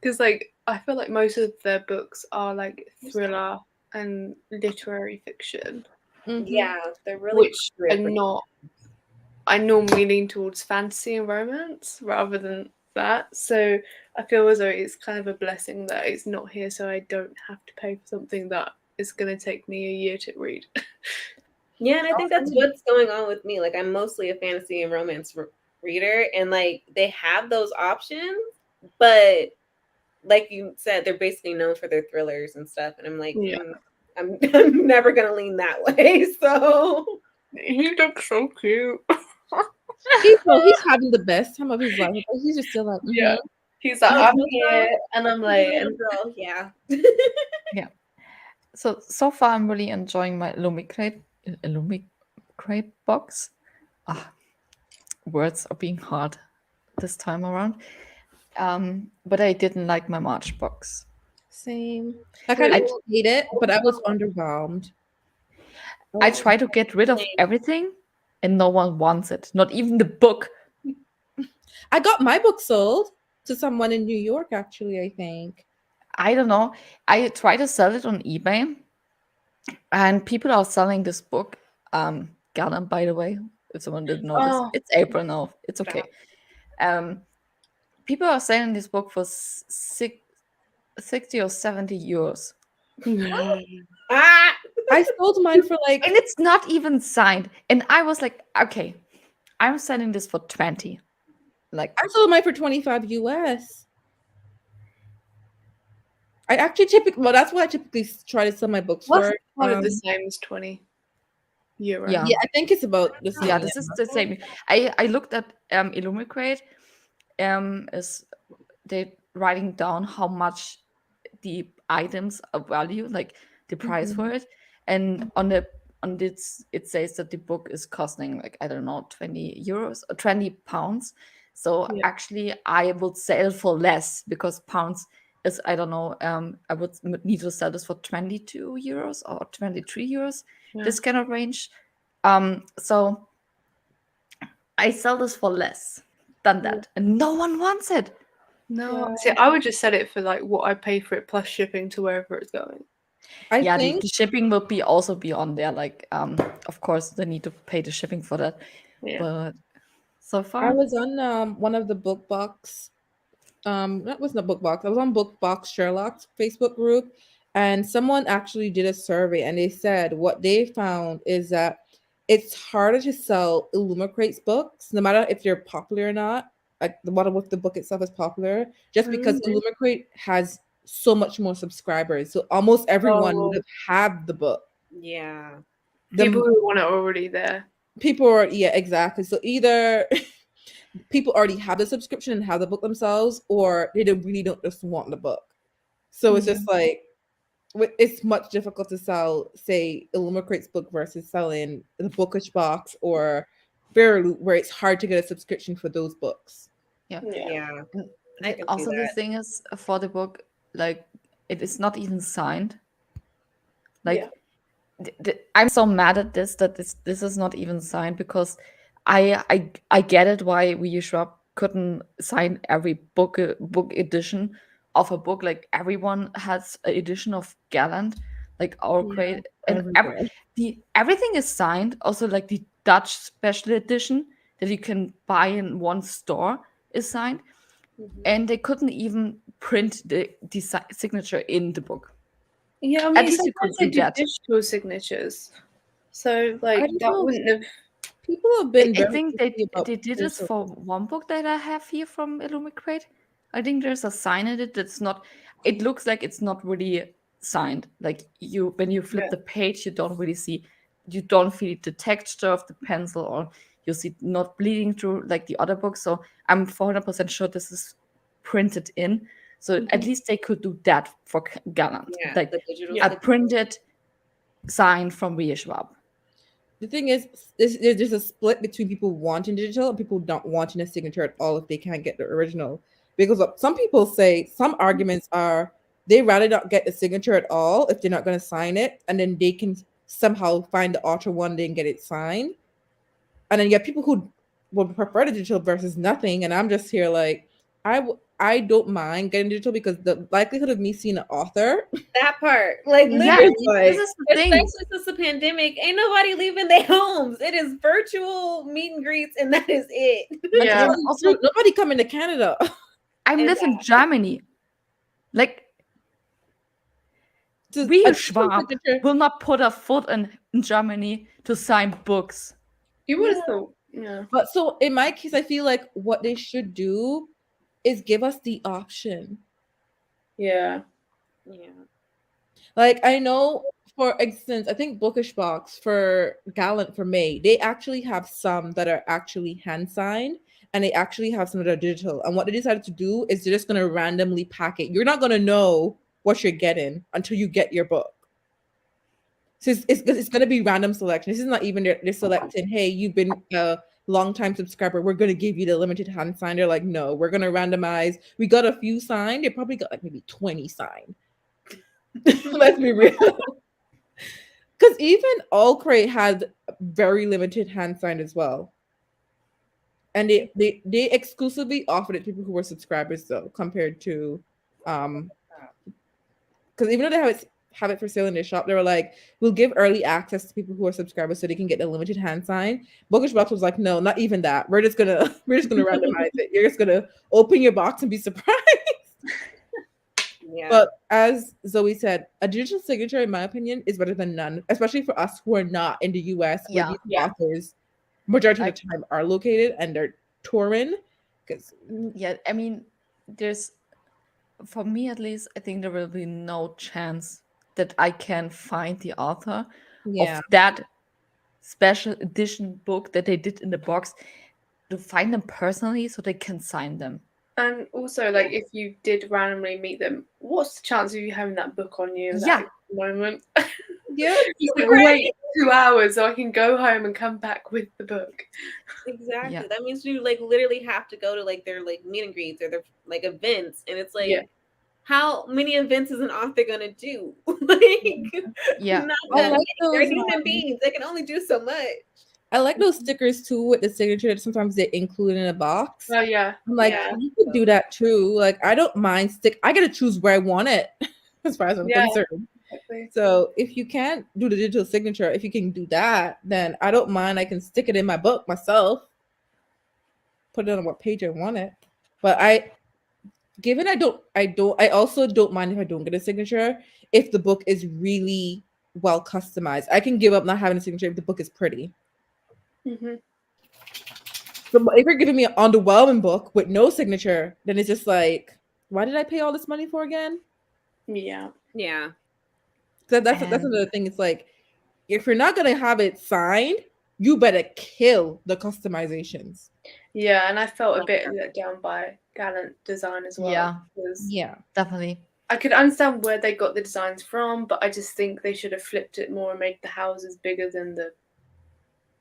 Because like I feel like most of their books are like thriller and literary fiction, Mhm. Yeah, they're really which are not. I normally lean towards fantasy and romance rather than that. So I feel as though it's kind of a blessing that it's not here, so I don't have to pay for something that is going to take me a year to read. Yeah, and I think that's what's going on with me. Like, I'm mostly a fantasy and romance reader, and like they have those options, but like you said, they're basically known for their thrillers and stuff. And I'm like, Yeah. I'm never gonna lean that way. So He looks so cute. He's having the best time of his life. But he's just still like, Yeah. He's like, Oh, I'm no, here, and I'm like, little girl, yeah. So far, I'm really enjoying my Illumicrate box. Words are being hard this time around. But I didn't like my March box. Same. I kind of hate it, but I was underwhelmed. I try to get rid of everything, and no one wants it. Not even the book. I got my book sold to someone in New York, actually, I think. I don't know. I tried to sell it on eBay, and people are selling this book. Ganem, by the way, if someone didn't know this, Oh, it's April now. It's okay. People are selling this book for 60 or 70 euros. no. Ah, I sold mine for like And it's not even signed. And I was like, okay, I'm selling this for 20. Like, I sold mine for 25 US. I actually typically, well, that's what I typically try to sell my books What's for. kind of the same as 20 euro? yeah. Yeah, I think it's about the same. Yeah, this is the same. I looked at Illumicrate. Is they writing down how much the items are value, like the price for it, and on this it says that the book is costing like, I don't know, 20 euros or 20 pounds. So Yeah. actually I would sell for less, because pounds is, I don't know, I would need to sell this for 22 euros or 23 euros, Yeah. this kind of range. So I sell this for less than that, and no one wants it. No, Yeah. see, I would just sell it for like what I pay for it plus shipping to wherever it's going. I Yeah, think the shipping will be also be on there. Like, of course, they need to pay the shipping for that. Yeah. But so I far, was on one of the book box. That wasn't a book box. I was on Book Box Sherlock's Facebook group, and someone actually did a survey, and they said what they found is that it's harder to sell Illumicrate's books, no matter if they're popular or not. Like the matter if the book itself is popular, just because Illumicrate has so much more subscribers, so almost everyone would have had the book. Yeah. The People who want it already there. people are, yeah, exactly. So either people already have the subscription and have the book themselves, or they really don't just want the book. So it's just like it's much difficult to sell, say, Illumicrate's book versus selling the Bookish Box or Fairloop, where it's hard to get a subscription for those books. Yeah. Yeah. I can see also the that. thing is, for the book, like, it is not even signed. Like, I'm so mad at this, that this is not even signed, because I get it why we Schwab couldn't sign every book edition of a book. Like, everyone has an edition of Gallant, like our crate, and everything is signed. Also, like the Dutch special edition that you can buy in one store is signed, and they couldn't even print the signature in the book. Yeah, I At mean, least you could sometimes they do do that. digital signatures. So, like, don't that know. wouldn't have. People have been. I very think they picky about did this digital. for one book that I have here from Illumicrate. I think there's a sign in it that's not. It looks like it's not really signed. Like, when you flip the page, you don't really see. You don't feel the texture of the pencil, or you see not bleeding through like the other books. So I'm 400% sure this is printed in. So at least they could do that for Gallant. Yeah, Like, the digital a printed sign from V. Schwab. The thing is, there's a split between people wanting digital and people not wanting a signature at all if they can't get the original. Because some people say, some arguments are they rather not get the signature at all if they're not going to sign it, and then they can somehow find the author one day and get it signed. And then you have people who would prefer the digital versus nothing. And I'm just here like, I don't mind getting digital, because the likelihood of me seeing an author, that part, like, Yeah, literally, this is the thing. especially since the pandemic, ain't nobody leaving their homes. It is virtual meet and greets, and that is it. Yeah. Also, nobody coming to Canada. I live in Germany. Like, A we digital Schwab signature- will not put a foot in Germany to sign books. You would have thought. Yeah. But so in my case, I feel like what they should do is give us the option. Yeah. Yeah. Like, I know, for instance, I think Bookish Box for Gallant for May, they actually have some that are actually hand signed, and they actually have some that are digital. And what they decided to do is they're just going to randomly pack it. You're not going to know what you're getting until you get your book. So it's going to be random selection. This is not even they're selecting, hey, you've been a long-time subscriber, we're going to give you the limited hand sign. They're like, no, we're going to randomize. We got a few signed. They probably got like maybe 20 signed. Let's be real. Because even Allcrate had very limited hand signed as well. And they exclusively offered it to people who were subscribers, though, compared to because even though they have it have it for sale in their shop. They were like, we'll give early access to people who are subscribers so they can get the limited hand sign. Bookish Box was like, no, not even that. We're just gonna randomize it. You're just gonna open your box and be surprised. Yeah. But as Zoe said, a digital signature, in my opinion, is better than none, especially for us who are not in the US where these authors majority of the time are located and they're touring. Because Yeah, I mean, there's, for me at least, I think there will be no chance that I can find the author of that special edition book that they did in the box, to find them personally so they can sign them. And also, like, if you did randomly meet them, what's the chance of you having that book on you at Yeah. that moment? yeah, Just like, wait 2 hours so I can go home and come back with the book. Exactly. Yeah. That means you like literally have to go to like their like meet and greets or their like events, and it's like, Yeah. how many events is an author gonna do? Like, Yeah. not I that like many. They're those, human beings. They can only do so much. I like those stickers too with the signature that sometimes they include in a box. Oh yeah. I'm like, Yeah. you could do that too. Like, I don't mind I gotta choose where I want it as far as I'm Yeah. concerned. Exactly. So if you can't do the digital signature, if you can do that, then I don't mind. I can stick it in my book myself, put it on what page I want it. But I also don't mind if I don't get a signature if the book is really well customized. I can give up not having a signature if the book is pretty. Mm-hmm. So if you're giving me an underwhelming book with no signature, then it's just like, why did I pay all this money for again? Yeah. Yeah. So that's another thing. It's like, if you're not gonna have it signed, you better kill the customizations. Yeah, and I felt a bit let down by Gallant design as well. Yeah. because Yeah. Definitely. I could understand where they got the designs from, but I just think they should have flipped it more and made the houses bigger than the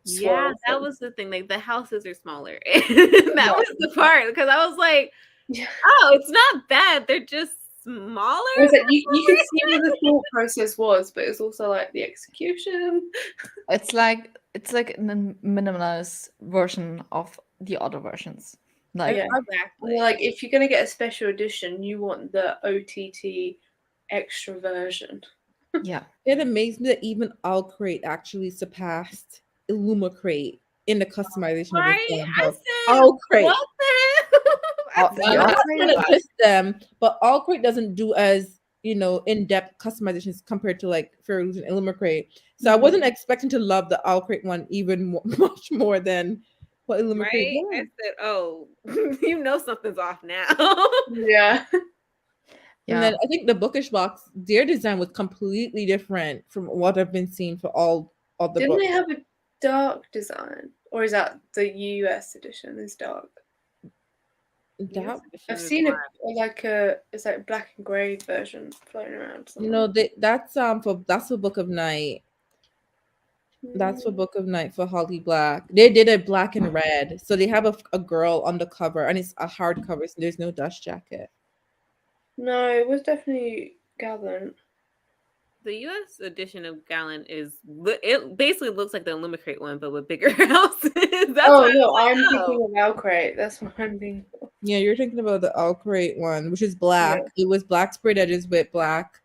Yeah, swirl that thing. was the thing. Like the houses are smaller. That was the part because I was like, Yeah. oh, it's not bad. They're just smaller. It was like, you could see where the thought process was, but it's also like the execution. It's like a minimalist version of the other versions. Like, Yeah. Exactly. Like, if you're gonna get a special edition, you want the OTT extra version. yeah. It amazed me that even Allcrate actually surpassed Illumicrate in the customization Right? of the I film. said, Allcrate. what the hell? The I'm not Allcrate- trying to twist them, but Allcrate doesn't do as in-depth customizations compared to like Fairuz and Illumicrate. So I wasn't expecting to love the Allcrate one even much more than what Illumicrate Right? I was. said, oh, you know something's off now. Yeah. And then I think the Bookish Box, their design was completely different from what I've been seeing for all of the Didn't books. they have a dark design? Or is that the US edition is dark? That, I've seen it like it's like black and grey version floating around. that's for Book of Night. That's for Book of Night for Holly Black. They did a black and red. So they have a girl on the cover and it's a hardcover, so there's no dust jacket. No, it was definitely Gallant. The US edition of Gallant it basically looks like the Illumicrate one, but with bigger houses. I'm thinking of Valkyrie. That's what I'm thinking. Yeah, you're thinking about the Allcrate one, which is black. Yeah. It was black sprayed edges with black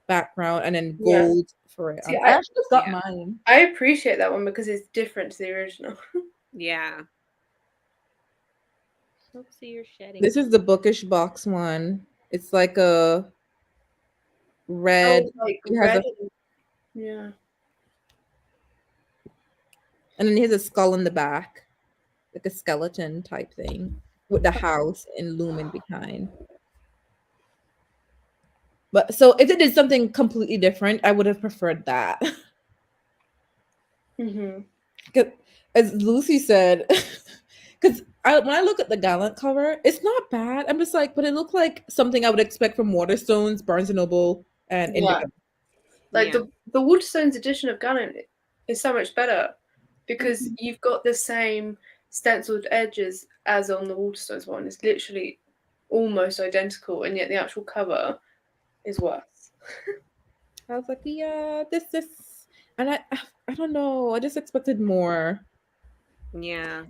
background and then Yeah. gold for it. See, I actually got yeah. mine. I appreciate that one because it's different to the original. Yeah. Hope see you're shedding. This is the Bookish Box one. It's like a red. Like It has red. Yeah. And then he has a skull in the back, like a skeleton type thing, with the house and looming behind. But so if it did something completely different, I would have preferred that. Mm-hmm. As Lucy said, because when I look at the Gallant cover, it's not bad. I'm just like, but it looked like something I would expect from Waterstones, Barnes and Noble, and Yeah. Indigo. Like Yeah. the Waterstones edition of Gallant is so much better because you've got the same stenciled edges as on the Waterstones one. It's literally almost identical, and yet the actual cover is worse. I was like, yeah, this, and I don't know. I just expected more. Yeah.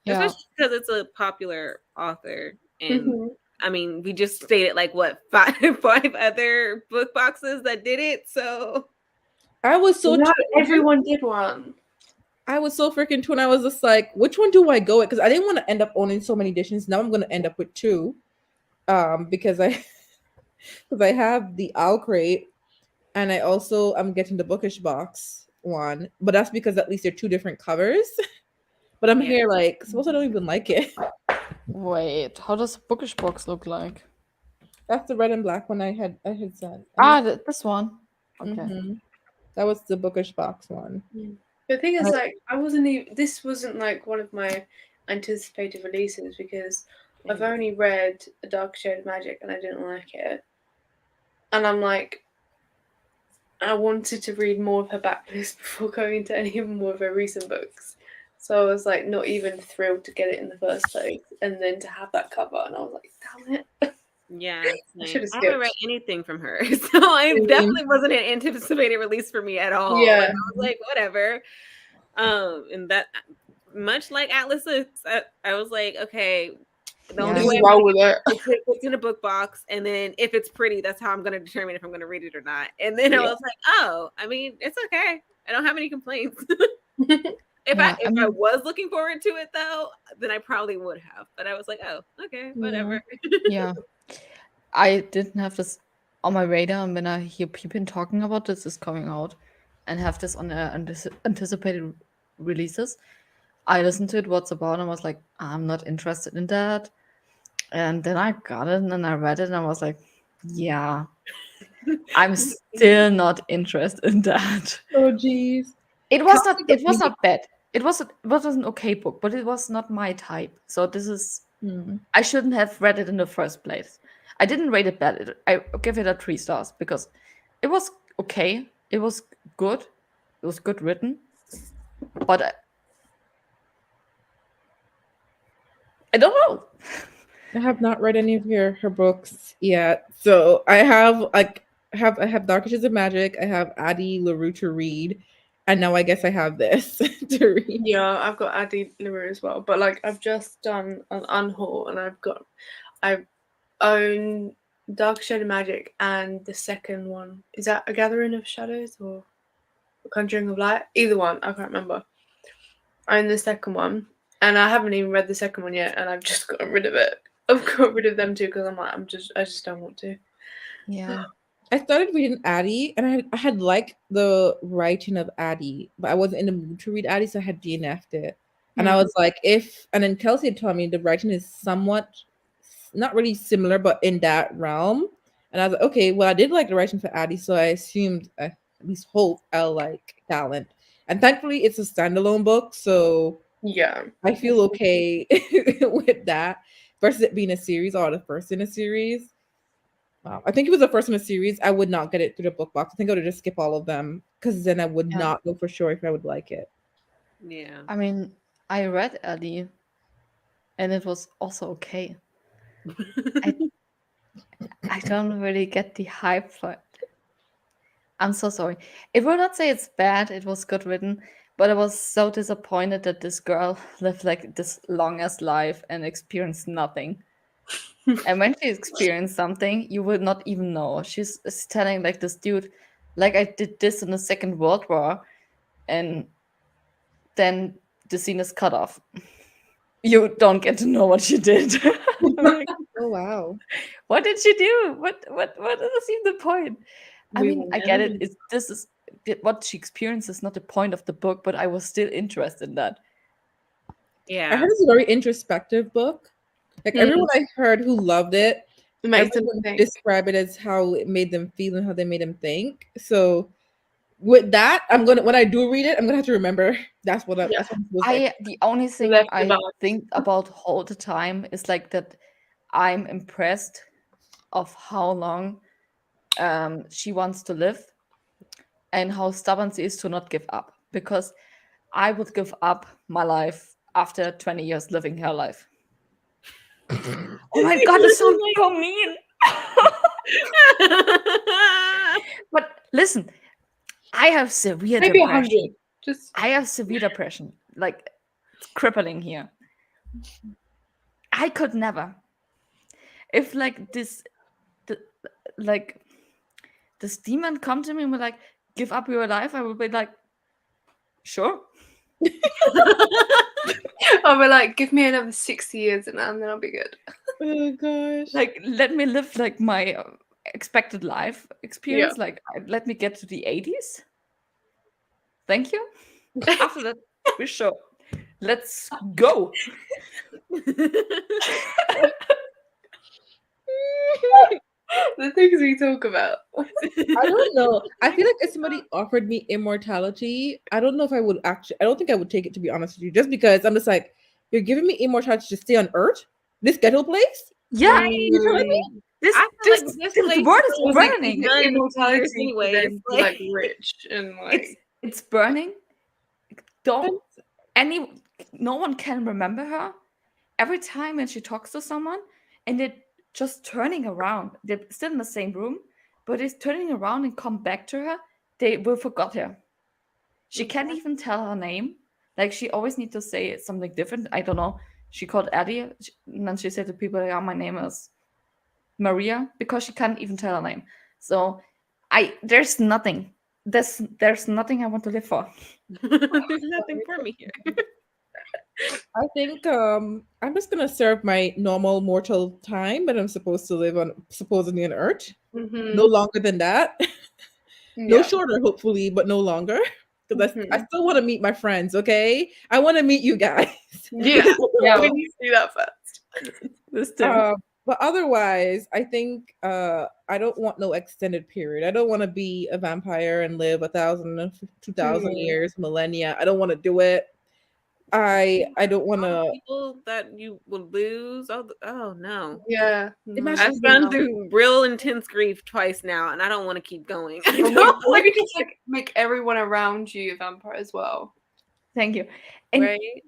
Yeah. Especially because it's a popular author and Mhm. I mean, we just stated like what five other book boxes that did it. So I was so Not torn. everyone did one. I was so freaking torn. I was just like, which one do I go with? Because I didn't want to end up owning so many editions. Now I'm going to end up with 2, because I have the Owl Crate, and I'm getting the Bookish Box one. But that's because at least they're 2 different covers. But I'm Yeah. here like, suppose I don't even like it. Wait, how does a bookish box look like? That's the red and black one I had said. This one. Okay. Mhm. That was the Bookish Box one. The thing is, I- like, I wasn't even. This wasn't like one of my anticipated releases because I've only read A Dark Shade of Magic and I didn't like it. And I'm like, I wanted to read more of her backlist before going to any more of her recent books. So I was like, not even thrilled to get it in the first place, and then to have that cover, and I was like, damn it. yeah, I should have I haven't read skipped. anything from her, so I definitely wasn't an anticipated release for me at all. Yeah. Like, I was like, whatever. And that, much like Atlas Six, I was like, okay, the only Yeah. way Roll with it. it's in a book box, and then if it's pretty, that's how I'm going to determine if I'm going to read it or not. And then I Yeah. was like, oh, I mean, it's okay. I don't have any complaints. If Yeah, I I mean- was looking forward to it though, then I probably would have. But I was like, oh, okay, whatever. Yeah. I didn't have this on my radar, and when I hear people talking about this is coming out and have this on their anticipated releases, I listened to it, what's about, and was like, I'm not interested in that. And then I got it and I read it and I was like, yeah, I'm still not interested in that. Oh geez. It was not bad. It was an okay book, but it was not my type. So this is I shouldn't have read it in the first place. I didn't rate it bad. I give it a 3 stars because it was okay. It was good. It was good written. But I don't know. I have not read any of her books yet. So I have Dark Ages of Magic. I have Addie LaRue to read, and now I guess I have this to read. Yeah, I've got Addie LaRue as well, but like I've just done an unhaul and I own Dark Shade of Magic and the second one. Is that A Gathering of Shadows or A Conjuring of Light? Either one, I can't remember. I own the second one, and I haven't even read the second one yet, and I've just gotten rid of it. I've got rid of them too because I'm like, I just don't want to. Yeah. I started reading Addie, and I had liked the writing of Addie, but I wasn't in the mood to read Addie, so I had DNF'd it. And I was like, and then Kelsey had told me the writing is somewhat, not really similar, but in that realm. And I was like, okay, well, I did like the writing for Addie, so I assumed, at least hope, I'll like Talent. And thankfully, it's a standalone book, so Yeah. I feel okay with that versus it being a series or the first in a series. I think it was the first in a series. I would not get it through the book box. I think I would just skip all of them because then I would not know for sure if I would like it. Yeah. I mean, I read Addie and it was also okay. I don't really get the hype for it. I'm so sorry. I will not say it's bad. It was good written, but I was so disappointed that this girl lived like this longest life and experienced nothing. And when she experienced something, you would not even know. She's telling like this dude, like I did this in the Second World War, and then the scene is cut off. You don't get to know what she did. Like, Oh wow! what did she do? What is even the point? I mean, I get it. This is what she experienced is not the point of the book, but I was still interested in that. I Yeah. heard it's a very introspective book. Like everyone I heard who loved it, It makes them everyone think. describe it as how it made them feel and how they made them think. So with that, when I do read it, I'm gonna have to remember that's what Yeah. that's what it was like. The only thing Left I about. think about all the time is like that I'm impressed of how long she wants to live and how stubborn she is to not give up. Because I would give up my life after 20 years living her life. Oh my god, this sounds so mean. But listen, I have severe Maybe depression. 100. Just I have severe depression. Like, it's crippling here. I could never. if like like this demon come to me and be like, give up your life, I would be like, sure. I'll be like, give me another 60 years and then I'll be good. Oh gosh. Like, let me live like my expected life experience. Like, let me get to the 80s. Thank you. After that, we show. Let's go. The things we talk about. I don't know. I feel like if somebody offered me immortality, I don't know if I would actually. I don't think I would take it, to be honest with you, just because I'm just like, you're giving me immortality to stay on Earth, this ghetto place. Yeah, You telling me? this I feel like this, this this place world is is like burning. done Immortality anyways, for them to be, like rich and like It's burning. Don't no one can remember her. Every time when she talks to someone and they're just turning around, they're still in the same room, but it's turning around and come back to her, they will forget her. She can't even tell her name. Like, she always need to say something different. I don't know. She called Eddie, and then she said to people, yeah, my name is Maria, because she can't even tell her name. So there's nothing. There's nothing I want to live for. There's nothing for me here. I think I'm just gonna serve my normal mortal time that I'm supposed to live on, supposedly on Earth. No longer than that. No shorter, hopefully, but no longer. Because I still want to meet my friends. Okay, I want to meet you guys. Yeah. We need to do that first. This too. But otherwise, I think I don't want no extended period. I don't want to be a vampire and live 1,000, 2,000 years, millennia. I don't want to do it. I don't want to. People that you will lose. Oh no. Yeah. Imagine I've gone through real intense grief twice now, and I don't want to keep going. Maybe just like make everyone around you a vampire as well. Thank you. And Right?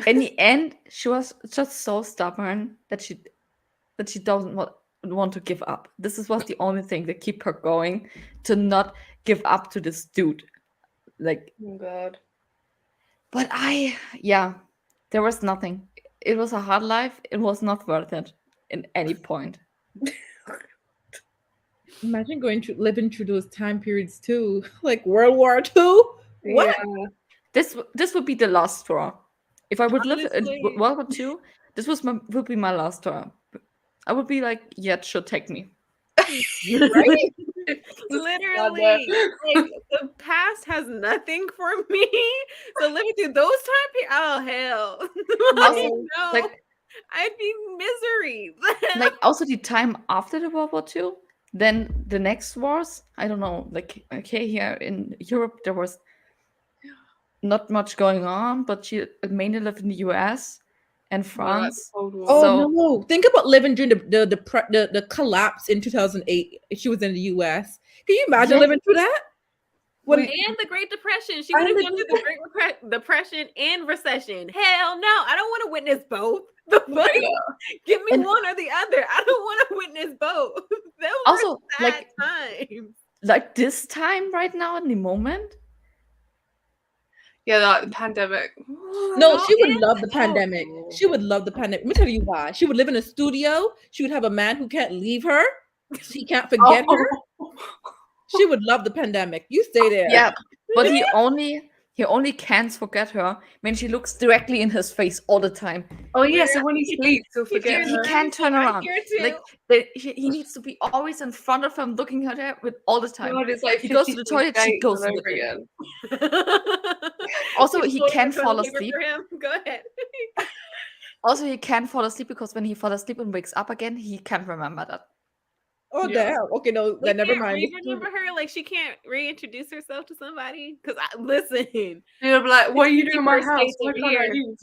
in the end, she was just so stubborn that she doesn't want to give up. This was the only thing that keep her going, to not give up to this dude. Like, Oh god. but there was nothing. It was a hard life. It was not worth it in any point. Imagine living through those time periods too, like World War II. What? Yeah. This would be the last straw. If I would live in Honestly. World War II, this would be my last straw. I would be like, yeah, it should take me. Right? Literally, like the past has nothing for me. So living through those time periods, oh hell, Also, no, like I'd be misery. like also the time after the World War II, then the next wars, I don't know, like, okay, here in Europe there was not much going on, but she mainly lived in the US and France. Cold War. Oh So- no! Think about living during the collapse in 2008. She was in the U.S. Can you imagine Yeah. living through that? And the Great Depression. She would have gone through the Great Depression and recession. Hell no, I don't want to witness both. The fuck? Give me And- one or the other. I don't want to witness both. Those Also, were sad like- times. Like this time right now in the moment, Yeah, like the pandemic. No, No, she would and love the pandemic. She would love the pandemic. Let me tell you why. She would live in a studio. She would have a man who can't leave her. He can't forget her. She would love the pandemic. You stay there. yeah, but he only can't forget her when she looks directly in his face all the time. Oh yeah, so when he sleeps, he'll forget He her. can't turn I'm around. here too. Like he needs to be always in front of him, looking at her with all the time. God, it's like He goes to the 50 toilet, she dates goes all to the over toilet. again. Also, You he told can't her to fall leave her asleep. for him? Go ahead. Also, he can't fall asleep because when he falls asleep and wakes up again, he can't remember that. Oh Yeah. damn. Okay, no, Like, never can't mind. remember her? Like she can't reintroduce herself to somebody? Because listen, You'll be like, what are you doing in my First house? dates Why over can't I here. use?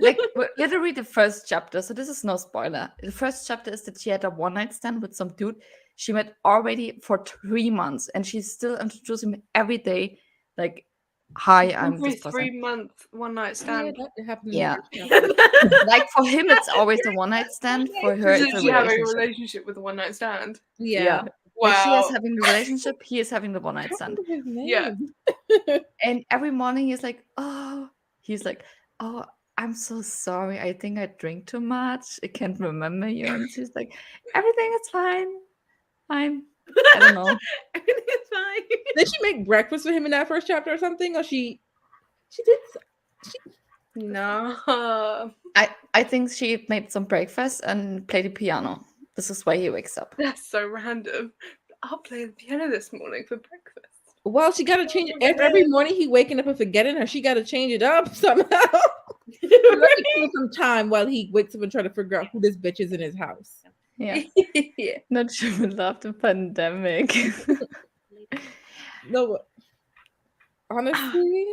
Like, literally the first chapter. So this is no spoiler. The first chapter is that she had a one night stand with some dude she met already for 3 months, and she's still introducing him every day. Like, hi, I'm Every this person. 3 month one night stand. that happened. Yeah. Like for him, it's always a one night stand. For her, Does it's a she have a relationship. relationship with a one night stand? Yeah. Like she is Wow. having the relationship. He is having the one night stand. Yeah. And every morning he's like, oh, I'm so sorry. I think I drink too much. I can't remember you. And she's like, everything is fine. I don't know. Everything is fine. Did she make breakfast for him in that first chapter or something? Or she did. No. I think she made some breakfast and played the piano. This is why he wakes up. That's so random. I'll play the piano this morning for breakfast. Well, she got to change it. Every morning he waking up and forgetting her. She got to change it up somehow. Let it take some time while he wakes up and try to figure out who this bitch is in his house. Yeah. Yeah. Not sure we love the pandemic. No, honestly,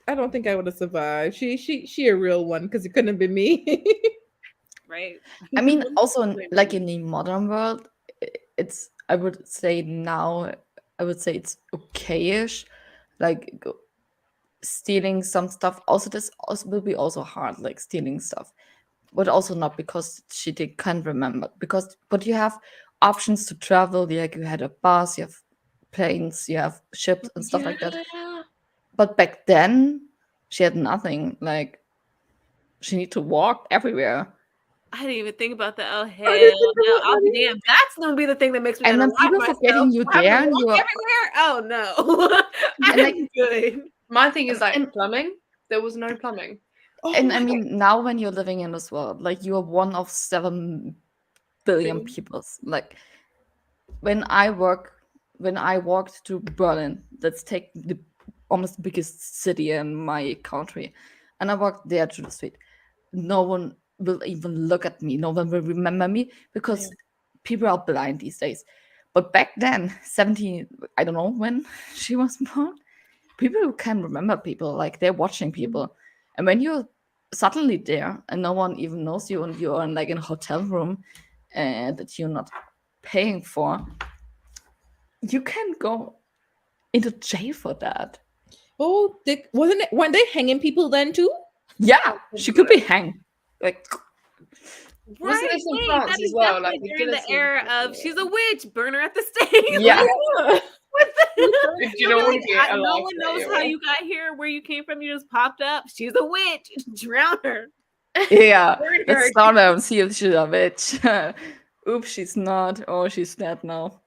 I don't think I would have survived. She a real one because it couldn't have been me. Right. I mean, also like in the modern world, it's I would say now I would say it's okayish. Like stealing some stuff. Also, this also will be also hard, like stealing stuff, but also not because can't remember. But you have options to travel. Like you had a bus, you have planes, you have ships and stuff like that. But back then, she had nothing. Like she need to walk everywhere. I didn't even think about that. Oh hell no! I'll be damned. That's gonna be the thing that makes me. And when unalive people myself. forgetting you Having there to and walk you are everywhere. Oh no! And, like, I'm good. My thing is like And- plumbing. There was no plumbing. and I mean now when you're living in this world, like you are one of 7 billion people. Like when I walked to Berlin, let's take the almost biggest city in my country, and I walked there to the street. No one will even look at me. No one will remember me because people are blind these days. But back then, 17, I don't know when she was born, people can remember people, like they're watching people. And when you're suddenly there and no one even knows you and you're in like in a hotel room that you're not paying for, you can go into jail for that. Oh, weren't they hanging people then too? Yeah, she could be hanged. Like Wasn't this in France that as is well, definitely like the during the guillotine era thing? of she's a witch, burn her at the stake. Yeah. What the? If you don't want to be no alive one there, knows you're how right. you got here, where you came from. You just popped up. She's a witch. Drown her. Yeah, Burn her. let's start and see if she's a witch. Oops, she's not. Oh, she's dead now.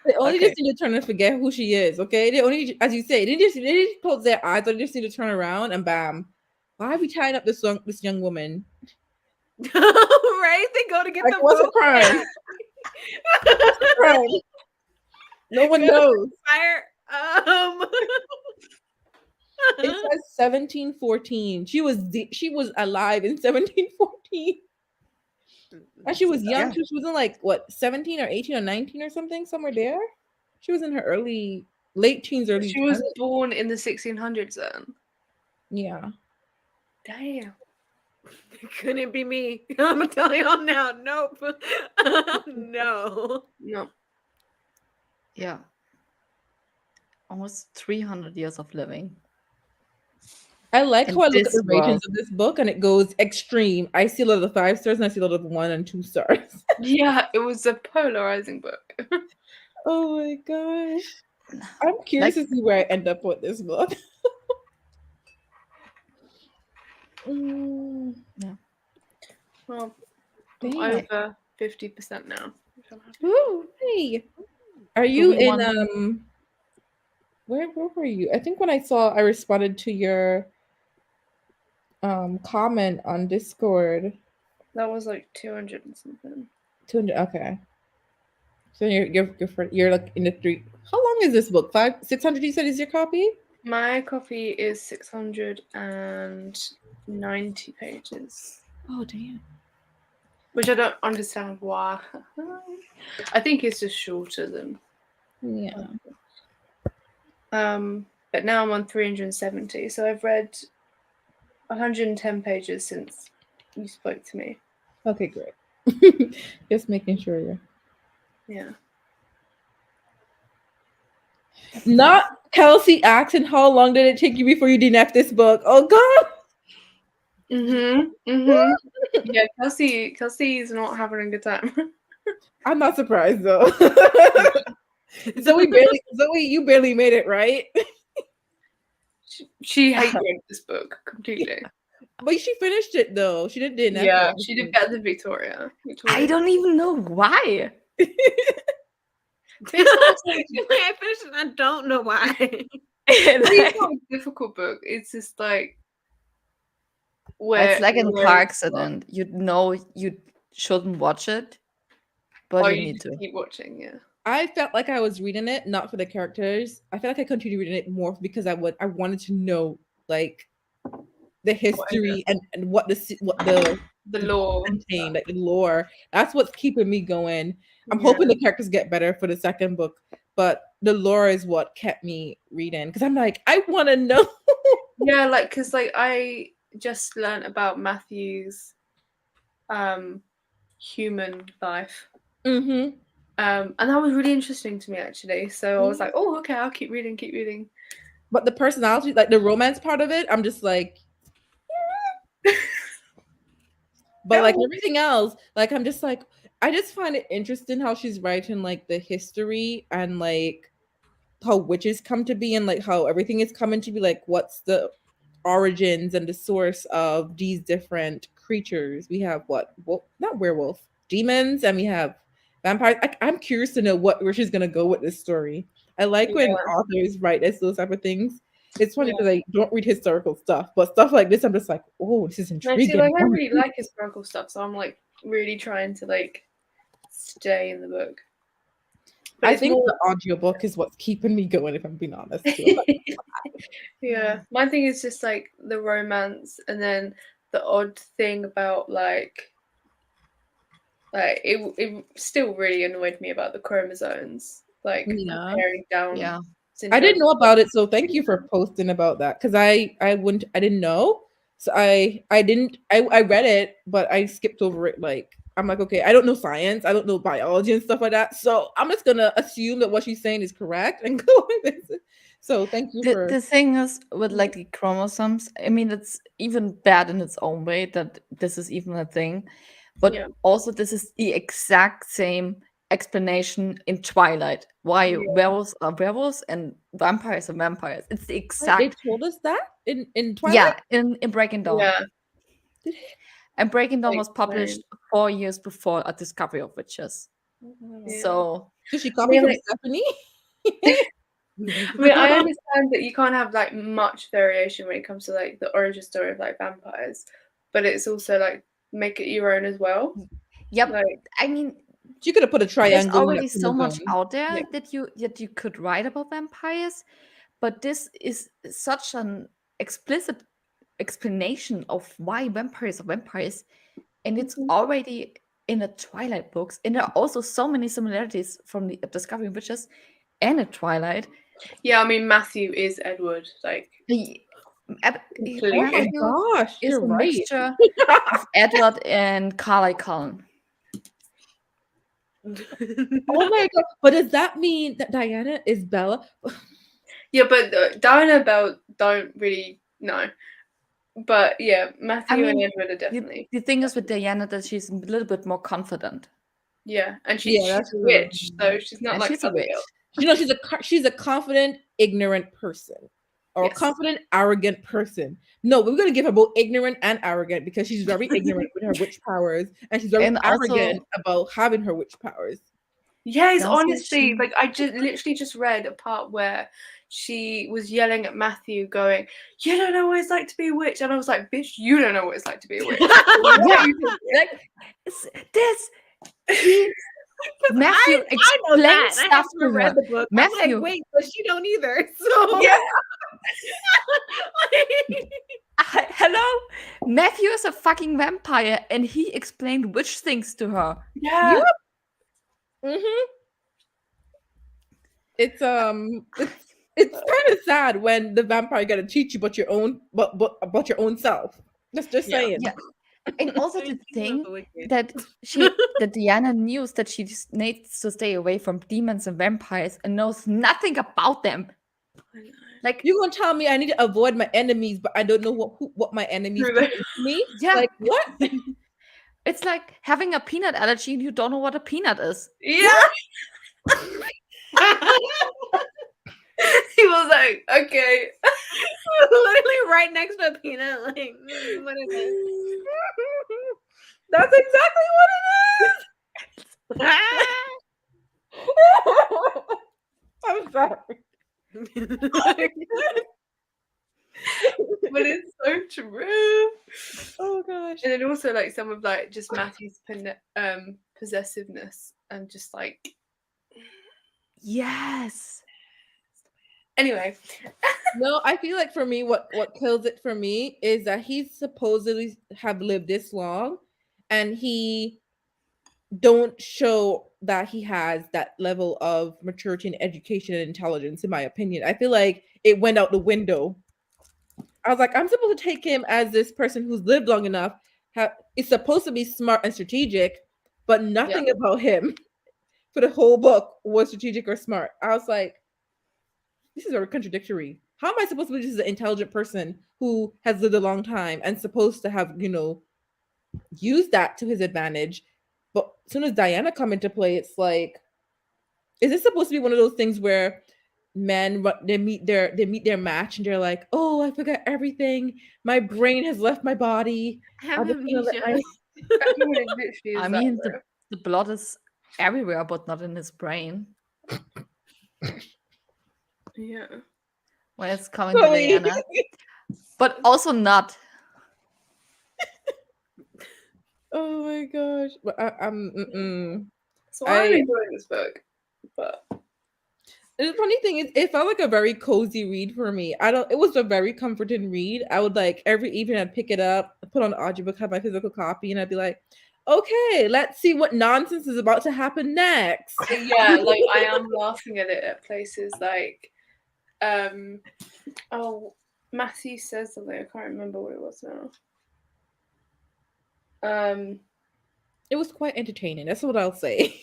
They only Okay. just need to turn and forget who she is, okay? They only, as you say, they just close their eyes. They just need to turn around and bam. Why are we tying up this young woman? Right? They go to get Like, the what's a rope. crime? What's a crime? No one knows. Fire. It says 1714. She was alive in 1714. And she was young Yeah. too. She was in like what 17 or 18 or 19 or something, somewhere there. She was in her late teens, early She was 20s. born in the 1600s then. Yeah. Damn. It couldn't be me. I'm gonna tell y'all now. Nope. No. No. Yeah. Almost 300 years of living. I like In how I look at this the ratings world. of this book and it goes extreme. I see a lot of 5 stars and I see a lot of 1 and 2 stars. Yeah, it was a polarizing book. Oh my gosh. I'm curious to see where I end up with this book. Well, I'm Damn. over 50% now. Ooh, hey. Are you we in where were you? I think when I responded to your comment on Discord. That was like 200 and something. 200. Okay. So you're like in the 3. How long is this book? 600 you said is your copy? My copy is 690 pages, Oh damn. which I don't understand why. I think it's just shorter than. Yeah. But now I'm on 370, so I've read 110 pages since you spoke to me. Okay, great. Just making sure you're Yeah. not Kelsey asking how long did it take you before you DNF this book? Oh god. Yeah, Kelsey's not having a good time. I'm not surprised though. Zoe, you barely made it, right? She hated this book completely. But she finished it though. She did the Yeah, she did better than Victoria. I don't even know why. I finished it. I don't know why. It's not a difficult book. It's just like where It's like in where car it's accident. You know you shouldn't watch it, but or you you need just to. keep watching. Yeah. I felt like I was reading it not for the characters. I feel like I continued reading it more because I wanted to know like the history and what the lore contained, like the lore. That's what's keeping me going. I'm Yeah. hoping the characters get better for the second book, but the lore is what kept me reading because I'm like, I want to know. Yeah, like because like I just learned about Matthew's human life. Mm-hmm. And that was really interesting to me actually. So I was like, oh, okay, I'll keep reading. But the personality, like the romance part of it, I'm just like, but like everything else, like I'm just like, I just find it interesting how she's writing like the history and like how witches come to be and like how everything is coming to be, like what's the origins and the source of these different creatures. We have not werewolf, demons, and we have vampires. I'm curious to know where she's gonna go with this story. I like when authors write those type of things. It's funny because I don't read historical stuff, but stuff like this, I'm just like, oh, this is intriguing. I really like historical stuff, so I'm like really trying to like stay in the book. But I think the audiobook is what's keeping me going, if I'm being honest. Yeah, my thing is just like the romance, and then the odd thing about like it still really annoyed me about the chromosomes, like comparing down. Yeah, I didn't know about it, so thank you for posting about that because I didn't know, so I read it, but I skipped over it. Like I'm like, okay, I don't know science, I don't know biology and stuff like that, so I'm just gonna assume that what she's saying is correct and go with it. So thank you for the thing is with like the chromosomes. I mean, it's even bad in its own way that this is even a thing, but also this is the exact same explanation in Twilight. Why werewolves are werewolves and vampires are vampires. It's the exact. They told us that in Twilight. Yeah, in Breaking Dawn. Yeah. And Breaking Dawn was published 4 years before A Discovery of Witches. Yeah. So she copied from Stephanie. I mean, I understand that you can't have like much variation when it comes to like the origin story of like vampires, but it's also like make it your own as well. Yep. Like, I mean, you could have put a triangle. There's already so much out there that you could write about vampires, but this is such an explicit explanation of why vampires are vampires, and it's already in the Twilight books, and there are also so many similarities from the Discovery of Witches and the Twilight. Yeah, I mean Matthew is Edward, like Matthew gosh, is a mixture of Edward and Carly Cullen. Oh my god! But does that mean that Diana is Bella? Yeah, but Diana and Belle don't really know. But yeah, Matthew and Edward are definitely. The thing is with Diana that she's a little bit more confident. Yeah, and she's a witch, so she's not like she's a witch. You know, she's a confident, ignorant person, or a confident, arrogant person. No, we're gonna give her both ignorant and arrogant because she's very ignorant with her witch powers, and she's very arrogant about having her witch powers. Yes, honestly, like I literally just read a part where she was yelling at Matthew, going, "You don't know what it's like to be a witch," and I was like, "Bitch, you don't know what it's like to be a witch." Like this. Matthew explains stuff to her. The book. Matthew, like, wait, but she don't either. So yeah. Hello, Matthew is a fucking vampire, and he explained witch things to her. Yeah. It's kind of sad when the vampire got to teach you about your own, about your own self. Just saying. Yeah. And also the thing that Diana knew that she just needs to stay away from demons and vampires and knows nothing about them. Like you're gonna tell me I need to avoid my enemies, but I don't know what my enemies do to me. Yeah, like what? It's like having a peanut allergy and you don't know what a peanut is. Yeah. He was like, okay. Literally right next to a peanut. Like, what is this? That's exactly what it is. I'm sorry. But it's so true. Oh gosh. And then also like some of like just Matthew's possessiveness and just like Yes. anyway. No, I feel like for me, what kills it for me is that he's supposedly have lived this long, and he don't show that he has that level of maturity and education and intelligence. In my opinion, I feel like it went out the window. I was like, I'm supposed to take him as this person who's lived long enough. Is supposed to be smart and strategic, but nothing about him for the whole book was strategic or smart. I was like, this is very contradictory. How am I supposed to believe this is an intelligent person who has lived a long time and supposed to have, used that to his advantage? But as soon as Diana come into play, it's like, is this supposed to be one of those things where men they meet their match and they're like, oh, I forgot everything. My brain has left my body. Have I'm just gonna let amnesia. my- I mean, the blood is everywhere, but not in his brain. Yeah. When it's coming to Chloe. Diana. But also not. Oh my gosh. But I'm So I'm enjoying this book, but the funny thing is, it felt like a very cozy read for me. It was a very comforting read. I would like every evening I'd pick it up, put on the audiobook, have my physical copy, and I'd be like, okay, let's see what nonsense is about to happen next. yeah, like I am laughing at it at places like Matthew says something, I can't remember what it was now. It was quite entertaining. That's what I'll say.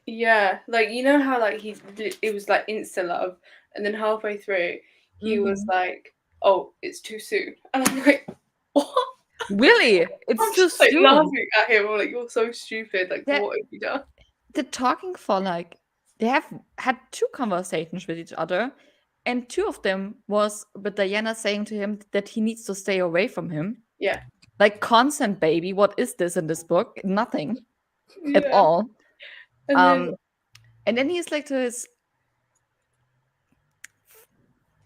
Yeah, like you know how like it was like instant love, and then halfway through he was like, "Oh, it's too soon," and I'm like, "What?" Really? I'm It's just too like soon. laughing at him. I'm like, "You're so stupid! Like, That- what have you done?" They're talking for like they have had 2 conversations with each other, and 2 of them was with Diana saying to him that he needs to stay away from him. Yeah. Like consent, baby. What is this in this book? Nothing at Yeah. all. And And then he's like to his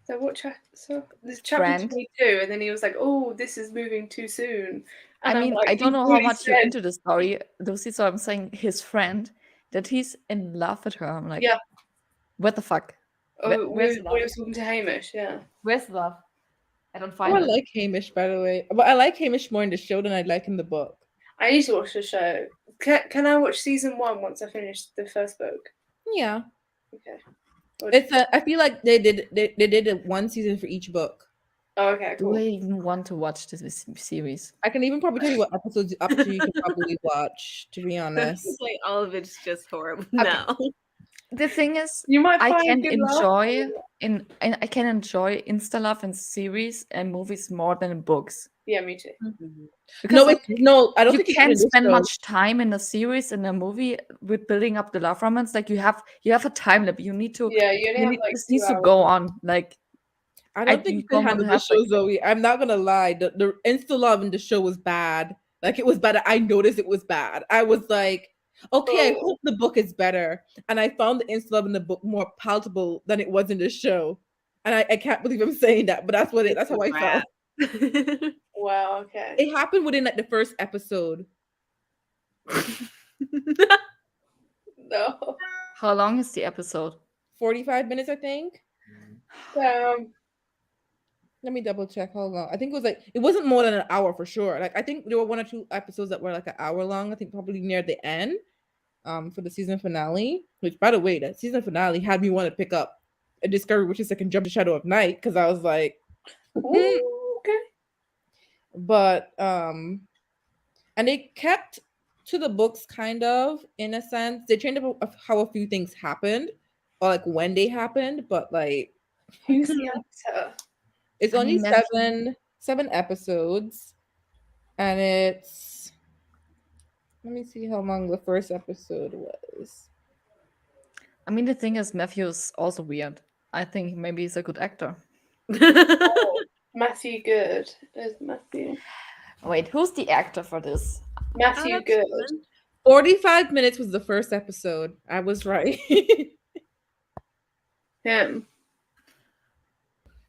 so what? So this chapter friend. 22, and then he was like, "Oh, this is moving too soon." And I I'm mean, like, I don't "You know how already much you're said-" into the story, Lucy. So I'm saying his friend that he's in love with her. I'm like, Yeah. what the fuck? Oh, Where's we love? were talking to Hamish. Yeah. Where's the love? I don't Oh, find I it. like Hamish, by the way. But I like Hamish more in the show than I like in the book. I need to watch the show. Can I watch season 1 once I finish the first book? Yeah. Okay. I feel like they did it 1 season for each book. Oh, okay, Do cool. I even want to watch this series? I can even probably tell you what episodes up to you can probably watch, to be honest. Like all of it's just horrible. Okay. No. The thing is, You might I find can good laugh. enjoy I can enjoy insta love in series and movies more than in books. Yeah, me too. Because No, like, I don't you think you can't can spend much time in a series in a movie with building up the love romance. Like you have a time limit. You need to. Yeah, you only have like this 2 needs to hours. go on. Like I don't I think you don't can want to handle the have, show, like- Zoe. I'm not gonna lie. The Insta love in the show was bad. Like it was bad. I noticed it was bad. I was like, okay, I hope the book is better. And I found the Insta love in the book more palatable than it was in the show. And I can't believe I'm saying that, but that's how I felt. Wow. Okay. It happened within like the first episode. No. How long is the episode? 45 minutes, I think. Let me double check how long. I think it wasn't more than an hour for sure. Like I think there were 1 or 2 episodes that were like an hour long. I think probably near the end, for the season finale. Which, by the way, that season finale had me want to pick up a Discovery Witches that can jump to Shadow of Night because I was like, Ooh, okay. but and they kept to the books kind of in a sense. They changed up how a few things happened or like when they happened, but like Who's the actor? it's I only mean, seven episodes, and it's let me see how long the first episode was. I mean, the thing is, Matthew's also weird. I think maybe he's a good actor. Oh, Matthew Good is Matthew. Wait, who's the actor for this? Matthew that's Good. fun. 45 minutes was the first episode. I was right. Him.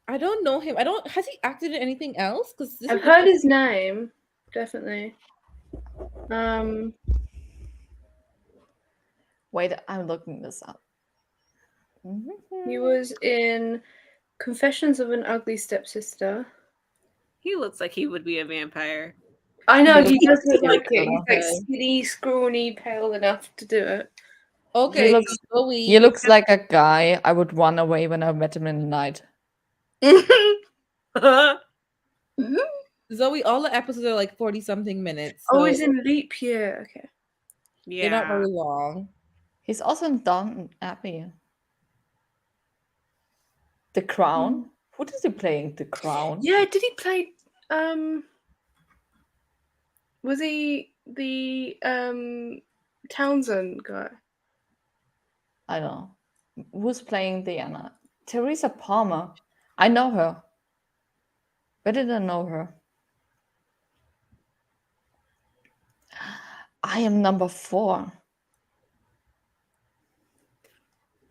I don't know him. Has he acted in anything else? Because I've heard his name, definitely. Wait, I'm looking this up. He was in Confessions of an Ugly Stepsister. He looks like he would be a vampire. I know, He he looks does look like like it. He's like okay. skinny, scrawny, pale enough to do it. Okay, He looks- Zoe. He looks like a guy I would run away when I met him in the night. Zoe, all the episodes are like 40 something minutes. Oh, so he's in Leap Year. Okay. they're not very long. He's also in Downton Abbey. The Crown. Who does he play in The Crown? Yeah, did he play was he the Townsend guy? I don't know. Who's playing Diana? Teresa Palmer. I know her. Where did I know her? I am number 4.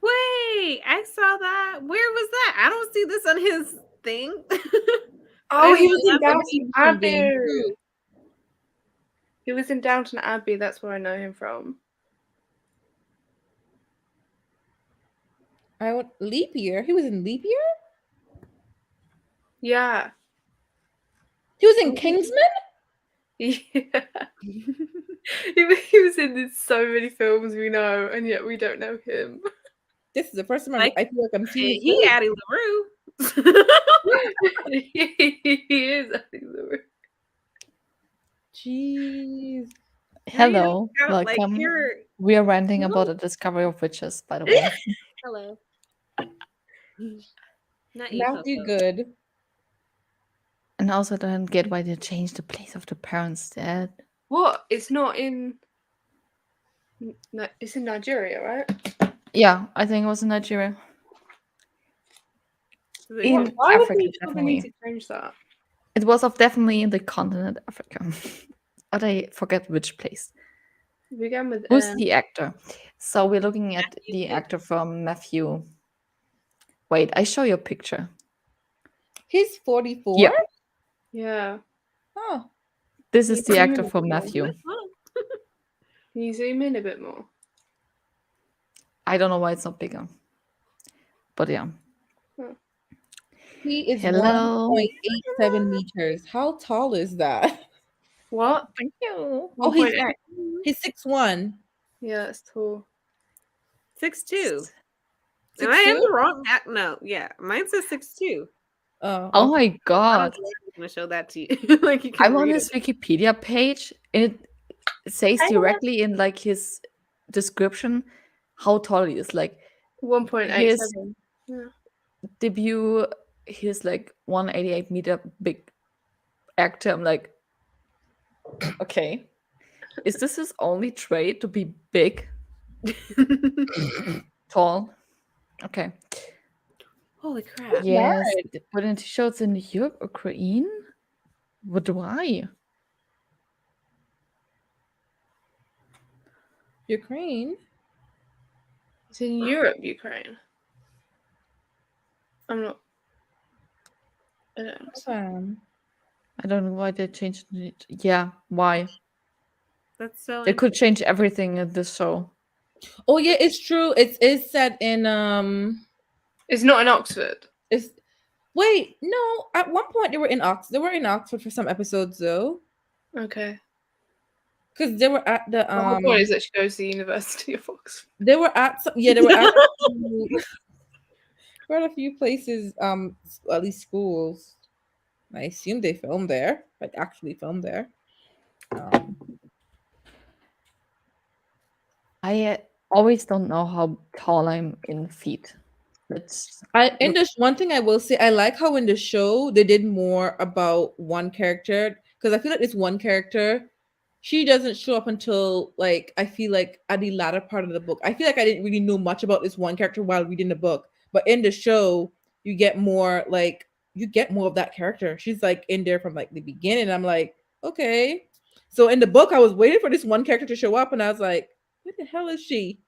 Wait, I saw that. Where was that? I don't see this on his thing. Oh, he I was in love the Downton Bean from Bean Abbey. too. He was in Downton Abbey, that's where I know him from. Leap Year. He was in Leap Year? Yeah. He was in Kingsman? Yeah. He was in so many films we know, and yet we don't know him. This is the first time Like, I feel like I'm seeing He his Addie LaRue. He is, I think. Jeez. Hello. Like, Welcome. you're We are ranting about the discovery of witches, by the way. hello. Not you, Matthew Coco. Good. And also don't get why they changed the place of the parents' dead. What? It's not in. No, it's in Nigeria, right? Yeah, I think it was in Nigeria. In Why would Africa, we feel the need definitely. to change that? It was definitely in the continent Africa. But I forget which place. We began with Who's the actor? So we're looking at Matthew the Good. actor from Matthew. Wait, I show you a picture. He's 44? Yeah. Yeah. Oh. This is the Zoom actor in a from bit more. Matthew. Can you zoom in a bit more? I don't know why it's not bigger. But yeah. He is Hello. 1.87 meters. How tall is that? What? Thank you. Oh, he's 1.8. He's 6'1". Yeah, that's tall. 6'2". Am I in 6'2"? the wrong? No, yeah, mine says 6'2". Oh Oh, my I god. don't know if I'm gonna show that to you. Like you can I'm on read his Wikipedia page and it says directly in like his description how tall he is. Like 1.87. debut, he's like 188 meter big actor. I'm like, okay. Is this his only trait to be big, tall? Okay. Holy crap! Yes, but in shows in Europe, Ukraine? What why? Ukraine. It's in Europe, Ukraine. I'm not. I don't know. I don't know why they changed it. Yeah, why? That's so. They could change everything in this show. Oh yeah, it's true. It is set in It's not in Oxford. It's wait, no. At one point they were in Oxford. They were in Oxford for some episodes though, Okay. because they were at the The whole point is that she goes to the University of Oxford. They were at some, yeah, they were at quite a few places, at least schools. I assume they filmed there, like actually filmed there. I always don't know how tall I'm in feet. It's In this one thing I will say, I like how in the show they did more about one character, because I feel like this one character, she doesn't show up until like I feel like at the latter part of the book. I feel like I didn't really know much about this one character while reading the book, but in the show you get more like you get more of that character. She's like in there from like the beginning. I'm like, okay. So in the book, I was waiting for this one character to show up, and I was like, where the hell is she?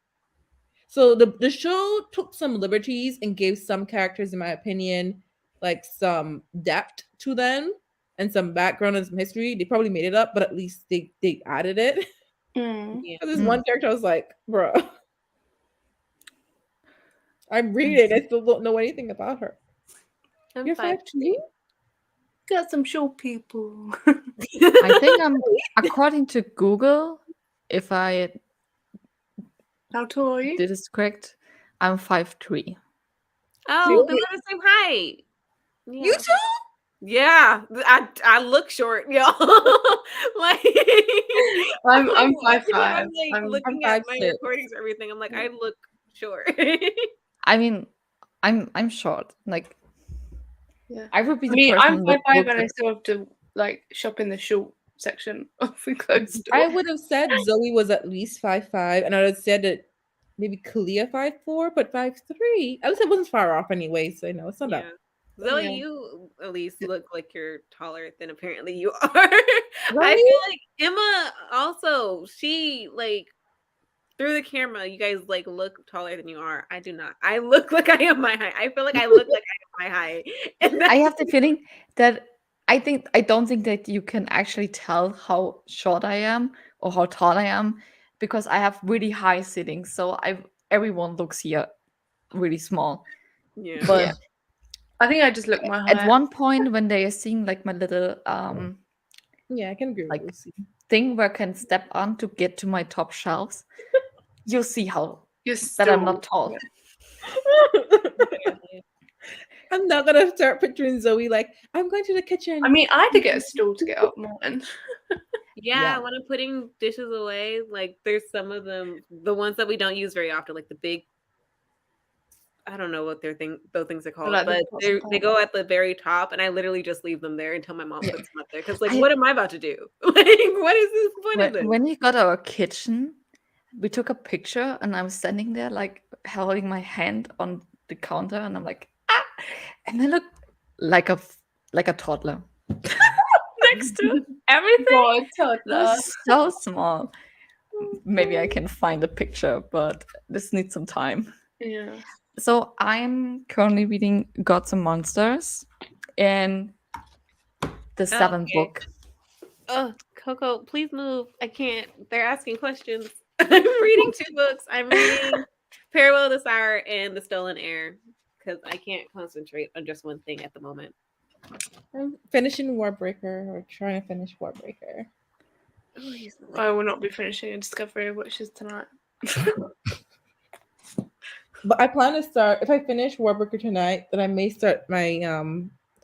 So the show took some liberties and gave some characters, in my opinion, like some depth to them and some background and some history. They probably made it up, but at least they added it. Mm. Yeah. This one character, I was like, bro, I'm reading. I still don't know anything about her. I'm You're 5'2"? Got some short people. I think I'm, according to Google, if I How tall are you? did this correct, I'm 5'3". Oh, then we're the same height. Yeah. You too? Yeah, I look short, yo. Like I'm I'm 5'5". like I'm looking at my 5'6". recordings, everything. I'm like, I look short. I mean, I'm short. Like, Yeah. I would be I the mean, person I'm that 5'5", looks and I at- still have to like shop in the short section of the clothes store. I would have said Zoe was at least 5'5", and I would have said that maybe Kalia 5'4", but 5'3". At least it wasn't far off anyway, so it's not Yeah. that. Zoe, Yeah. you at least look like you're taller than apparently you are. I feel like Emma also, she like through the camera, you guys like look taller than you are. I do not. I look like I am my height. I feel like I look like I am my height. And I have the feeling that I don't think that you can actually tell how short I am or how tall I am because I have really high ceilings. So everyone looks here really small. yeah. But Yeah. I think I just look my height. at one point when they are seeing like my little Yeah, I can agree like with Lucy. thing where I can step on to get to my top shelves, you'll see how You're that I'm still- not tall. I'm not gonna start picturing Zoe like I'm going to the kitchen. I mean, I had to get a stool to get up mine. Yeah, when I'm putting dishes away, like there's some of them, the ones that we don't use very often, like the big, I don't know what those things are called, like the but pots and they go at the very top, and I literally just leave them there until my mom Yeah. puts them up there. Because like, I- what am I about to do? Like, what is this point of this? When we got our kitchen, we took a picture and I was standing there like holding my hand on the counter and I'm like, ah! And I look like a toddler. Next to everything. God, It toddler. was so small. Maybe I can find a picture, but this needs some time. Yeah. So I'm currently reading Gods and Monsters in the seventh okay. book. Oh, Coco, please move. I can't. They're asking questions. I'm reading 2 books. I'm reading Farewell of the Sour and The Stolen Heir because I can't concentrate on just one thing at the moment. I'm finishing Warbreaker or trying to finish Warbreaker. I will not be finishing a Discovery of Witches tonight. But I plan to start if I finish Warbreaker tonight, then I may start my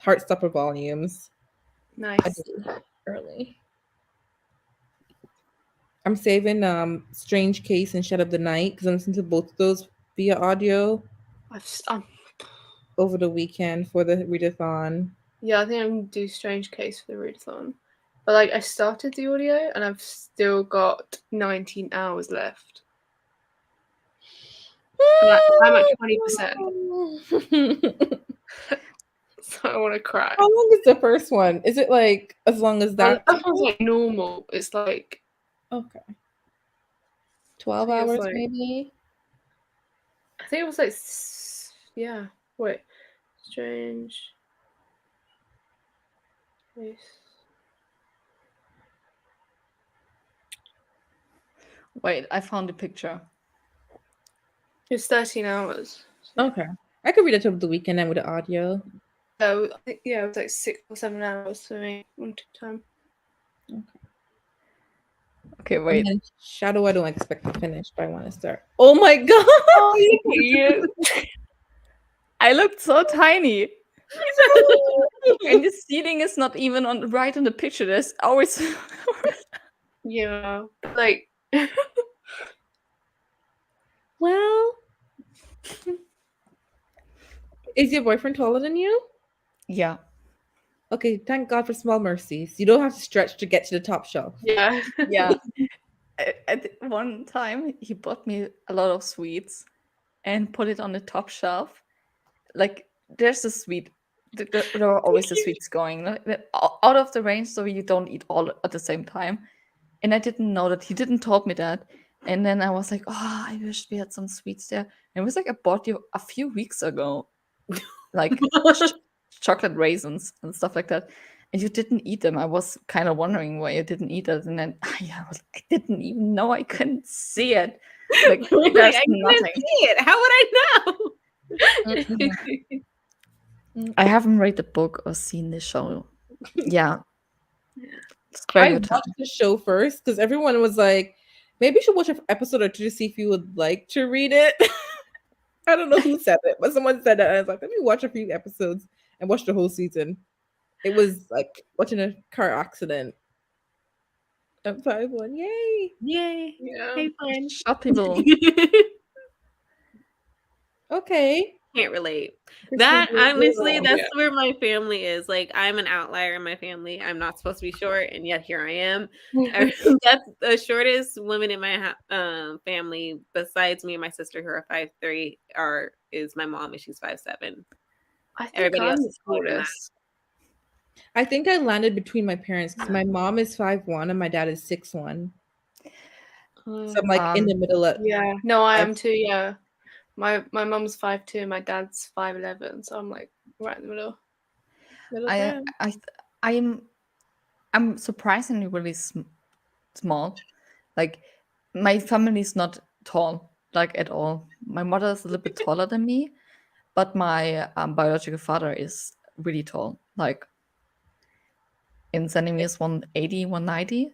Heartstopper volumes. I Nice. do early. I'm saving Strange Case and Shut Up the Night because I'm listening to both of those via audio over the weekend for the readathon. Yeah, I think I'm gonna do Strange Case for the readathon. But like I started the audio and I've still got 19 hours left. I'm at 20%. So I want to cry. How long is the first one? Is it like as long as that? That one's like normal. It's like Okay. 12 I think it's hours like- maybe? I think it was like yeah. Wait. Strange Case. Wait, I found a picture. It's 13 hours. Okay. I could read it over the weekend then with the audio. So I think it was like 6 or 7 hours for me one time. Okay, And wait. then Shadow I don't expect to finish, but I want to start. Oh my god! I looked so tiny. And the ceiling is not even right on the picture. There's always Yeah. Like Well, is your boyfriend taller than you? yeah. Okay, thank God for small mercies. You don't have to stretch to get to the top shelf. yeah. Yeah. At one time, he bought me a lot of sweets and put it on the top shelf. Like, there's a sweet there are always the sweets going out of the range, so you don't eat all at the same time. And I didn't know that. He didn't told me that. And then I was like, oh, I wish we had some sweets there. And it was like I bought you a few weeks ago, like chocolate raisins and stuff like that. And you didn't eat them. I was kind of wondering why you didn't eat it. And then I didn't even know. I couldn't see it. Like, Like, there's I couldn't nothing. see it. How would I know? I haven't read the book or seen the show. Yeah. I Spare your time. watched the show first because everyone was like, maybe you should watch an episode or two to see if you would like to read it. I don't know who said it, but someone said that. I was like, let me watch a few episodes and watch the whole season. It was like watching a car accident. I'm 5'1". Yay! Yay. Yeah. Hey, fun. Shut people. Okay. Can't relate. This That is really honestly, cool. that's Yeah. where my family is. Like, I'm an outlier in my family. I'm not supposed to be short, and yet here I am. That's the shortest woman in my family, besides me and my sister, who are 5'3", is my mom, and she's 5'7". I think Everybody I'm else the is taller than that. tallest. I think I landed between my parents because my mom is 5'1" and my dad is 6'1". So I'm like in the middle of Yeah. No, I am too. Yeah. My mum's 5'2", my dad's 5'11", so I'm like right in the middle. Middle ground. I'm surprisingly really small. Like my family is not tall, like at all. My mother is a little bit taller than me, but my biological father is really tall. Like in centimeters, 180, 190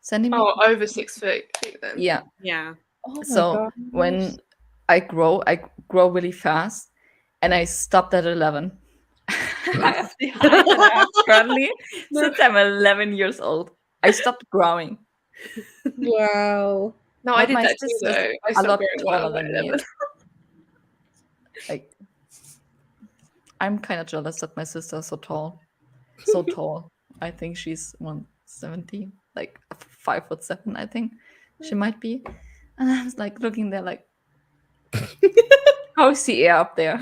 centimeters. Oh, over 6 feet then. Yeah. Yeah. Oh my So gosh. when I grow really fast, and I stopped at 11. I have the height that I have currently since I'm 11 years old. I stopped growing. Wow. No, I But did my that too sister's though. I a stopped lot growing when I taller was than me. 11. Like, I'm kind of jealous that my sister's so tall. So tall. I think she's 170, like 5'7", I think she might be. And I was like looking there, like, how is the air up there?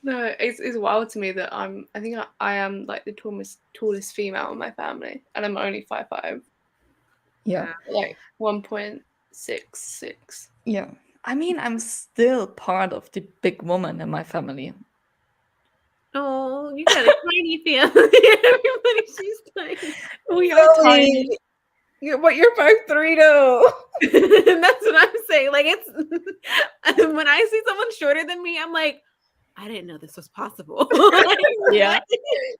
No, it's wild to me that I think I am like the tallest female in my family, and I'm only 5'5", Yeah. like 1.66. Yeah. I mean, I'm still part of the big woman in my family. Oh, you got a tiny family. Everybody, she's tiny. We are tiny. But you're 5'3" though. That's what I'm saying. Like, it's when I see someone shorter than me, I'm like, I didn't know this was possible. Yeah.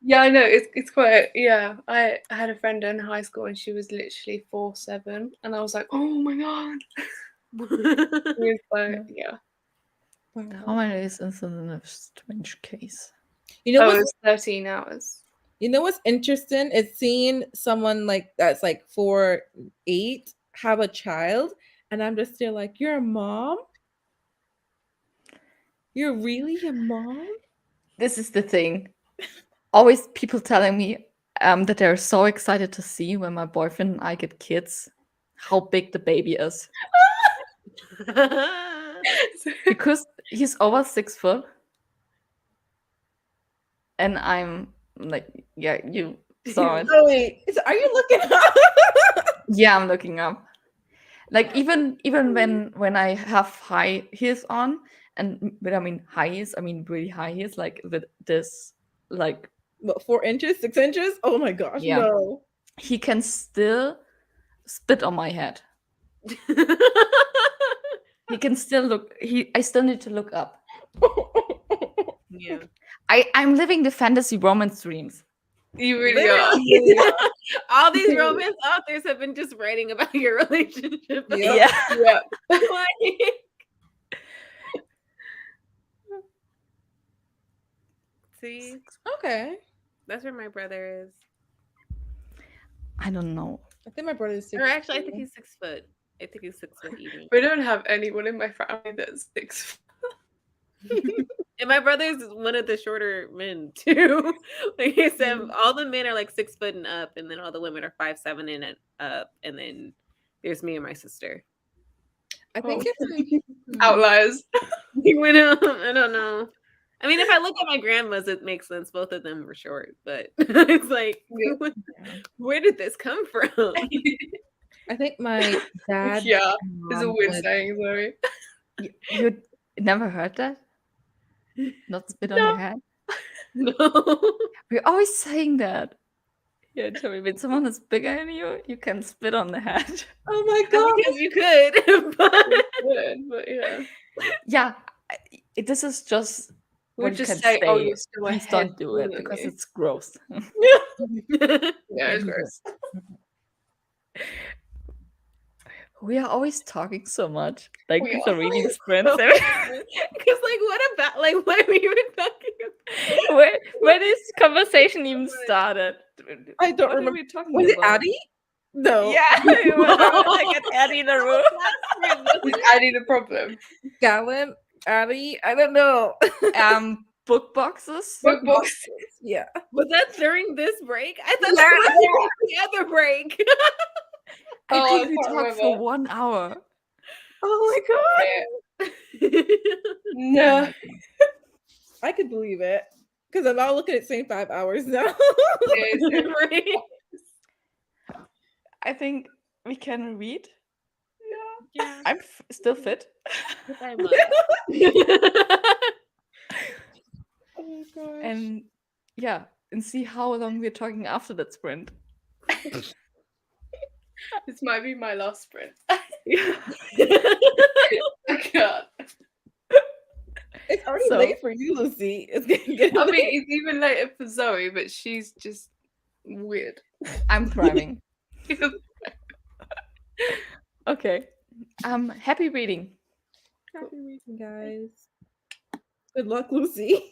Yeah, I know. It's quite. Yeah, I had a friend in high school, and she was literally 4'7", and I was like, oh my god. It was like, yeah. How many is in a strange case? You know Oh, it what's was 13 hours. You know what's interesting is seeing someone like that's like 4'8" have a child, and I'm just there like, you're a mom? You're really a mom? This is the thing. Always people telling me that they're so excited to see when my boyfriend and I get kids, how big the baby is. Because he's over 6 foot. And I'm like, yeah, you saw it. Oh wait, are you looking up? Yeah, I'm looking up. Like even when I have high heels on, and when I mean high heels, I mean really high heels, like with this, like What, 4 inches, 6 inches? Oh my gosh, Yeah. no. he can still spit on my head. He can still look. I still need to look up. Yeah. I'm living the fantasy romance dreams. You really are. All these romance authors have been just writing about your relationship. Yep. Yeah. Yeah. Like- See, Okay. that's where my brother is. I don't know. I think my brother is 6. Or actually, I think he's 6 foot. I think he's 6 foot even. We don't have anyone in my family that's 6. And my brother's one of the shorter men too. Like I said, all the men are like 6 foot and up, and then all the women are 5'7" and up, and then there's me and my sister. I think Oh. it's Outliers. We went I don't know. I mean, if I look at my grandmas, it makes sense. Both of them were short, but it's like, Yeah. where did this come from? I think my dad. Yeah, and it's a mom weird would- saying, sorry. You never heard that? Not spit on your head? No. We're always saying that. Yeah, Joey, when someone is bigger than you can spit on the head. Oh my god! Because you could, but Good, but yeah. Yeah, this is just We what would you just can say, "Oh, say. you're still a Please head don't do taller it than because me." it's gross. Yeah, it's gross. We are always talking so much. Like We these are. are reading sprints. Because, like, what about, like, what were you even talking about? where this conversation even started? I don't What remember. were we talking Was it about? Addie? No. Yeah, it was like an Eddie in a room. Is Addie the problem? Gallon, Addie. I don't know. Book boxes. Book box. Yeah. Was that during this break? I thought Yeah. that was the other break. I Oh, think I we can't talked for remember. 1 hour. Oh my god. Yeah. No. I could believe it. Because I'm not looking at saying 5 hours now. Yeah, Right? I think we can read. Yeah. I'm still fit. I love Oh my gosh. And yeah, and see how long we're talking after that sprint. This might be my last sprint. Yeah. I can't. It's already So- late for you, Lucy. It's getting I mean, late. it's even later for Zoe, but she's just weird. I'm thriving. Okay. Happy reading. Happy reading, guys. Good luck, Lucy.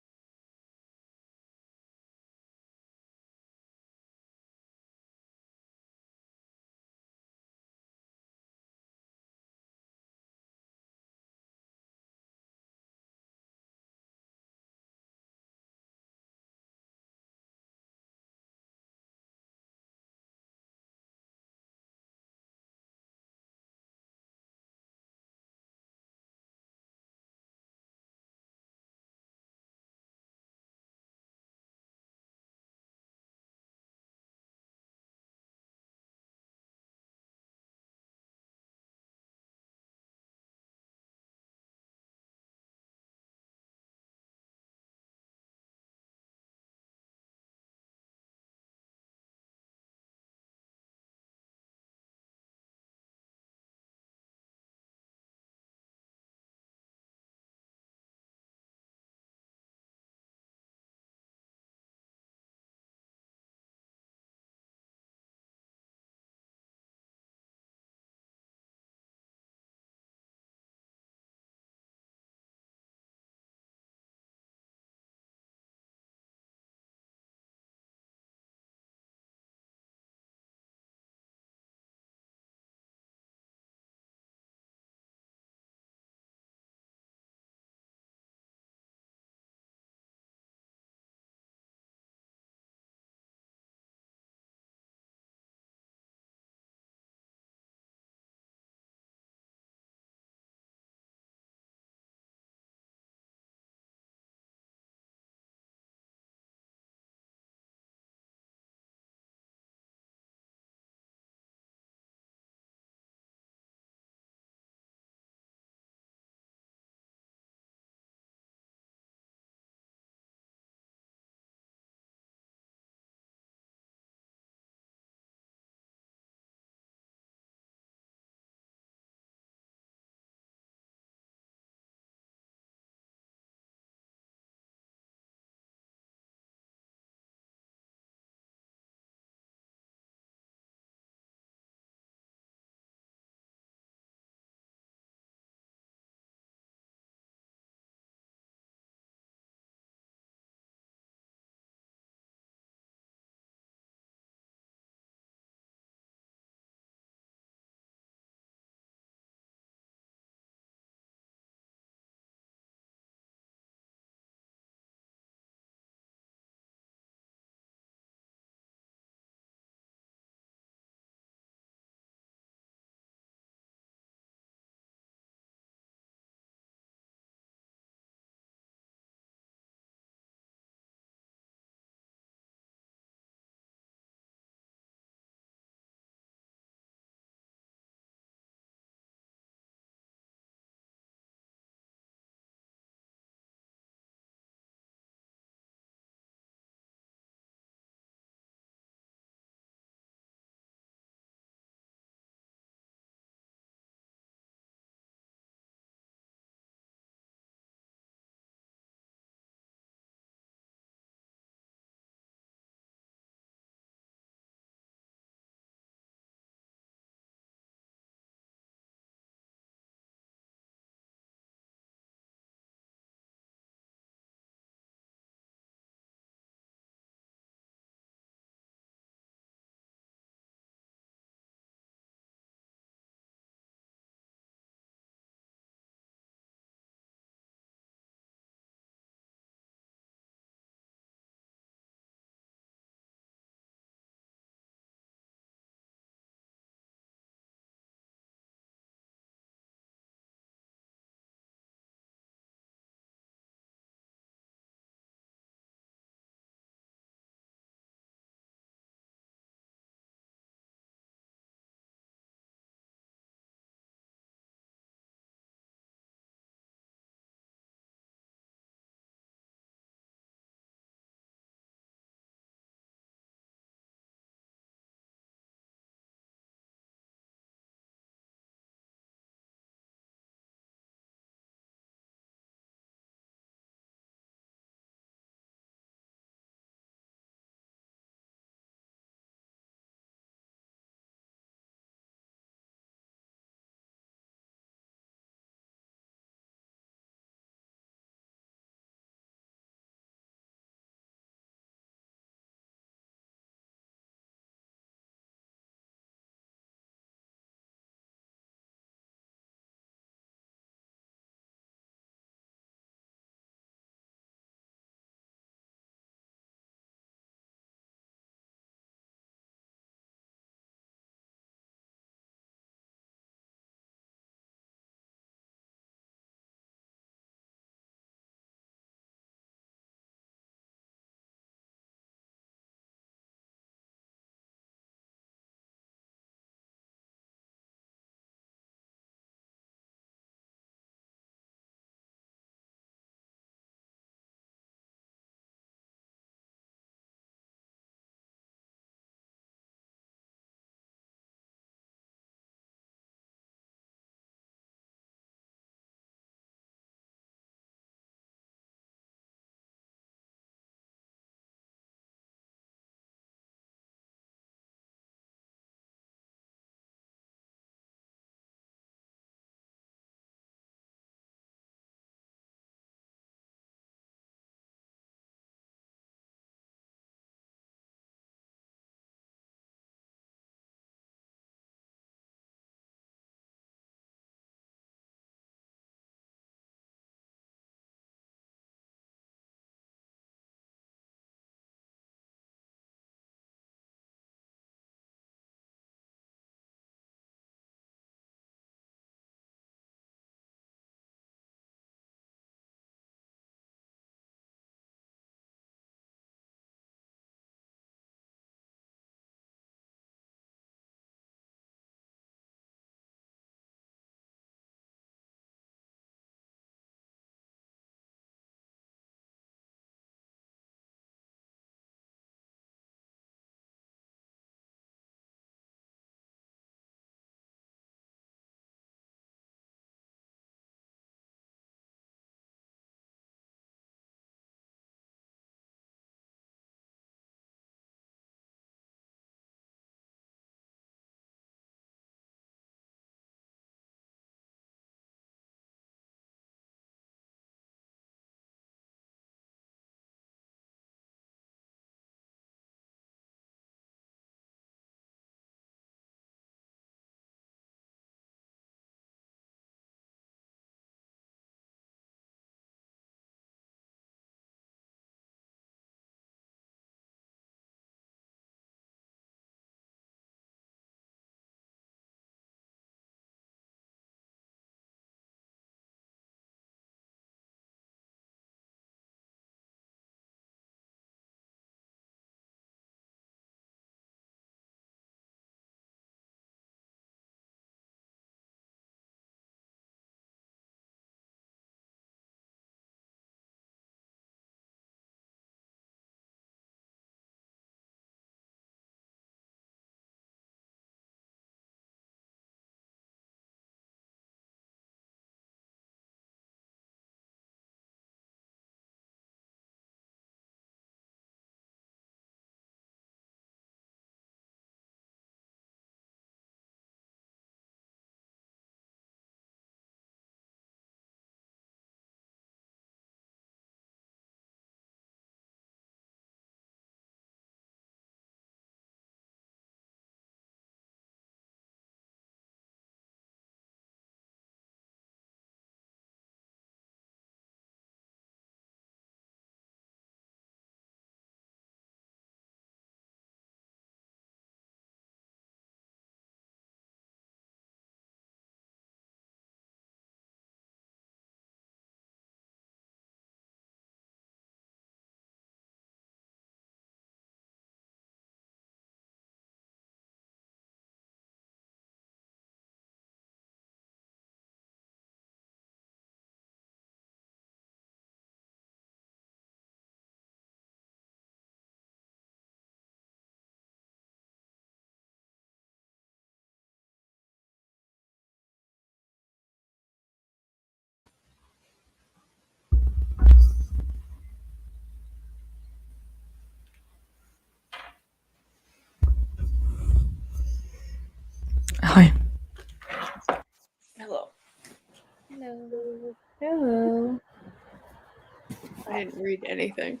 didn't read anything.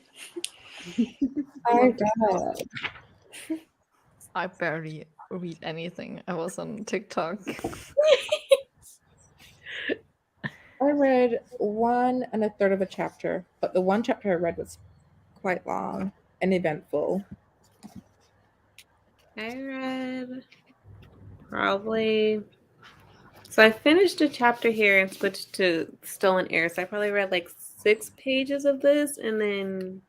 I read. I barely read anything. I was on TikTok. I read 1 1/3 of a chapter, but the one chapter I read was quite long and eventful. I read probably. So I finished a chapter here and switched to Stolen Air. So I probably read like 6 pages of this and then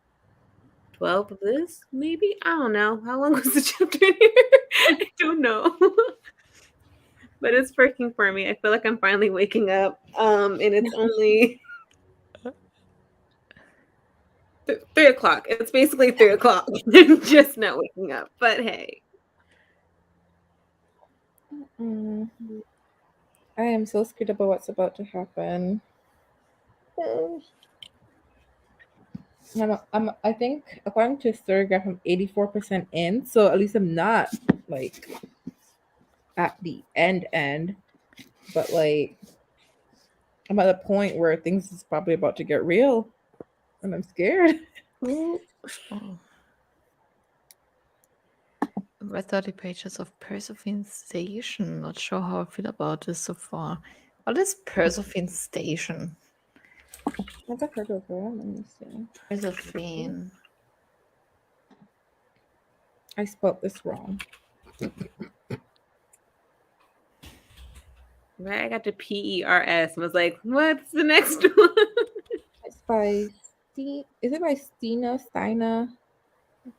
12 of this, maybe. I don't know. How long was the chapter here? I don't know. But it's working for me. I feel like I'm finally waking up. And it's only 3 o'clock. It's basically 3 o'clock. I'm just not waking up. But hey. I am so scared about what's about to happen. I think according to Storygraph, I'm 84% in, so at least I'm not like at the end, but like I'm at a point where things is probably about to get real, and I'm scared. Oh. Read 30 pages of Persephone Station. Not sure how I feel about this so far. What is Persephone Station? I've heard of it. Let me see. Persephone. I spelled this wrong. Right, I got to PERS and was like, what's the next one? It's by Is it by Stina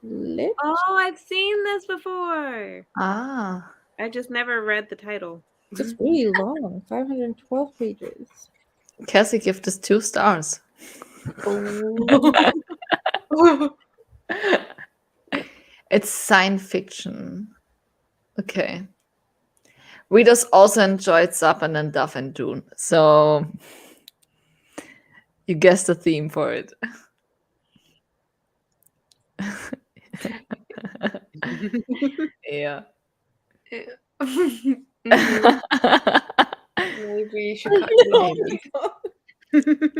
Lit? Oh, I've seen this before. Ah. I just never read the title. It's really long, 512 pages. Cassie give this 2 stars. It's science fiction. Okay. Readers also enjoyed Zapan and Duff and Dune. So you guessed the theme for it. Yeah. Mhm. Maybe you should cut it.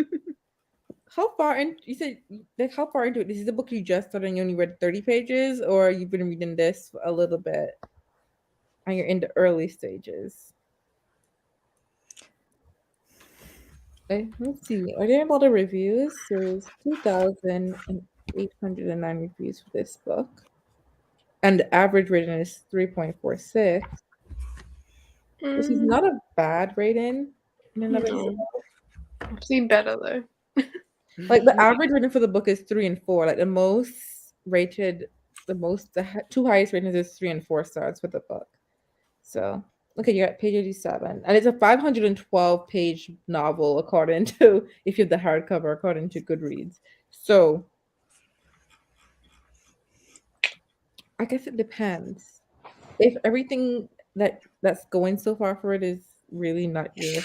How far in? You said like how far into it? This is the book you just started and you only read 30 pages, or you've been reading this a little bit, and you're in the early stages. Okay, let's see. Are there a lot of reviews? There's 2,809 reviews for this book, and the average rating is 3.46. Which is not a bad rating in and of itself. I've seen better though. Like the average rating for the book is 3 and 4. Like the two highest ratings is 3 and 4 stars for the book. So okay, you're at page 87, and it's a 512 page novel according to if you have the hardcover according to Goodreads. So I guess it depends. If everything that's going so far for it is really not your.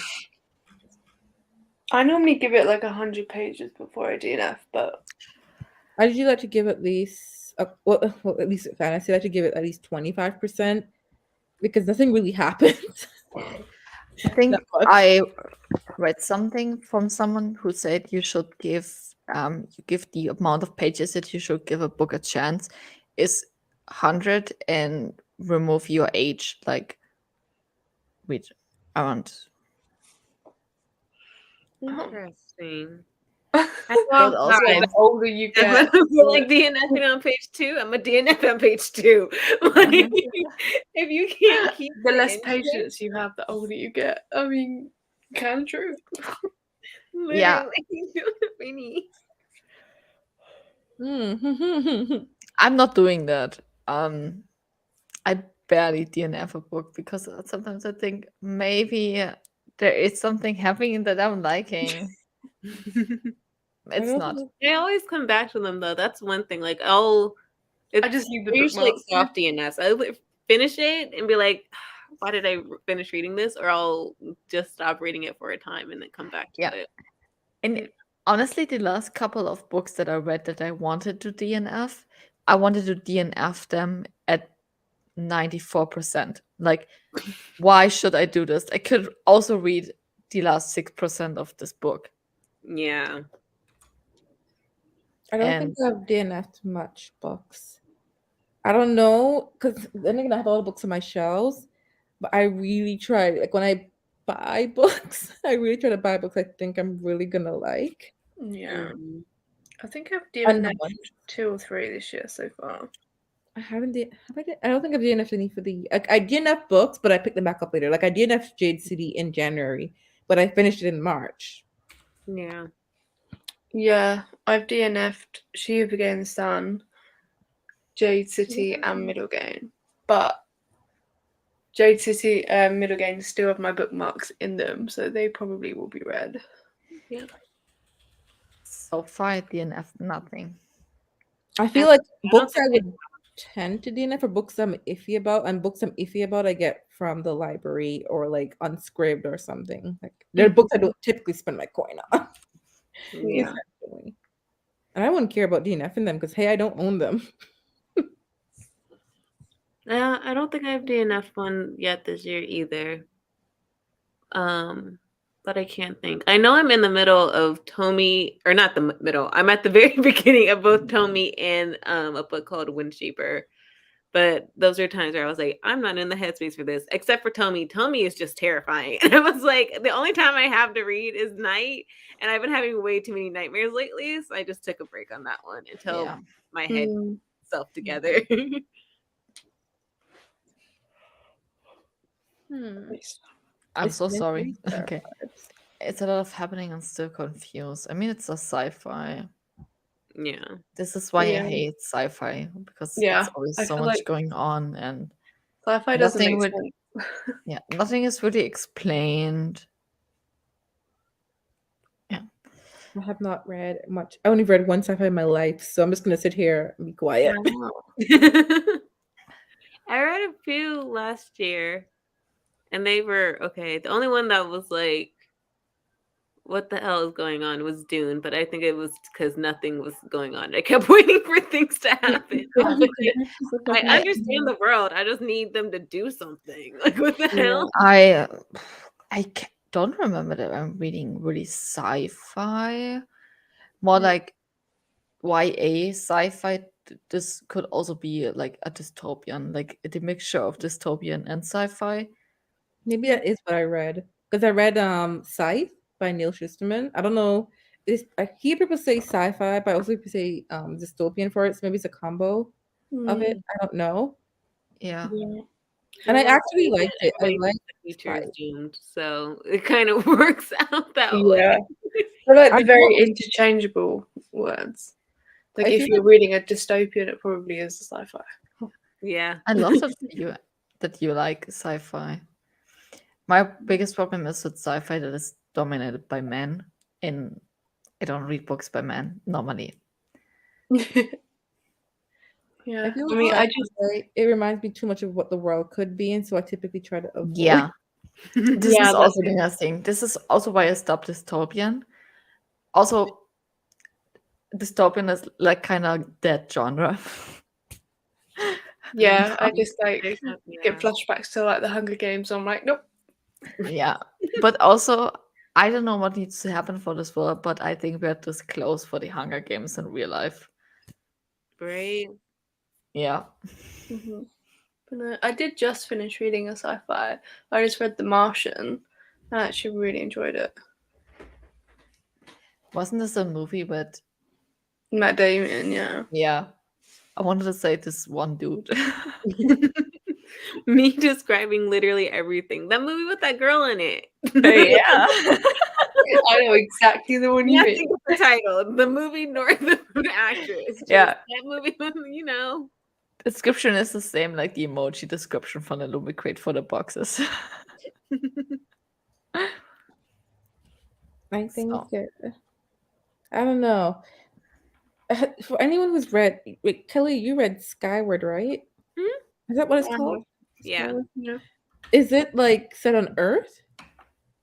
I normally give it like 100 pages before I DNF, but I usually like to give at least at least with fantasy, I like to give it at least 25% because nothing really happens. I think I read something from someone who said you should give the amount of pages that you should give a book a chance is 100 and remove your age, like with around. Interesting. well, also the older you I'm get, like DNFing on page 2. I'm a DNF on page 2. Like, if you can't keep the less it, patience you have, the older you get. I mean, kind of true. Yeah. Literally. I'm not doing that. I barely DNF a book because sometimes I think maybe there is something happening that I'm liking. It's not. I always come back to them though. That's one thing. Like, I just need the usually like bookmarks. soft DNS. I finish it and be like, why did I finish reading this? Or I'll just stop reading it for a time and then come back to it. And honestly, the last couple of books that I read that I wanted to DNF, I wanted to DNF them at 94%. Like, why should I do this? I could also read the last 6% of this book. Yeah. I don't think I've DNF'd much books. I don't know, because then again, I have all the books on my shelves, but I really try, like when I buy books, I really try to buy books I think I'm really gonna like. Yeah. Mm. I think I've And DNF'd 2 or 3 this year so far. I haven't I don't think I've DNF'd any for the I DNF'd books, but I picked them back up later. Like I DNF'd Jade City in January, but I finished it in March. Yeah. Yeah, I've DNF'd She Who Began the Sun, Jade City, and Middlegame. But Jade City and Middlegame still have my bookmarks in them, so they probably will be read. So far, I DNF nothing. I feel like books I would tend to DNF are books I'm iffy about, and books I'm iffy about I get from the library or like Unscribd or something. Like they're books I don't typically spend my coin on. Yeah. Essentially. And I wouldn't care about DNFing them because hey, I don't own them. I don't think I've DNF'd one yet this year either. But I can't think. I know I'm in the middle of Tomy, or not the middle. I'm at the very beginning of both Tomy and a book called Windsheeper. But those are times where I was like, I'm not in the headspace for this, except for Tomy. Tomy is just terrifying. And I was like, the only time I have to read is night. And I've been having way too many nightmares lately. So I just took a break on that one until my head self together. I'm It's so meant to sorry. be Okay. It's a lot of happening. I'm still confused. I mean, it's a sci-fi. Yeah. This is why I Yeah. hate sci-fi, because Yeah, it's always I so feel much like- going on, and Sci-fi doesn't Nothing make would- sense. yeah, nothing is really explained. I have not read much. I only read one sci-fi in my life, so I'm just gonna sit here and be quiet. I read a few last year and they were okay. The only one that was like, what the hell is going on was Dune, but I think it was because nothing was going on. I kept waiting for things to happen. I understand the world. I just need them to do something. Like, what the hell? I don't remember that I'm reading really sci-fi. More like YA sci-fi. This could also be like a dystopian, like the mixture of dystopian and sci-fi. Maybe that is what I read because I read Scythe by Neil Shusterman. I don't know. I hear people say sci-fi, but I also people say dystopian for it. So maybe it's a combo of it. I don't know. Yeah. And I actually liked it. I Everybody liked thinks the future is doomed, so it kind of works out that way. Yeah. They're like I the very thought- interchangeable words. Like I if feel you're reading a dystopian, it probably is a sci-fi. Yeah. I love that you like sci-fi. My biggest problem is with sci-fi that is dominated by men. And I don't read books by men normally. Yeah. I feel I mean, like I just it reminds me too much of what the world could be, and so I typically try to avoid. Yeah. This Yeah, is that's also the other thing. This is also why I stopped dystopian. Also, dystopian is like kind of that genre. yeah, I just like Yeah. get flashbacks to like the Hunger Games. I'm like, nope. Yeah. But also, I don't know what needs to happen for this world, but I think we're this close for the Hunger Games in real life. Right. Yeah. Mhm. But no, I did just finish reading a sci-fi. I just read The Martian. I actually really enjoyed it. Wasn't this a movie with, Matt Damon, yeah. yeah. I wanted to say this one dude. Me describing literally everything. That movie with that girl in it. Yeah. I know exactly the one you Yeah, mean. think of the title. The movie nor the actress. Just Yeah. That movie, you know. Description is the same like the emoji description from the Lumicrate for the boxes. I think So. I don't know. For anyone who's read, wait, Kelly, you read Skyward, right? Is that what it's called? Yeah. No. Is it like set on Earth?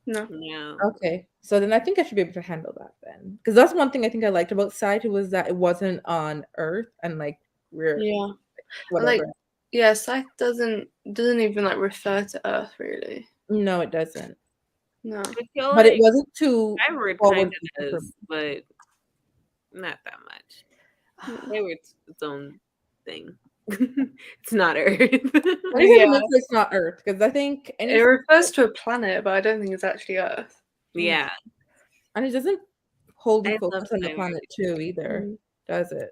No. No. Okay, so then I think I should be able to handle that then, because that's one thing I think I liked about Scythe was that it wasn't on Earth and like we're Yeah. whatever. Like, yeah, Scythe doesn't even like refer to Earth really. No, it doesn't. No. I feel But it like wasn't too Skyward forward kind of does, but not that much. Skyward's its own thing. It's not Earth. I think Yeah. it looks like it's not Earth because I think It any refers to a planet, but I don't think it's actually Earth. Yeah. and it doesn't wholly I love focus on the Skyward. planet too either, Mm. does it?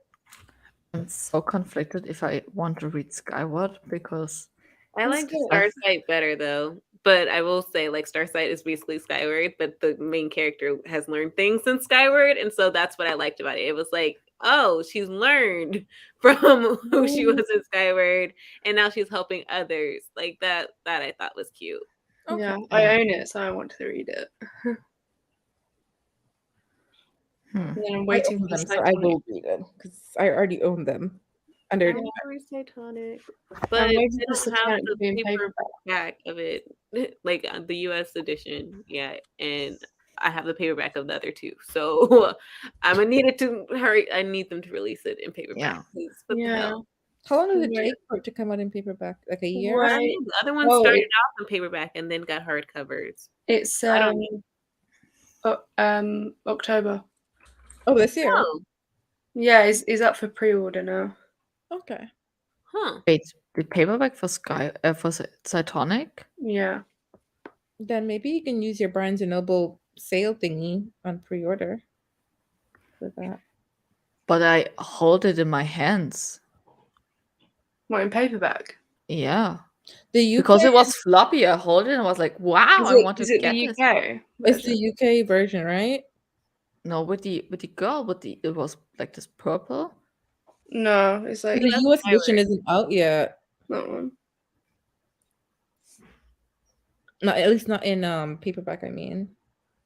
I'm so conflicted if I want to read Skyward because I like Starsight better though. But I will say, like, Starsight is basically Skyward, but the main character has learned things in Skyward, and so that's what I liked about it. It was like, oh, she's learned from who she was in Skyward, and now she's helping others. Like that I thought was cute. Okay. Yeah, I own it, so I want to read it. And then I'm I waiting own for them, so I will read it because I already own them. Under I read Titanic, I'm but waiting they for don't have Titanic to the be in paperback of it, like the U.S. edition yet, and I have the paperback of the other two. So I'm gonna need it to hurry. I need them to release it in paperback. Yeah. Please. What the Yeah. hell? how long does it Right. take for it to come out in paperback? Like a year? I don't Right. know. The other ones Oh, started it- off in paperback and then got hardcovers. It's I don't October. Oh, this year. Oh, Yeah, is up for pre-order now. Okay. huh. wait, the paperback for Titanic? Yeah. Then maybe you can use your Barnes and Noble sale thingy on pre-order for that. But I hold it in my hands. What, in paperback? Yeah. The UK Because it was floppy, I hold it and was like, wow, I want to is it get the this. UK? it's version? the UK version, right? No, with the girl it was like this purple. No, it's like The that's US my version word. isn't out yet. that one. Not at least not in paperback. I mean,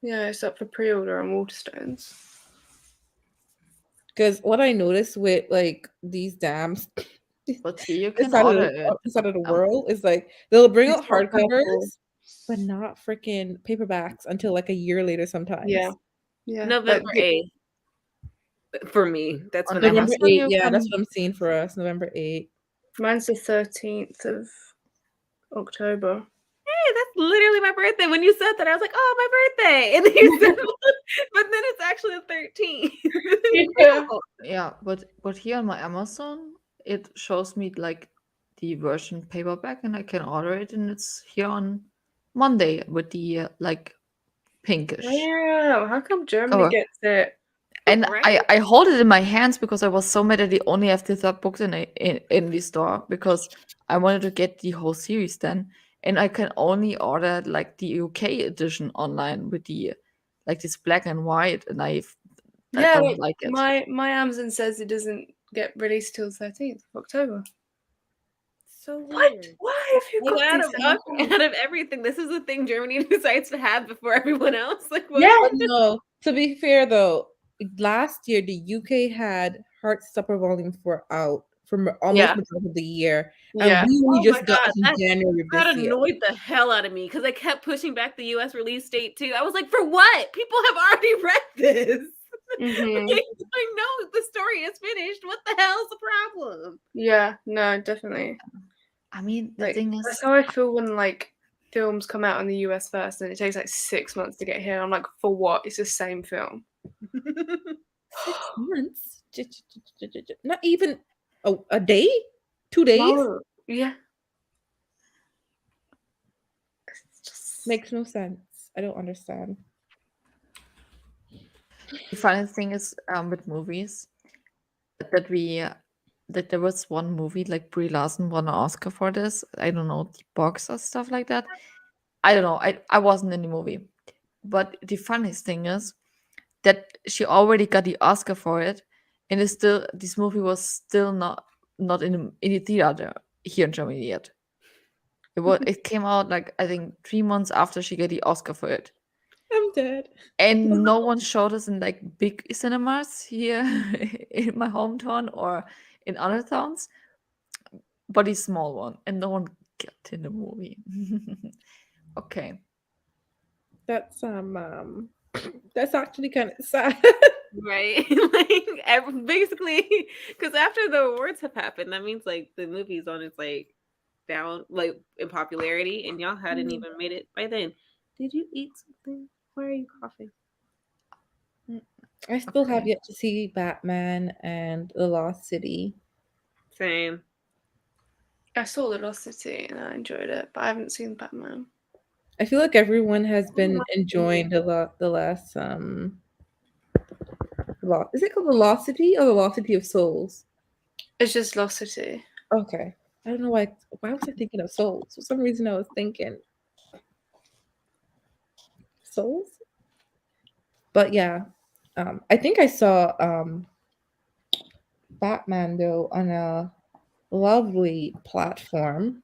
Yeah, it's up for pre-order on Waterstones. because what I noticed with like these dams But here you this can side of order the, it. this side of the world is like they'll bring out It's not purple. hardcovers, but not freaking paperbacks until like a year later sometimes. Yeah. Yeah. November but the- 8th. For me, that's On when I have November Amazon, 8th. you Yeah, that's can- what I'm seeing for us. November 8th. Mine's the 13th of October. Hey, that's literally my birthday. When you said that, I was like, oh, my birthday. And then you said, but then it's actually the 13th. Yeah. Yeah, but here on my Amazon, it shows me like the version paperback, and I can order it, and it's here on Monday with the like pinkish. Wow, how come Germany Cover. gets it? And Right? I hold it in my hands because I was so mad that they only have the third book in the store because I wanted to get the whole series then, and I can only order like the UK edition online with the like this black and white, and I Yeah, don't like it. My Amazon says it doesn't get released till 13th of October. So What? weird. Why have you Like, got out these of, things? out of everything, this is the thing Germany decides to have before everyone else. Like, what? Yeah. But no, to be fair though, last year the UK had Heartstopper Volume 4 out for almost Yeah. majority of the year, and Yeah. we only Oh just my got God, it in that- January of That this year. annoyed the hell out of me because I kept pushing back the US release date too. I was like, for what? People have already read this. Mhm. Like, I know the story is finished. What the hell's the problem? Yeah, no, definitely. I mean, the Like, thing is, that's how I feel when like films come out in the US first and it takes like 6 months to get here. I'm like, for what? It's the same film. 6 months? Not even a day? 2 days? No. Yeah. It's just Makes no sense. I don't understand. the funny thing is with movies that there was one movie like Brie Larson won an Oscar for this. I don't know, the box or stuff like that. I don't know. I wasn't in the movie. But the funniest thing is that she already got the Oscar for it, and it's still this movie was still not in the theater here in Germany yet. It came out like I think 3 months after she got the Oscar for it. I'm dead. And no one showed us in like big cinemas here in my hometown or in other towns, but a small one, and no one got in the movie. Okay. That's that's actually kind of sad. Right? Like, basically, because after the awards have happened, that means like the movie's on its like down, like in popularity, and y'all hadn't even made it by then. Did you eat something? Why are you coughing? I still have Okay. yet to see Batman and The Lost City. Same. I saw The Lost City and I enjoyed it, but I haven't seen Batman. I feel like everyone has been enjoying the last is it called The Lost City or The Lost City of Souls? It's just Lost City. Okay. I don't know why was I thinking of Souls? For some reason I was thinking Souls. But yeah. I think I saw Batman though on a lovely platform.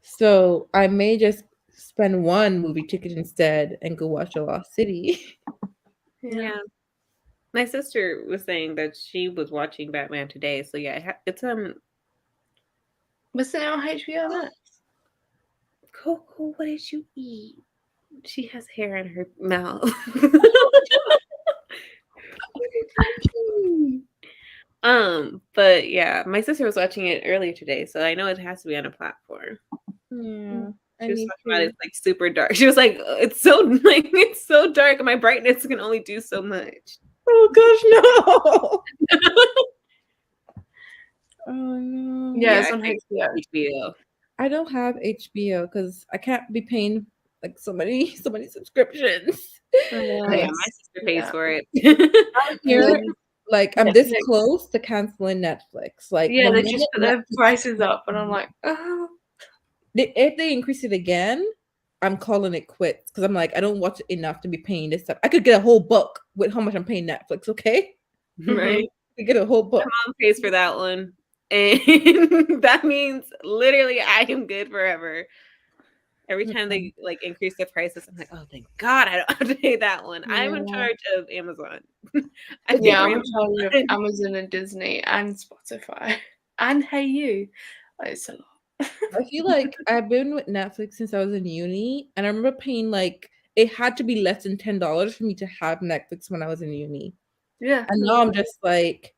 So I may just spend one movie ticket instead and go watch The Lost City. Yeah. My sister was saying that she was watching Batman today. So yeah, it's Was it on HBO Max? Coco, what did you eat? She has hair in her mouth. But yeah, my sister was watching it earlier today, so I know it has to be on a platform. Yeah. She was talking about it's like super dark. She was like, it's so dark, and my brightness can only do so much. Oh gosh, no. Oh no. Yeah, it's on I think HBO. HBO. I don't have HBO because I can't be paying like so many subscriptions. Yeah, my sister pays Yeah. for it. I'm here, like I'm this Netflix. close to canceling Netflix. Like Yeah, the they just minute put their Netflix- prices up, and I'm like, oh. if they increase it again, I'm calling it quits because I'm like I don't watch it enough to be paying this stuff. I could get a whole book with how much I'm paying Netflix. Okay, Right? I could get a whole book. Mom pays for that one. And that means literally I am good forever. Every time they like increase the prices, I'm like, oh thank God I don't have to pay that one. I'm in Yeah. charge of Amazon. Yeah, I'm in charge of Amazon and Disney and Spotify and Hey You. It's a lot. I feel like I've been with Netflix since I was in uni, and I remember paying like it had to be less than $10 for me to have Netflix when I was in uni. Yeah. And now I'm just like,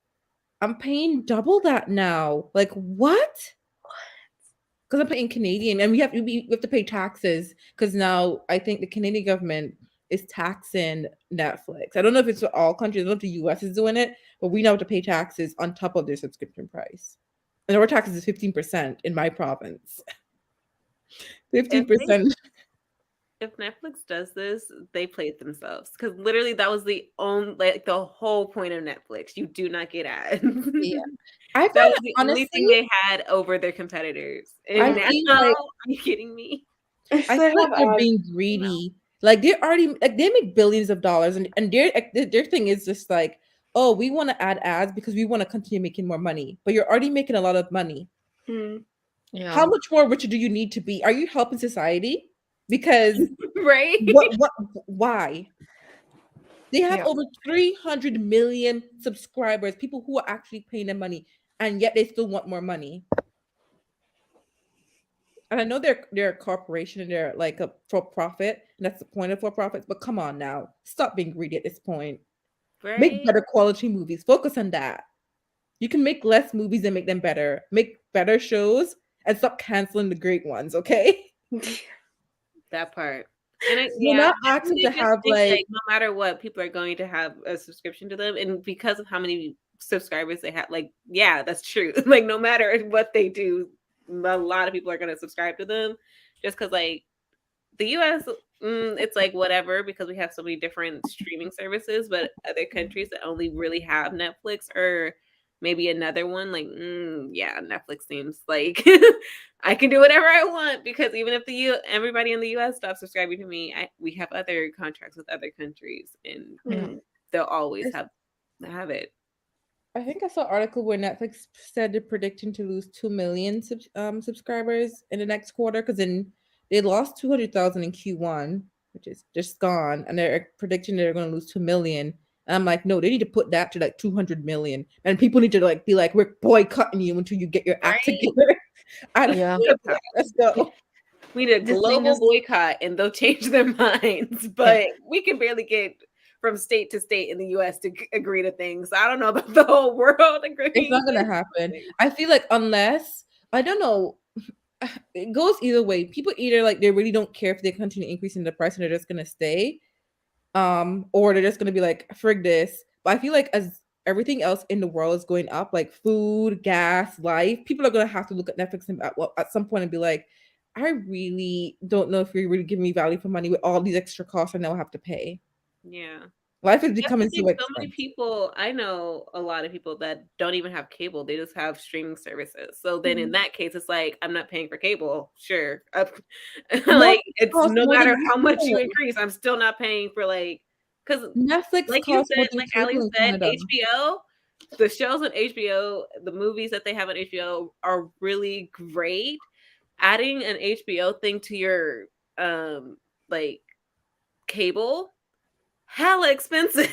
I'm paying double that now. Like what? Because I'm paying Canadian, and we have to pay taxes because now I think the Canadian government is taxing Netflix. I don't know if it's for all countries. I don't know if the US is doing it, but we now have to pay taxes on top of their subscription price. And our taxes is 15% in my province. 15%. If Netflix does this, they play it themselves because literally that was the whole point of Netflix. You do not get ads. Yeah. I That find was the only thing honestly, they had over their competitors. I And now, feel like are you kidding me? I feel like they're ads. being greedy. Like they're already like they make billions of dollars, and their thing is just like, oh, we want to add ads because we want to continue making more money. But you're already making a lot of money. Hmm. Yeah. How much more richer do you need to be? Are you helping society? Because Right? why? They have Yeah. over 300 million subscribers, people who are actually paying them money, and yet they still want more money. And I know they're a corporation and they're like a for profit, and that's the point of for profits. But come on now, stop being greedy at this point. Right? Make better quality movies. Focus on that. You can make less movies and make them better. Make better shows and stop canceling the great ones. Okay. That part. And You're not asking to just have think, like no matter what, people are going to have a subscription to them, and because of how many subscribers they have, like yeah, that's true. Like no matter what they do, a lot of people are going to subscribe to them, just because like the US, it's like whatever because we have so many different streaming services, but other countries that only really have Netflix or maybe another one, like yeah, Netflix seems like I can do whatever I want because even if everybody in the US stops subscribing to me, we have other contracts with other countries, and Yeah. they'll always have it. I think I saw an article where Netflix said they're predicting to lose 2 million subscribers in the next quarter because they lost 200,000 in Q1, which is just gone, and they're predicting they're going to lose 2 million. And I'm like, no, they need to put that to like 200 million, and people need to like be like, we're boycotting you until you get your act Right? together. I don't Yeah. know. Let's go. We need a The thing global is- boycott and they'll change their minds, but we can barely get from state to state in the US to agree to things. I don't know about the whole world agreeing. It's not gonna happen. I feel like unless I don't know, it goes either way. People either like they really don't care if they continue increasing the price and they're just gonna stay, or they're just gonna be like, frig this. But I feel like as everything else in the world is going up, like food, gas, life, people are gonna have to look at Netflix and at some point and be like, I really don't know if you're really giving me value for money with all these extra costs I now have to pay. Yeah. Life is That's the becoming thing, so so expensive. many people, I know a lot of people that don't even have cable. They just have streaming services. So then in that case, it's like, I'm not paying for cable. Sure. Like, it's costs no more matter than how much you cable. increase, I'm still not paying for like, because Netflix like you costs more said, than like cable Ali in said, Canada. HBO, the shows on HBO, the movies that they have on HBO are really great. Adding an HBO thing to your like cable, hella expensive.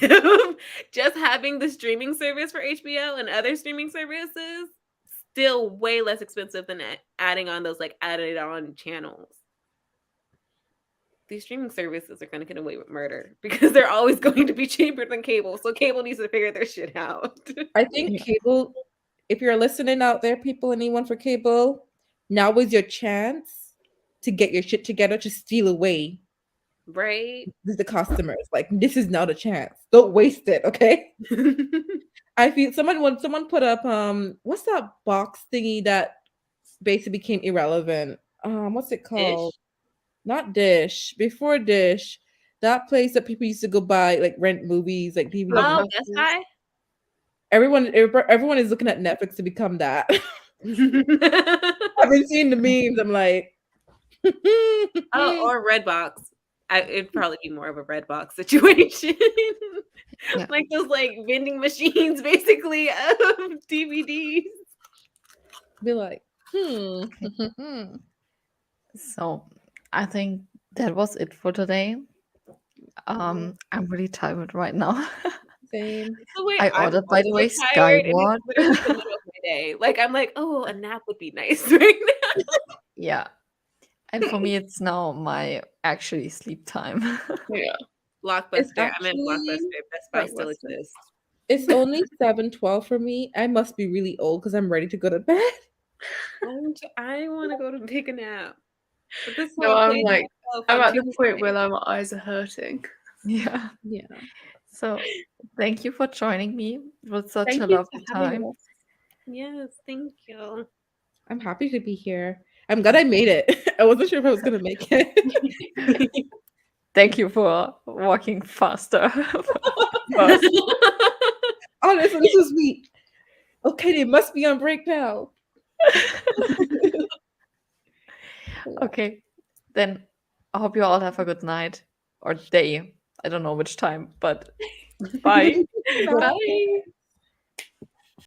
Just having the streaming service for HBO and other streaming services, still way less expensive than adding on those like added on channels. These streaming services are going to get away with murder because they're always going to be cheaper than cable. So cable needs to figure their shit out. I think cable, if you're listening out there, people, anyone for cable, now is your chance to get your shit together to steal away Right? the customers. Like, this is not a chance. Don't waste it, okay? I feel someone put up what's that box thingy that basically became irrelevant? What's it called? Dish? Not Dish. Before Dish, that place that people used to go buy, like rent movies, like DVDs. Oh, Best Buy? Everyone is looking at Netflix to become that. I've been seeing the memes. I'm like, Oh, or Redbox. It'd probably be more of a Redbox situation. Yeah. Like those like vending machines basically of DVDs. be like, So I think that was it for today. I'm really tired right now. same. The way I I'm ordered, by the also way, tired, and Skyward. it's literally the middle of my day. Like I'm like, oh, a nap would be nice right now. Yeah. And for me, it's now my actually sleep time. Yeah. Blockbuster. I meant actually Blockbuster. Best Buy still Blockbuster. exists. It's only 7:12 for me. I must be really old because I'm ready to go to bed. I want to go to take a nap. But this No, whole I'm thing like, itself, I'm at the too point where tired. my eyes are hurting. Yeah. Yeah. So thank you for joining me. It was such Thank a you lovely for having time. us. Yes, thank you. I'm happy to be here. I'm glad I made it. I wasn't sure if I was gonna make it. Thank you for walking faster. Honestly, this was sweet. Okay, they must be on break now. Okay. Then I hope you all have a good night or day. I don't know which time, but bye. Bye.